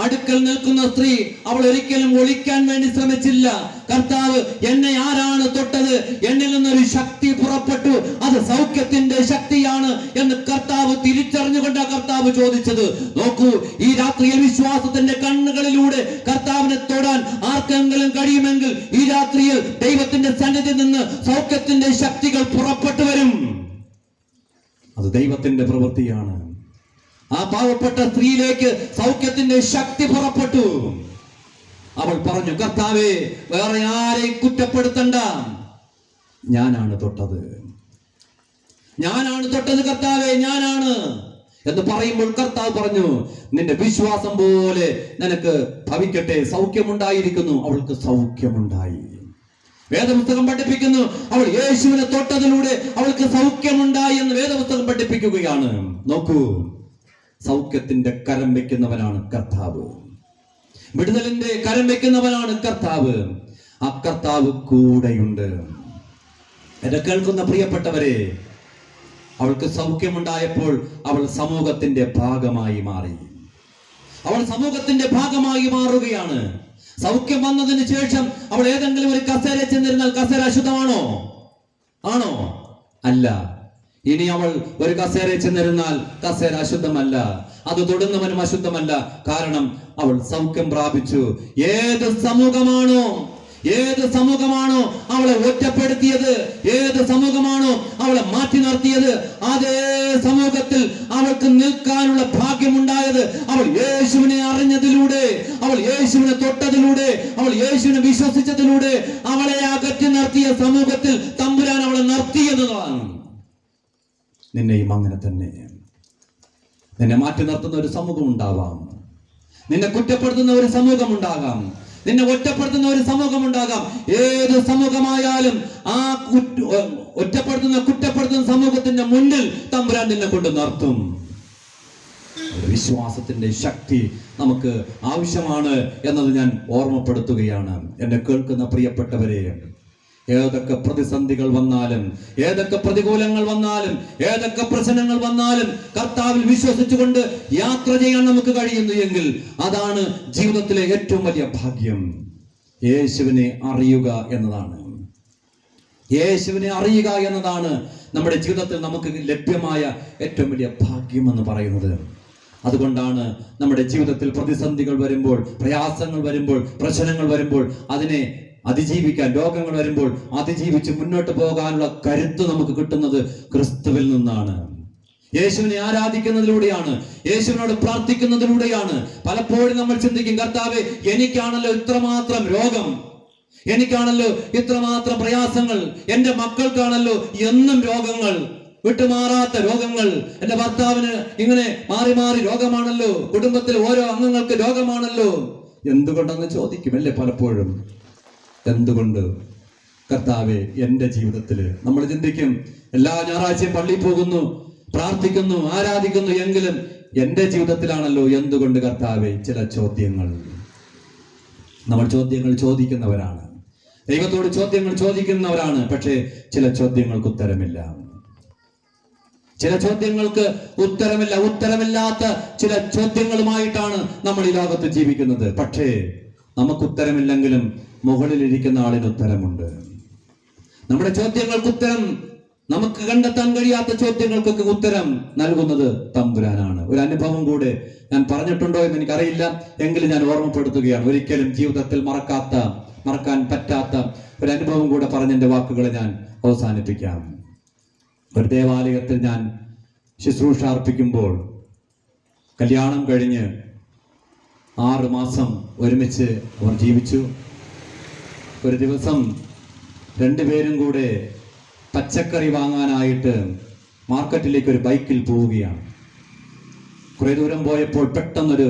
അടുക്കൽ നിൽക്കുന്ന സ്ത്രീ അവൾ ഒരിക്കലും ഒളിക്കാൻ വേണ്ടി ശ്രമിച്ചില്ല. കർത്താവ്, എന്നെ ആരാണ് തൊട്ടത്? എന്നിൽ നിന്നൊരു ശക്തി പുറപ്പെട്ടു, അത് സൗഖ്യത്തിന്റെ ശക്തിയാണ് എന്ന് കർത്താവ് തിരിച്ചറിഞ്ഞുകൊണ്ട് കർത്താവ് ചോദിച്ചത്. നോക്കൂ, ഈ രാത്രിയിൽ വിശ്വാസത്തിന്റെ കണ്ണുകളിലൂടെ കർത്താവിനെ തൊടാൻ ആർക്കെങ്കിലും കഴിയുമെങ്കിൽ ഈ രാത്രിയിൽ ദൈവത്തിന്റെ സന്നിധിയിൽ നിന്ന് സൗഖ്യത്തിന്റെ ശക്തികൾ പുറപ്പെട്ടു വരും. അത് ദൈവത്തിന്റെ പ്രവൃത്തിയാണ്. ആ പാവപ്പെട്ട സ്ത്രീയിലേക്ക് സൗഖ്യത്തിന്റെ ശക്തി പുറപ്പെട്ടു. അവൾ പറഞ്ഞു, കർത്താവേ, വേറെ ആരെയും കുറ്റപ്പെടുത്തണ്ട, ഞാനാണ് തൊട്ടത്, ഞാനാണ് തൊട്ടത്, കർത്താവേ, ഞാനാണ് എന്ന് പറയുമ്പോൾ കർത്താവ് പറഞ്ഞു, നിന്റെ വിശ്വാസം പോലെ നിനക്ക് ഭവിക്കട്ടെ, സൗഖ്യമുണ്ടായിരിക്കുന്നു. അവൾക്ക് സൗഖ്യമുണ്ടായി. വേദപുസ്തകം പഠിപ്പിക്കുന്നു, അവൾ യേശുവിനെ തൊട്ടതിലൂടെ അവൾക്ക് സൗഖ്യമുണ്ടായി എന്ന് വേദപുസ്തകം പഠിപ്പിക്കുകയാണ്. നോക്കൂ, സൗഖ്യത്തിന്റെ കരം വെക്കുന്നവനാണ് കർത്താവ്. വിടുതലിന്റെ കരം വെക്കുന്നവനാണ് കർത്താവ്. ആ കർത്താവ് കൂടെയുണ്ട്. എന്നെ കേൾക്കുന്ന പ്രിയപ്പെട്ടവരെ, അവൾക്ക് സൗഖ്യമുണ്ടായപ്പോൾ അവൾ സമൂഹത്തിന്റെ ഭാഗമായി മാറി. അവൾ സമൂഹത്തിന്റെ ഭാഗമായി മാറുകയാണ്. സൗഖ്യം വന്നതിന് ശേഷം അവൾ ഏതെങ്കിലും ഒരു കസേര ചെന്നിരുന്നാൽ കസേര അശുദ്ധമാണോ? ആണോ? അല്ല. ഇനി അവൾ ഒരു കസേര ചെന്നിരുന്നാൽ കസേര അശുദ്ധമല്ല, അത് തൊടുന്നവനും അശുദ്ധമല്ല. കാരണം അവൾ സൗഖ്യം പ്രാപിച്ചു. ഏത് സമൂഹമാണോ അവളെ ഒറ്റപ്പെടുത്തിയത്, ഏത് സമൂഹമാണോ അവളെ മാറ്റി നിർത്തിയത്, അതേ സമൂഹത്തിൽ അവൾക്ക് നിൽക്കാനുള്ള ഭാഗ്യമുണ്ടായത് അവൾ യേശുവിനെ അറിഞ്ഞതിലൂടെ, അവൾ യേശുവിനെ തൊട്ടതിലൂടെ, അവൾ യേശുവിനെ വിശ്വസിച്ചതിലൂടെ അവളെ അകറ്റി നിർത്തിയ സമൂഹത്തിൽ തമ്പുരാൻ അവളെ നിർത്തിയെന്നതാണ്. നിന്നെയും അങ്ങനെ തന്നെ. നിന്നെ മാറ്റി നിർത്തുന്ന ഒരു സമൂഹം ഉണ്ടാവാം, നിന്നെ കുറ്റപ്പെടുത്തുന്ന ഒരു സമൂഹം ഉണ്ടാകാം, നിന്നെ ഒറ്റപ്പെടുത്തുന്ന ഒരു സമൂഹം ഉണ്ടാകാം. ഏത് സമൂഹമായാലും ആ ഒറ്റപ്പെടുത്തുന്ന കുറ്റപ്പെടുത്തുന്ന സമൂഹത്തിന്റെ മുന്നിൽ തമ്പുരാൻ നിന്നെ കൊണ്ട് നിർത്തും. വിശ്വാസത്തിന്റെ ശക്തി നമുക്ക് ആവശ്യമാണ് എന്നത് ഞാൻ ഓർമ്മപ്പെടുത്തുകയാണ്. എന്നെ കേൾക്കുന്ന പ്രിയപ്പെട്ടവരെ, ഏതൊക്കെ പ്രതിസന്ധികൾ വന്നാലും, ഏതൊക്കെ പ്രതികൂലങ്ങൾ വന്നാലും, ഏതൊക്കെ പ്രശ്നങ്ങൾ വന്നാലും കർത്താവിൽ വിശ്വസിച്ചുകൊണ്ട് യാത്ര ചെയ്യാൻ നമുക്ക് കഴിയുന്നു എങ്കിൽ അതാണ് ജീവിതത്തിലെ ഏറ്റവും വലിയ ഭാഗ്യം. യേശുവിനെ അറിയുക എന്നതാണ്. യേശുവിനെ അറിയുക എന്നതാണ് നമ്മുടെ ജീവിതത്തിൽ നമുക്ക് ലഭ്യമായ ഏറ്റവും വലിയ ഭാഗ്യം എന്ന് പറയുന്നത്. അതുകൊണ്ടാണ് നമ്മുടെ ജീവിതത്തിൽ പ്രതിസന്ധികൾ വരുമ്പോൾ, പ്രയാസങ്ങൾ വരുമ്പോൾ, പ്രശ്നങ്ങൾ വരുമ്പോൾ അതിനെ അതിജീവിക്കാൻ, രോഗങ്ങൾ വരുമ്പോൾ അതിജീവിച്ച് മുന്നോട്ട് പോകാനുള്ള കരുത്ത് നമുക്ക് കിട്ടുന്നത് ക്രിസ്തുവിൽ നിന്നാണ്. യേശുവിനെ ആരാധിക്കുന്നതിലൂടെയാണ്, യേശുവിനോട് പ്രാർത്ഥിക്കുന്നതിലൂടെയാണ്. പലപ്പോഴും നമ്മൾ ചിന്തിക്കും, കർത്താവേ, എനിക്കാണല്ലോ ഇത്രമാത്രം രോഗം, എനിക്കാണല്ലോ ഇത്രമാത്രം പ്രയാസങ്ങൾ, എന്റെ മക്കൾക്കാണല്ലോ എന്നും രോഗങ്ങൾ, വിട്ടുമാറാത്ത രോഗങ്ങൾ, എന്റെ ഭർത്താവിന് ഇങ്ങനെ മാറി മാറി രോഗമാണല്ലോ, കുടുംബത്തിൽ ഓരോ അംഗങ്ങൾക്ക് രോഗമാണല്ലോ, എന്തുകൊണ്ടെന്ന് ചോദിക്കും അല്ലേ പലപ്പോഴും. എന്തുകൊണ്ട് കർത്താവെ എൻ്റെ ജീവിതത്തിൽ? നമ്മൾ ചിന്തിക്കും, എല്ലാ ഞായറാഴ്ചയും പള്ളിയിൽ പോകുന്നു, പ്രാർത്ഥിക്കുന്നു, ആരാധിക്കുന്നു, എങ്കിലും എൻ്റെ ജീവിതത്തിലാണല്ലോ എന്തുകൊണ്ട് കർത്താവെ? ചില ചോദ്യങ്ങൾ. നമ്മൾ ചോദ്യങ്ങൾ ചോദിക്കുന്നവരാണ്, ദൈവത്തോട് ചോദ്യങ്ങൾ ചോദിക്കുന്നവരാണ്. പക്ഷേ ചില ചോദ്യങ്ങൾക്ക് ഉത്തരമില്ല. ചില ചോദ്യങ്ങൾക്ക് ഉത്തരമില്ലാത്ത ചില ചോദ്യങ്ങളുമായിട്ടാണ് നമ്മൾ ഈ ലോകത്ത് ജീവിക്കുന്നത്. പക്ഷേ നമുക്ക് ഉത്തരമില്ലെങ്കിലും മുകളിലിരിക്കുന്ന ആളിന് ഉത്തരമുണ്ട്. നമ്മുടെ ചോദ്യങ്ങൾക്ക് ഉത്തരം നമുക്ക് കണ്ടെത്താൻ കഴിയാത്ത ചോദ്യങ്ങൾക്കൊക്കെ ഉത്തരം നൽകുന്നത് തമ്പുരാനാണ്. ഒരു അനുഭവം കൂടെ ഞാൻ പറഞ്ഞിട്ടുണ്ടോ എന്ന് എനിക്കറിയില്ല, എങ്കിലും ഞാൻ ഓർമ്മപ്പെടുത്തുകയാണ്. ഒരിക്കലും ജീവിതത്തിൽ മറക്കാൻ പറ്റാത്ത ഒരു അനുഭവം കൂടെ പറഞ്ഞ് എൻ്റെ വാക്കുകളെ ഞാൻ അവസാനിപ്പിക്കാം. ഒരു ദേവാലയത്തിൽ ഞാൻ ശുശ്രൂഷ അർപ്പിക്കുമ്പോൾ, കല്യാണം കഴിഞ്ഞ് 6 മാസം ഒരുമിച്ച് അവർ ജീവിച്ചു. ഒരു ദിവസം രണ്ടുപേരും കൂടെ പച്ചക്കറി വാങ്ങാനായിട്ട് മാർക്കറ്റിലേക്ക് ഒരു ബൈക്കിൽ പോവുകയാണ്. കുറെ ദൂരം പോയപ്പോൾ പെട്ടെന്നൊരു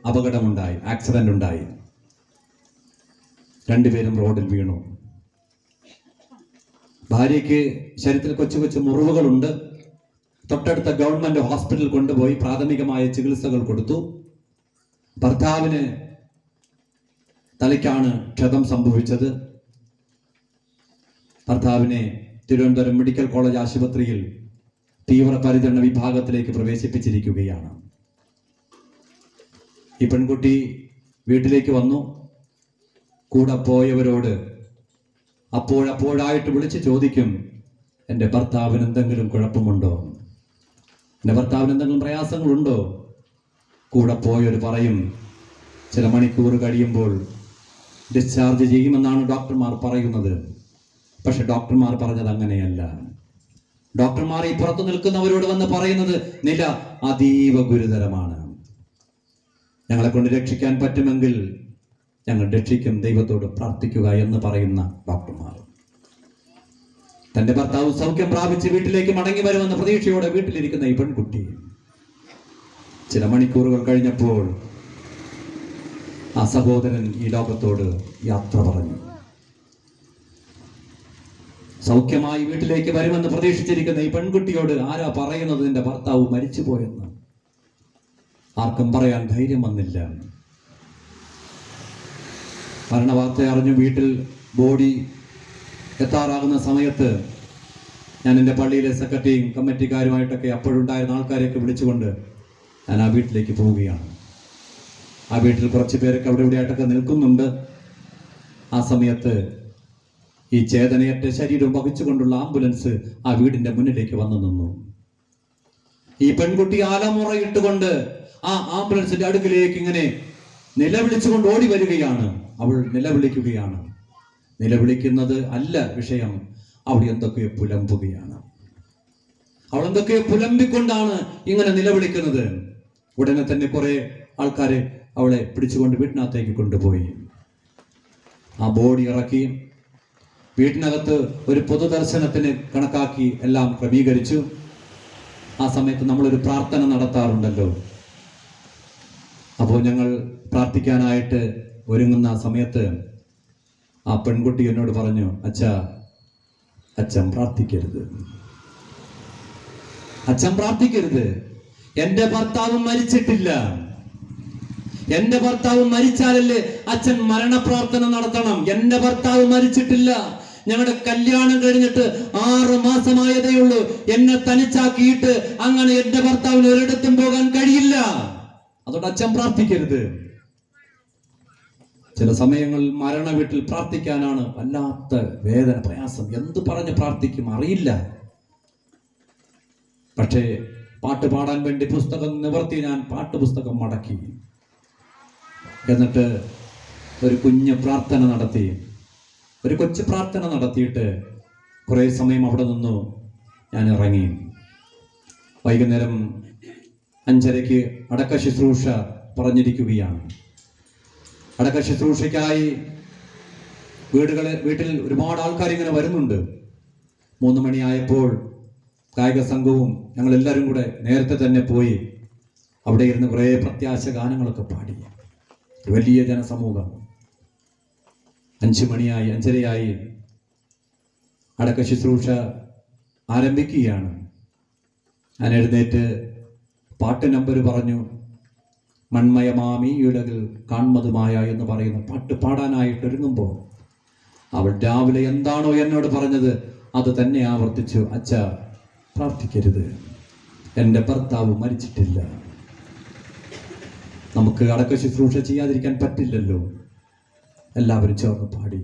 അപകടമുണ്ടായി, ആക്സിഡന്റ് ഉണ്ടായി. രണ്ടുപേരും റോഡിൽ വീണു. ഭാര്യയ്ക്ക് ശരീരത്തിൽ കൊച്ചു കൊച്ചു മുറിവുകളുണ്ട്. തൊട്ടടുത്ത ഗവൺമെന്റ് ഹോസ്പിറ്റലിൽ കൊണ്ടുപോയി പ്രാഥമികമായ ചികിത്സകൾ കൊടുത്തു. ഭർത്താവിന് തലയ്ക്കാണ് ക്ഷതം സംഭവിച്ചത്. ഭർത്താവിനെ തിരുവനന്തപുരം മെഡിക്കൽ കോളേജ് ആശുപത്രിയിൽ തീവ്രപരിചരണ വിഭാഗത്തിലേക്ക് പ്രവേശിപ്പിച്ചിരിക്കുകയാണ്. ഈ പെൺകുട്ടി വീട്ടിലേക്ക് വന്നു. കൂടെ പോയവരോട് അപ്പോഴായിട്ട് വിളിച്ച് ചോദിക്കും, എൻ്റെ ഭർത്താവിന് എന്തെങ്കിലും കുഴപ്പമുണ്ടോ, എൻ്റെ ഭർത്താവിന് എന്തെങ്കിലും പ്രയാസങ്ങളുണ്ടോ? കൂടെ പോയവർ പറയും, ചില മണിക്കൂർ കഴിയുമ്പോൾ ഡിസ്ചാർജ് ചെയ്യുമെന്നാണ് ഡോക്ടർമാർ പറയുന്നത്. പക്ഷെ ഡോക്ടർമാർ പറഞ്ഞത് അങ്ങനെയല്ല. ഡോക്ടർമാർ ഈ പുറത്തു നിൽക്കുന്നവരോട് വന്ന് പറയുന്നത്, നില അതീവ ഗുരുതരമാണ്, ഞങ്ങളെ കൊണ്ട് രക്ഷിക്കാൻ പറ്റുമെങ്കിൽ ഞങ്ങൾ രക്ഷിക്കും, ദൈവത്തോട് പ്രാർത്ഥിക്കുക എന്ന് പറയുന്ന ഡോക്ടർമാർ. തന്റെ ഭർത്താവ് സൗഖ്യം പ്രാപിച്ച് വീട്ടിലേക്ക് മടങ്ങി വരുമെന്ന പ്രതീക്ഷയോടെ വീട്ടിലിരിക്കുന്ന ഈ പെൺകുട്ടി ചില മണിക്കൂറുകൾ കഴിഞ്ഞപ്പോൾ ആ സഹോദരൻ ഈ ലോകത്തോട് യാത്ര പറഞ്ഞു. സൗഖ്യമായി വീട്ടിലേക്ക് വരുമെന്ന് പ്രതീക്ഷിച്ചിരിക്കുന്ന ഈ പെൺകുട്ടിയോട് ആരാ പറയുന്നത് നിന്റെ ഭർത്താവ് മരിച്ചുപോയെന്ന്? ആർക്കും പറയാൻ ധൈര്യം വന്നില്ല. മരണവാർത്ത അറിഞ്ഞു വീട്ടിൽ ബോഡി എത്താറാകുന്ന സമയത്ത് ഞാൻ എൻ്റെ പള്ളിയിലെ സെക്രട്ടറിയും കമ്മിറ്റിക്കാരുമായിട്ടൊക്കെ അപ്പോഴുണ്ടായിരുന്ന ആൾക്കാരെയൊക്കെ വിളിച്ചുകൊണ്ട് ഞാൻ ആ വീട്ടിലേക്ക് പോവുകയാണ്. ആ വീട്ടിൽ കുറച്ച് പേരൊക്കെ അവിടെ ഇവിടെയായിട്ടൊക്കെ നിൽക്കുന്നുണ്ട്. ആ സമയത്ത് ഈ ചേതനയറ്റ ശരീരം വഹിച്ചുകൊണ്ടുള്ള ആംബുലൻസ് ആ വീടിന്റെ മുന്നിലേക്ക് വന്നു നിന്നു. ഈ പെൺകുട്ടി ആലമുറയിട്ടുകൊണ്ട് ആ ആംബുലൻസിന്റെ അടുക്കിലേക്ക് ഇങ്ങനെ നിലവിളിച്ചുകൊണ്ട് ഓടി വരികയാണ്. അവൾ നിലവിളിക്കുകയാണ്. നിലവിളിക്കുന്നത് അല്ല വിഷയം, അവിടെ എന്തൊക്കെയോ പുലമ്പുകയാണ്. അവൾ എന്തൊക്കെയോ പുലമ്പിക്കൊണ്ടാണ് ഇങ്ങനെ നിലവിളിക്കുന്നത്. ഉടനെ തന്നെ കുറെ ആൾക്കാരെ അവളെ പിടിച്ചുകൊണ്ട് വീട്ടിനകത്തേക്ക് കൊണ്ടുപോയി. ആ ബോഡി ഇറക്കി വീട്ടിനകത്ത് ഒരു പൊതുദർശനത്തിന് കണക്കാക്കി എല്ലാം ക്രമീകരിച്ചു. ആ സമയത്ത് നമ്മളൊരു പ്രാർത്ഥന നടത്താറുണ്ടല്ലോ. അപ്പോൾ ഞങ്ങൾ പ്രാർത്ഥിക്കാനായിട്ട് ഒരുങ്ങുന്ന സമയത്ത് ആ പെൺകുട്ടി എന്നോട് പറഞ്ഞു, അച്ഛൻ പ്രാർത്ഥിക്കരുത്, അച്ഛൻ പ്രാർത്ഥിക്കരുത്, എൻ്റെ ഭർത്താവ് മരിച്ചിട്ടില്ല, എൻ്റെ ഭർത്താവ് മരിച്ചാലല്ലേ അച്ഛൻ മരണപ്രാർത്ഥന നടത്തണം. എൻ്റെ ഭർത്താവ് മരിച്ചിട്ടില്ല, ഞങ്ങളുടെ കല്യാണം കഴിഞ്ഞിട്ട് 6 മാസമായതേ ഉള്ളൂ, എന്നെ തനിച്ചാക്കിയിട്ട് അങ്ങനെ എൻ്റെ ഭർത്താവിന് ഒരിടത്തും പോകാൻ കഴിയില്ല, അതുകൊണ്ട് അച്ഛൻ പ്രാർത്ഥിക്കരുത്. ചില സമയങ്ങളിൽ മരണ വീട്ടിൽ പ്രാർത്ഥിക്കാനാണ് വല്ലാത്ത വേദന, പ്രയാസം. എന്ത് പറഞ്ഞ് പ്രാർത്ഥിക്കും അറിയില്ല. പക്ഷേ പാട്ട് പാടാൻ വേണ്ടി പുസ്തകം നിവർത്തി ഞാൻ പാട്ടുപുസ്തകം മടക്കി. എന്നിട്ട് ഒരു കുഞ്ഞു പ്രാർത്ഥന നടത്തി, ഒരു കൊച്ചു പ്രാർത്ഥന നടത്തിയിട്ട് കുറേ സമയം അവിടെ നിന്നു ഞാൻ ഇറങ്ങി. വൈകുന്നേരം 5:30 അടക്ക ശുശ്രൂഷ പറഞ്ഞിരിക്കുകയാണ്. അടക്ക ശുശ്രൂഷയ്ക്കായി വീട്ടിൽ ഒരുപാട് ആൾക്കാർ ഇങ്ങനെ വരുന്നുണ്ട്. 3 മണിയായപ്പോൾ കായിക സംഘവും ഞങ്ങൾ എല്ലാവരും കൂടെ നേരത്തെ തന്നെ പോയി അവിടെ ഇരുന്ന് കുറേ പ്രത്യാശ ഗാനങ്ങളൊക്കെ പാടി. വലിയ ജനസമൂഹം. 5 മണിയായി, 5:30 അടക്ക ശുശ്രൂഷ ആരംഭിക്കുകയാണ്. ഞാൻ എഴുന്നേറ്റ് പാട്ട് നമ്പർ പറഞ്ഞു. മൺമയമാമി ഉലകിൽ കാൺമതുമായ എന്ന് പറയുന്ന പാട്ട് പാടാനായിട്ട് ഒരുങ്ങുമ്പോൾ അവൾ രാവിലെ എന്താണോ എന്നോട് പറഞ്ഞത് അത് തന്നെ ആവർത്തിച്ചു. പ്രാർത്ഥിക്കരുത്, എൻ്റെ ഭർത്താവ് മരിച്ചിട്ടില്ല. നമുക്ക് അടക്ക ശുശ്രൂഷ ചെയ്യാതിരിക്കാൻ പറ്റില്ലല്ലോ. എല്ലാവരും ചേർന്ന് പാടി.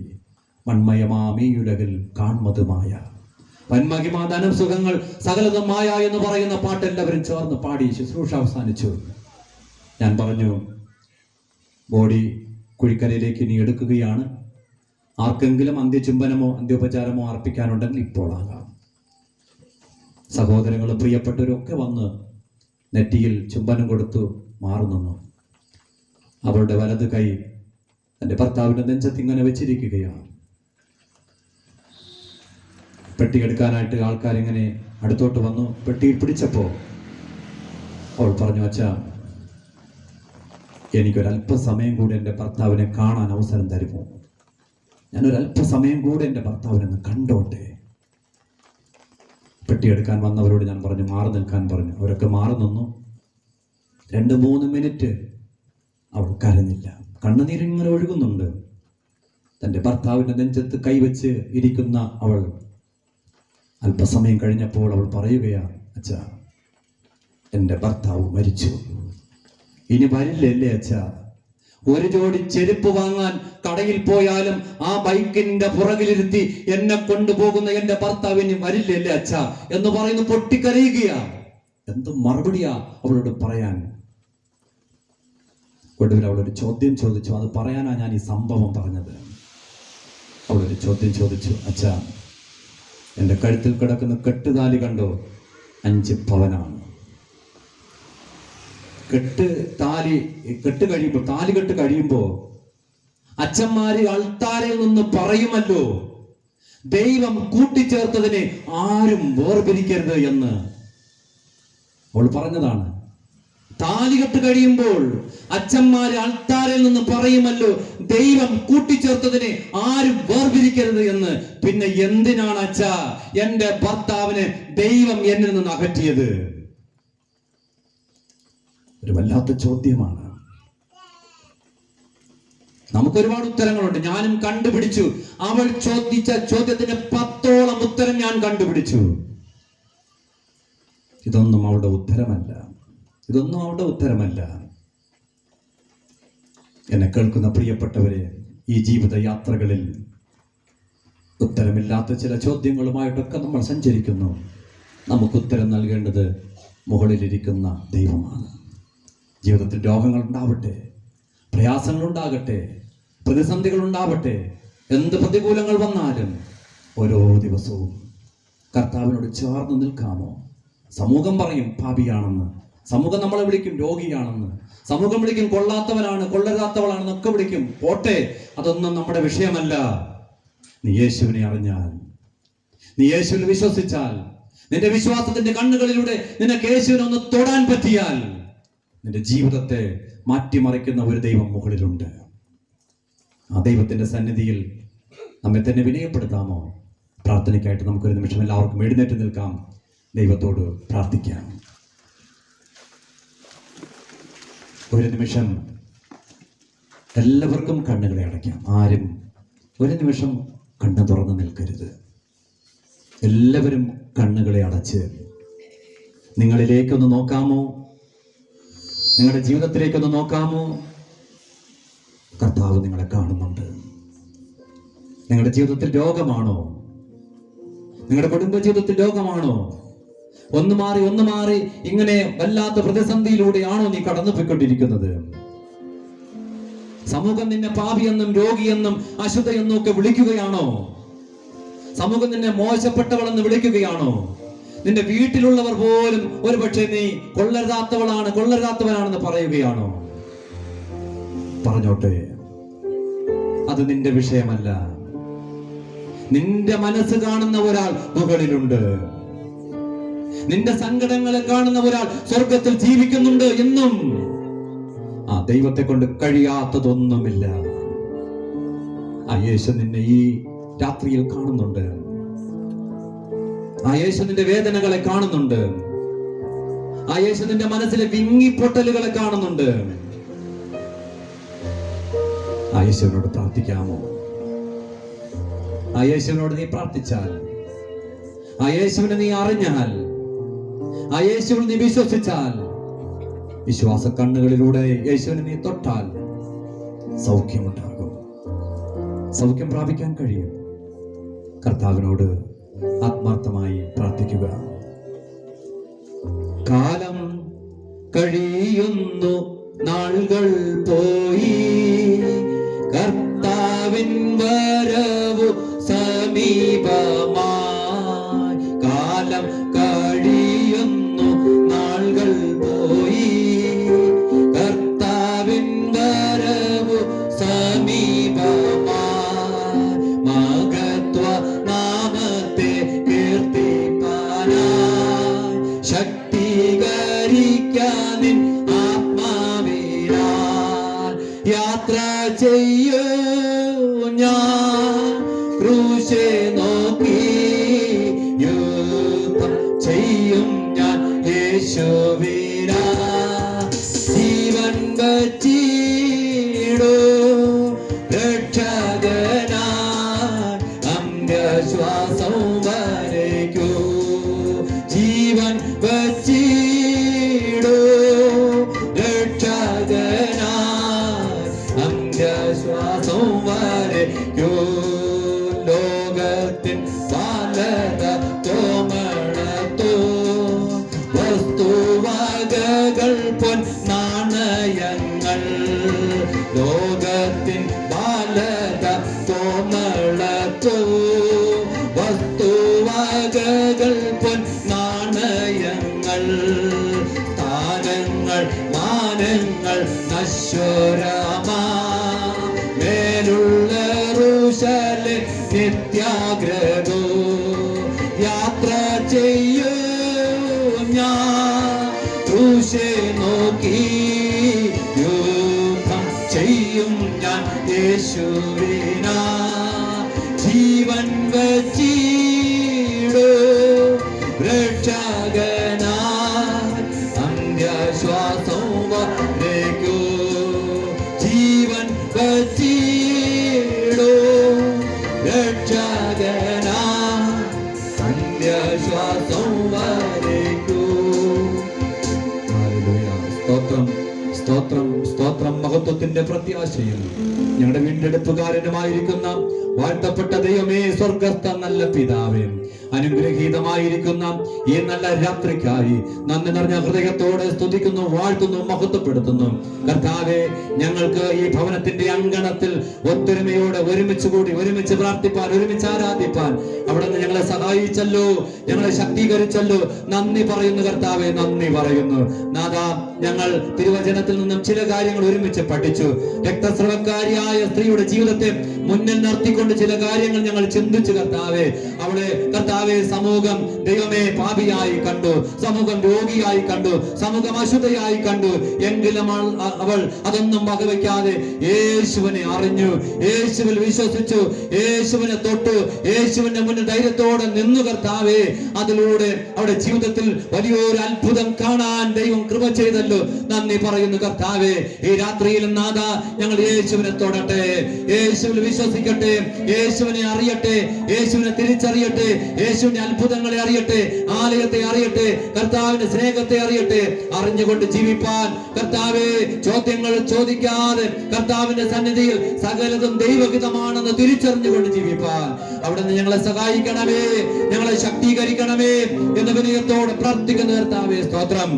മൺമയമാമി ഉലകിൽ കാൺമതുമായ വന്മഹിമ, ധനം, സുഖങ്ങൾ സകലതും മായ എന്ന് പറയുന്ന പാട്ട് എല്ലാവരും ചേർന്ന് പാടി ശുശ്രൂഷ അവസാനിച്ചു. ഞാൻ പറഞ്ഞു, ബോഡി കുഴിക്കരയിലേക്ക് ഇനി എടുക്കുകയാണ്. ആർക്കെങ്കിലും അന്ത്യചുംബനമോ അന്ത്യോപചാരമോ അർപ്പിക്കാനുണ്ടെങ്കിൽ ഇപ്പോൾ ആകാം. സഹോദരങ്ങളും പ്രിയപ്പെട്ടവരും ഒക്കെ വന്ന് നെറ്റിയിൽ ചുംബനം കൊടുത്തു മാറുന്നു. അവളുടെ വലത് കൈ തൻ്റെ ഭർത്താവിൻ്റെ നെഞ്ചത്ത് ഇങ്ങനെ വെച്ചിരിക്കുകയാണ്. പെട്ടി എടുക്കാനായിട്ട് ആൾക്കാരിങ്ങനെ അടുത്തോട്ട് വന്നു. പെട്ടിയിൽ പിടിച്ചപ്പോൾ അവൾ പറഞ്ഞു, അച്ഛാ, എനിക്കൊരല്പസമയം കൂടി എൻ്റെ ഭർത്താവിനെ കാണാൻ അവസരം തരുമോ? ഞാനൊരല്പസമയം കൂടെ എൻ്റെ ഭർത്താവിനൊന്ന് കണ്ടോട്ടെ. പെട്ടിയെടുക്കാൻ വന്നവരോട് ഞാൻ പറഞ്ഞു മാറി നിൽക്കാൻ പറഞ്ഞു. അവരൊക്കെ മാറി നിന്നു. 2-3 മിനിറ്റ് അവൾ കരഞ്ഞില്ല. കണ്ണുനീരിങ്ങനെ ഒഴുകുന്നുണ്ട്. തൻ്റെ ഭർത്താവിൻ്റെ നെഞ്ചത്ത് കൈവച്ച് ഇരിക്കുന്ന അവൾ അല്പസമയം കഴിഞ്ഞപ്പോൾ അവൾ പറയുകയാണ്, അച്ഛാ, എൻ്റെ ഭർത്താവ് മരിച്ചു, ഇനി വരില്ലല്ലേ അച്ഛാ? ഒരു ജോഡി ചെരുപ്പ് വാങ്ങാൻ കടയിൽ പോയാലും ആ ബൈക്കിന്റെ പുറകിലിരുത്തി എന്നെ കൊണ്ടുപോകുന്ന എൻ്റെ ഭർത്താവ് ഇനി വരില്ലല്ലേ അച്ഛാ എന്ന് പറയുന്നു. പൊട്ടിക്കരയുകയാ. എന്ത് മറുപടിയാ അവളോട് പറയാൻ? ഒടുവിൽ അവളൊരു ചോദ്യം ചോദിച്ചു. അത് പറയാനാ ഞാൻ ഈ സംഭവം പറഞ്ഞത്. അവളൊരു ചോദ്യം ചോദിച്ചു, അച്ഛാ, എൻ്റെ കഴുത്തിൽ കിടക്കുന്ന കെട്ടുതാലി കണ്ടോ? 5 പവനാണ്. താലികെട്ട് കഴിയുമ്പോ അച്ഛന്മാര് അൾത്താരയിൽ നിന്ന് പറയുമല്ലോ, ദൈവം കൂട്ടിച്ചേർത്തതിനെ ആരും വേർപിരിക്കരുത് എന്ന്. അവൾ പറഞ്ഞതാണ്. താലികെട്ട് കഴിയുമ്പോൾ അച്ഛന്മാര് അൾത്താരയിൽ നിന്ന് പറയുമല്ലോ, ദൈവം കൂട്ടിച്ചേർത്തതിനെ ആരും വേർപിരിക്കരുത് എന്ന്. പിന്നെ എന്തിനാണ് അച്ഛാ എൻ്റെ ഭർത്താവിനെ ദൈവം എന്നിൽ നിന്ന് അകറ്റിയത്? ഒരു വല്ലാത്ത ചോദ്യമാണ്. നമുക്കൊരുപാട് ഉത്തരങ്ങളുണ്ട്. ഞാനും കണ്ടുപിടിച്ചു. അവൾ ചോദിച്ച ചോദ്യത്തിന് 10ഓളം ഉത്തരം ഞാൻ കണ്ടുപിടിച്ചു. ഇതൊന്നും അവളുടെ ഉത്തരമല്ല. എന്നെ കേൾക്കുന്ന പ്രിയപ്പെട്ടവരെ, ഈ ജീവിത യാത്രകളിൽ ഉത്തരമില്ലാത്ത ചില ചോദ്യങ്ങളുമായിട്ടൊക്കെ നമ്മൾ സഞ്ചരിക്കുന്നു. നമുക്ക് ഉത്തരം നൽകേണ്ടത് മുകളിലിരിക്കുന്ന ദൈവമാണ്. ജീവിതത്തിൽ രോഗങ്ങൾ ഉണ്ടാവട്ടെ, പ്രയാസങ്ങൾ ഉണ്ടാകട്ടെ, പ്രതിസന്ധികൾ ഉണ്ടാവട്ടെ, എന്ത് പ്രതികൂലങ്ങൾ വന്നാലും ഓരോ ദിവസവും കർത്താവിനോട് ചേർന്ന് നിൽക്കാമോ? സമൂഹം പറയും പാപിയാണെന്ന്, സമൂഹം നമ്മളെ വിളിക്കും രോഗിയാണെന്ന്, സമൂഹം വിളിക്കും കൊള്ളാത്തവനാണ്, കൊള്ളരുതാത്തവളാണെന്നൊക്കെ വിളിക്കും. പോട്ടെ, അതൊന്നും നമ്മുടെ വിഷയമല്ല. നീ യേശുവിനെ അറിഞ്ഞാൽ, നീ യേശുവിൽ വിശ്വസിച്ചാൽ, നിന്റെ വിശ്വാസത്തിന്റെ കണ്ണുകളിലൂടെ നിനക്ക് യേശുവിനെ ഒന്ന് തൊടാൻ പറ്റിയാൽ, നിന്റെ ജീവിതത്തെ മാറ്റിമറിക്കുന്ന ഒരു ദൈവം മുകളിലുണ്ട്. ആ ദൈവത്തിന്റെ സന്നിധിയിൽ നമ്മെ തന്നെ വിനയപ്പെടുത്താമോ? പ്രാർത്ഥനയ്ക്കായിട്ട് നമുക്കൊരു നിമിഷം എല്ലാവർക്കും എഴുന്നേറ്റ് നിൽക്കാം, ദൈവത്തോട് പ്രാർത്ഥിക്കാം. ഒരു നിമിഷം എല്ലാവർക്കും കണ്ണുകളെ അടയ്ക്കാം. ആരും ഒരു നിമിഷം കണ്ണ് തുറന്ന് നിൽക്കരുത്. എല്ലാവരും കണ്ണുകളെ അടച്ച് നിങ്ങളിലേക്കൊന്ന് നോക്കാമോ? നിങ്ങളുടെ ജീവിതത്തിലേക്കൊന്ന് നോക്കാമോ? കർത്താവ് നിങ്ങളെ കാണുന്നുണ്ട്. നിങ്ങളുടെ ജീവിതത്തിൽ രോഗമാണോ? നിങ്ങളുടെ കുടുംബ ജീവിതത്തിൽ രോഗമാണോ? ഒന്ന് മാറി ഇങ്ങനെ വല്ലാത്ത പ്രതിസന്ധിയിലൂടെയാണോ നീ കടന്നു പോയിക്കൊണ്ടിരിക്കുന്നത്? സമൂഹം നിന്നെ പാപിയെന്നും രോഗിയെന്നും അശുദ്ധയെന്നും ഒക്കെ വിളിക്കുകയാണോ? സമൂഹം നിന്നെ മോശപ്പെട്ടവളെന്ന് വിളിക്കുകയാണോ? നിന്റെ വീട്ടിലുള്ളവർ പോലും ഒരുപക്ഷെ നീ കൊള്ളരുതാത്തവനാണെന്ന് പറയുകയാണോ? പറഞ്ഞോട്ടെ, അത് നിന്റെ വിഷയമല്ല. നിന്റെ മനസ്സ് കാണുന്ന ഒരാൾ മുകളിലുണ്ട്. നിന്റെ സങ്കടങ്ങളെ കാണുന്ന ഒരാൾ സ്വർഗത്തിൽ ജീവിക്കുന്നുണ്ട് എന്നും. ആ ദൈവത്തെ കൊണ്ട് കഴിയാത്തതൊന്നുമില്ല. ആ യേശു നിന്നെ ഈ രാത്രിയിൽ കാണുന്നുണ്ട്. ആ യേശു നിന്റെ വേദനകളെ കാണുന്നുണ്ട്. ആ യേശു നിന്റെ മനസ്സിലെ വിങ്ങിപ്പൊട്ടലുകളെ കാണുന്നുണ്ട്. ആ യേശുവിനോട് പ്രാർത്ഥിക്കാമോ? ആ യേശുവിനോട് നീ പ്രാർത്ഥിച്ചാൽ, ആ യേശുവിനെ നീ അറിഞ്ഞാൽ, ആ യേശുവിൽ നീ വിശ്വസിച്ചാൽ, വിശ്വാസ കണ്ണുകളിലൂടെ യേശുവിനെ നീ തൊട്ടാൽ സൗഖ്യമുണ്ടാകും. സൗഖ്യം പ്രാപിക്കാൻ കഴിയും. കർത്താവിനോട് ആത്മാർത്ഥമായി പ്രാർത്ഥിക്കുക. കാലം കഴിയുന്നു, നാളുകൾ പോയി, കർത്താവിൻ വരവു സമീപമായി. കാലം കഴിയുന്നു, നാളുകൾ പോയി, കർത്താവിൻ വരവു സമീപമായി. മഹത്വ നാമത്തെ കീർത്തിപ്പാനായി ശക്തീകരിക്കാനിൻ ആത്മാവിനാൽ യാത്ര ചെയ്യൂ ഞാൻ ക്രൂശെ നോക്കി, യുദ്ധം ചെയ്യും ഞാൻ യേശുവിനാ. ജീവൻ വച്ചിടൂ രക്ഷകനായി അന്ത്യശ്വാസം വരയ്ക്കൂ. ജീവൻ വച്ചിടൂ രക്ഷകനായി അന്ത്യശ്വാസം വരയ്ക്കൂ. ലോകത്തിൻ പാലക തോമളത്തോ വസ്തുവകകൾ പൊൻ നാണയങ്ങൾ. ലോകത്തിൻ പാലക തോമളത്തോ വസ്തുവകകൾ പൊൻ നാണയങ്ങൾ. സ്ഥാനങ്ങൾ മാനങ്ങൾ നശ്വരമാ, മേലുള്ള റുശലേം നിത്യാഗ്രഹോ. യാത്ര ചെയ്യൂ ഞാൻ ക്രൂശെ നോക്കി, യുദ്ധം ചെയ്യും ഞാൻ യേശുവിനാ. ജീവൻ വച്ചിടൂ രക്ഷകനായി അന്ത്യശ്വാസം വരയ്ക്കൂ. ജീവൻ വച്ചിടൂ രക്ഷകനായി അന്ത്യശ്വാസം വരയ്ക്കൂ. സ്തോത്രം, സ്തോത്രം, സ്തോത്രം. മഹത്വത്തിന്റെ പ്രത്യാശയും ഞങ്ങളുടെ വീണ്ടെടുപ്പുകാരനുമായിരിക്കുന്ന വാഴ്ത്തപ്പെട്ട ദൈവമേ, സ്വർഗസ്ഥ നല്ല പിതാവേ, അനുഗ്രഹീതമായിരിക്കുന്ന ഈ നല്ല രാത്രിക്കായി നന്ദി നിറഞ്ഞ ഹൃദയത്തോടെ സ്തുതിക്കുന്നു, വാഴ്ത്തുന്നു, മഹത്വപ്പെടുത്തുന്നു. കർത്താവേ, ഞങ്ങൾക്ക് ഈ ഭവനത്തിന്റെ അങ്കണത്തിൽ ഒത്തൊരുമയോടെ ഒരുമിച്ച് കൂടി ഒരുമിച്ച് പ്രാർത്ഥിപ്പാൻ, ഒരുമിച്ച് ആരാധിപ്പാൻ അവിടെ നിന്ന് ഞങ്ങളെ സഹായിച്ചല്ലോ, ഞങ്ങളെ ശക്തീകരിച്ചല്ലോ. നന്ദി പറയുന്നു കർത്താവേ, നന്ദി പറയുന്നു. നാഥാ, ഞങ്ങൾ തിരുവചനത്തിൽ നിന്നും ചില കാര്യങ്ങൾ ഒരുമിച്ച് പഠിച്ചു. രക്തസ്രവക്കാരിയായ സ്ത്രീയുടെ ജീവിതത്തെ മുന്നിൽ നിർത്തിക്കൊണ്ട് ചില കാര്യങ്ങൾ ഞങ്ങൾ ചിന്തിച്ചു കർത്താവേ. അവിടെ കർത്താവെ, സമൂഹം ദൈവമേ പാപിയായി കണ്ടു, സമൂഹം രോഗിയായി കണ്ടു, സമൂഹം അശുദ്ധയായി കണ്ടു. എങ്കിലും അവൾ അതൊന്നും വകവയ്ക്കാതെ യേശുവിനെ അറിഞ്ഞു, യേശുവിൽ വിശ്വസിച്ചു, യേശുവിനെ തൊട്ടു, യേശുവിന്റെ മുന്നിൽ ധൈര്യത്തോടെ നിന്നു കർത്താവേ. അതിലൂടെ അവിടെ ജീവിതത്തിൽ വലിയൊരു അത്ഭുതം കാണാൻ ദൈവം കൃപ ചെയ്തല്ലോ. നന്ദി പറയുന്നു കർത്താവേ. ഈ രാത്രിയിലും നാഥ, ഞങ്ങൾ യേശുവിനെ തൊടട്ടെ, യേശുവിൽ വിശ്വസിക്കട്ടെ, യേശുവിനെ അറിയട്ടെ, യേശുവിനെ തിരിച്ചറിയട്ടെ, യേശുവിന്റെ അത്ഭുതങ്ങളെ അറിയട്ടെ, ആലയത്തെ അറിയട്ടെ, കർത്താവിന്റെ സ്നേഹത്തെ അറിയട്ടെ. അറിഞ്ഞുകൊണ്ട് ജീവിപ്പാൻ കർത്താവേ, ചോദ്യങ്ങൾ ചോദിക്കാതെ കർത്താവിന്റെ സന്നിധിയിൽ സകലതും ദൈവഹിതമാണെന്ന് തിരിച്ചറിഞ്ഞുകൊണ്ട് ജീവിപ്പാൻ അവിടെ നിന്ന് ഞങ്ങളെ സഹായിക്കണമേ, ഞങ്ങളെ ശക്തീകരിക്കണമേ എന്ന് വിനയത്തോടെ പ്രാർത്ഥിക്കുന്ന കർത്താവേ, സ്തോത്രം.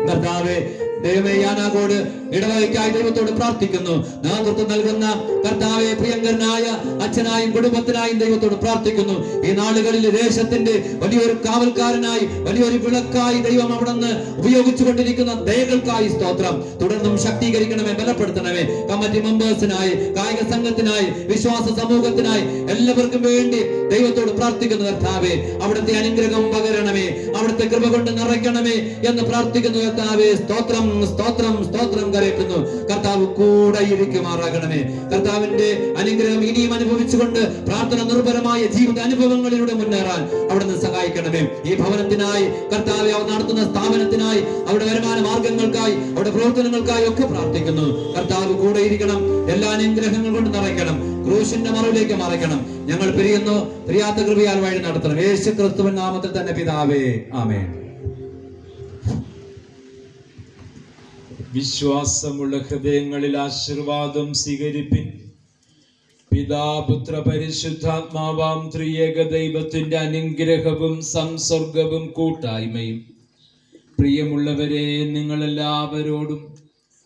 കർത്താവേ, ദൈവമേ, യാനാകോട് ഇടവകയ്ക്കായി ദൈവത്തോട് പ്രാർത്ഥിക്കുന്നു. നേതൃത്വം നൽകുന്ന കർത്താവെ, പ്രിയങ്കരനായ അച്ഛനായും കുടുംബത്തിനായും ദൈവത്തോട് പ്രാർത്ഥിക്കുന്നു. ഈ നാളുകളിൽ ദേശത്തിന്റെ വലിയൊരു കാവൽക്കാരനായി, വലിയൊരു വിളക്കായി ദൈവം അവിടെ നിന്ന് ഉപയോഗിച്ചു കൊണ്ടിരിക്കുന്ന ദയകൾക്കായി സ്തോത്രം. തുടർന്നും ശക്തീകരിക്കണമേ, ബലപ്പെടുത്തണമേ. കമ്മിറ്റി മെമ്പേഴ്സിനായി, കായിക സംഘത്തിനായി, വിശ്വാസ സമൂഹത്തിനായി എല്ലാവർക്കും വേണ്ടി ദൈവത്തോട് പ്രാർത്ഥിക്കുന്നു കർത്താവെ. അവിടുത്തെ അനുഗ്രഹം പകരണമേ, അവിടുത്തെ കൃപ കൊണ്ട് നിറയ്ക്കണമേ എന്ന് പ്രാർത്ഥിക്കുന്നു കർത്താവെ. സ്തോത്രം, സ്തോത്രം, സ്തോത്രം കരയറ്റുന്നു. കർത്താവ് കൂടെ ഇരിക്കുമാറാകണമേ. കർത്താവിന്റെ അനുഗ്രഹം ഇനിയും അനുഭവിച്ചുകൊണ്ട് പ്രാർത്ഥന നിർഭരമായ ജീവിത അനുഭവങ്ങളിലൂടെ മുന്നേറാൻ അവിടുന്ന് സഹായിക്കണമേ. ഈ ഭവനത്തിനായി കർത്താവെ, അവർ നടത്തുന്ന സ്ഥാപനത്തിനായി, അവരുടെ വരുമാന മാർഗങ്ങൾക്കായി, അവരുടെ പ്രവർത്തനങ്ങൾക്കായി ഒക്കെ പ്രാർത്ഥിക്കുന്നു. കർത്താവ് കൂടെ ഇരിക്കണം, എല്ലാ അനുഗ്രഹങ്ങൾ കൊണ്ട് നിറയ്ക്കണം, ക്രൂശിന്റെ മറവിലേക്ക് മറയ്ക്കണം. ഞങ്ങൾ പിരിയുന്നു, പിരിയാത്ത കൃപയാൽ വഴി നടത്തണം. യേശു ക്രിസ്തുവിൻ നാമത്തിൽ തന്നെ പിതാവേ, ആമേൻ. വിശ്വാസമുള്ള ഹൃദയങ്ങളിൽ ആശീർവാദം സ്വീകരിപ്പിൻ. പിതാപുത്ര പരിശുദ്ധാത്മാവാം ത്രിയേക ദൈവത്തിന്റെ അനുഗ്രഹവും സംസർഗവും കൂട്ടായ്മയും പ്രിയമുള്ളവരെ നിങ്ങളെല്ലാവരോടും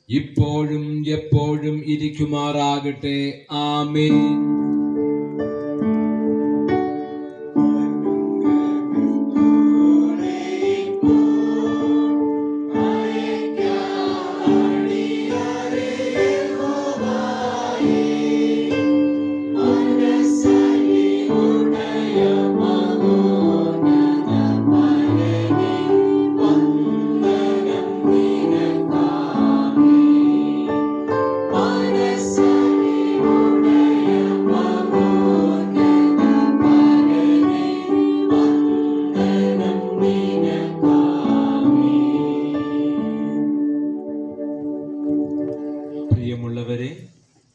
ഇപ്പോഴും എപ്പോഴും ഇരിക്കുമാറാകട്ടെ. ആമേൻ.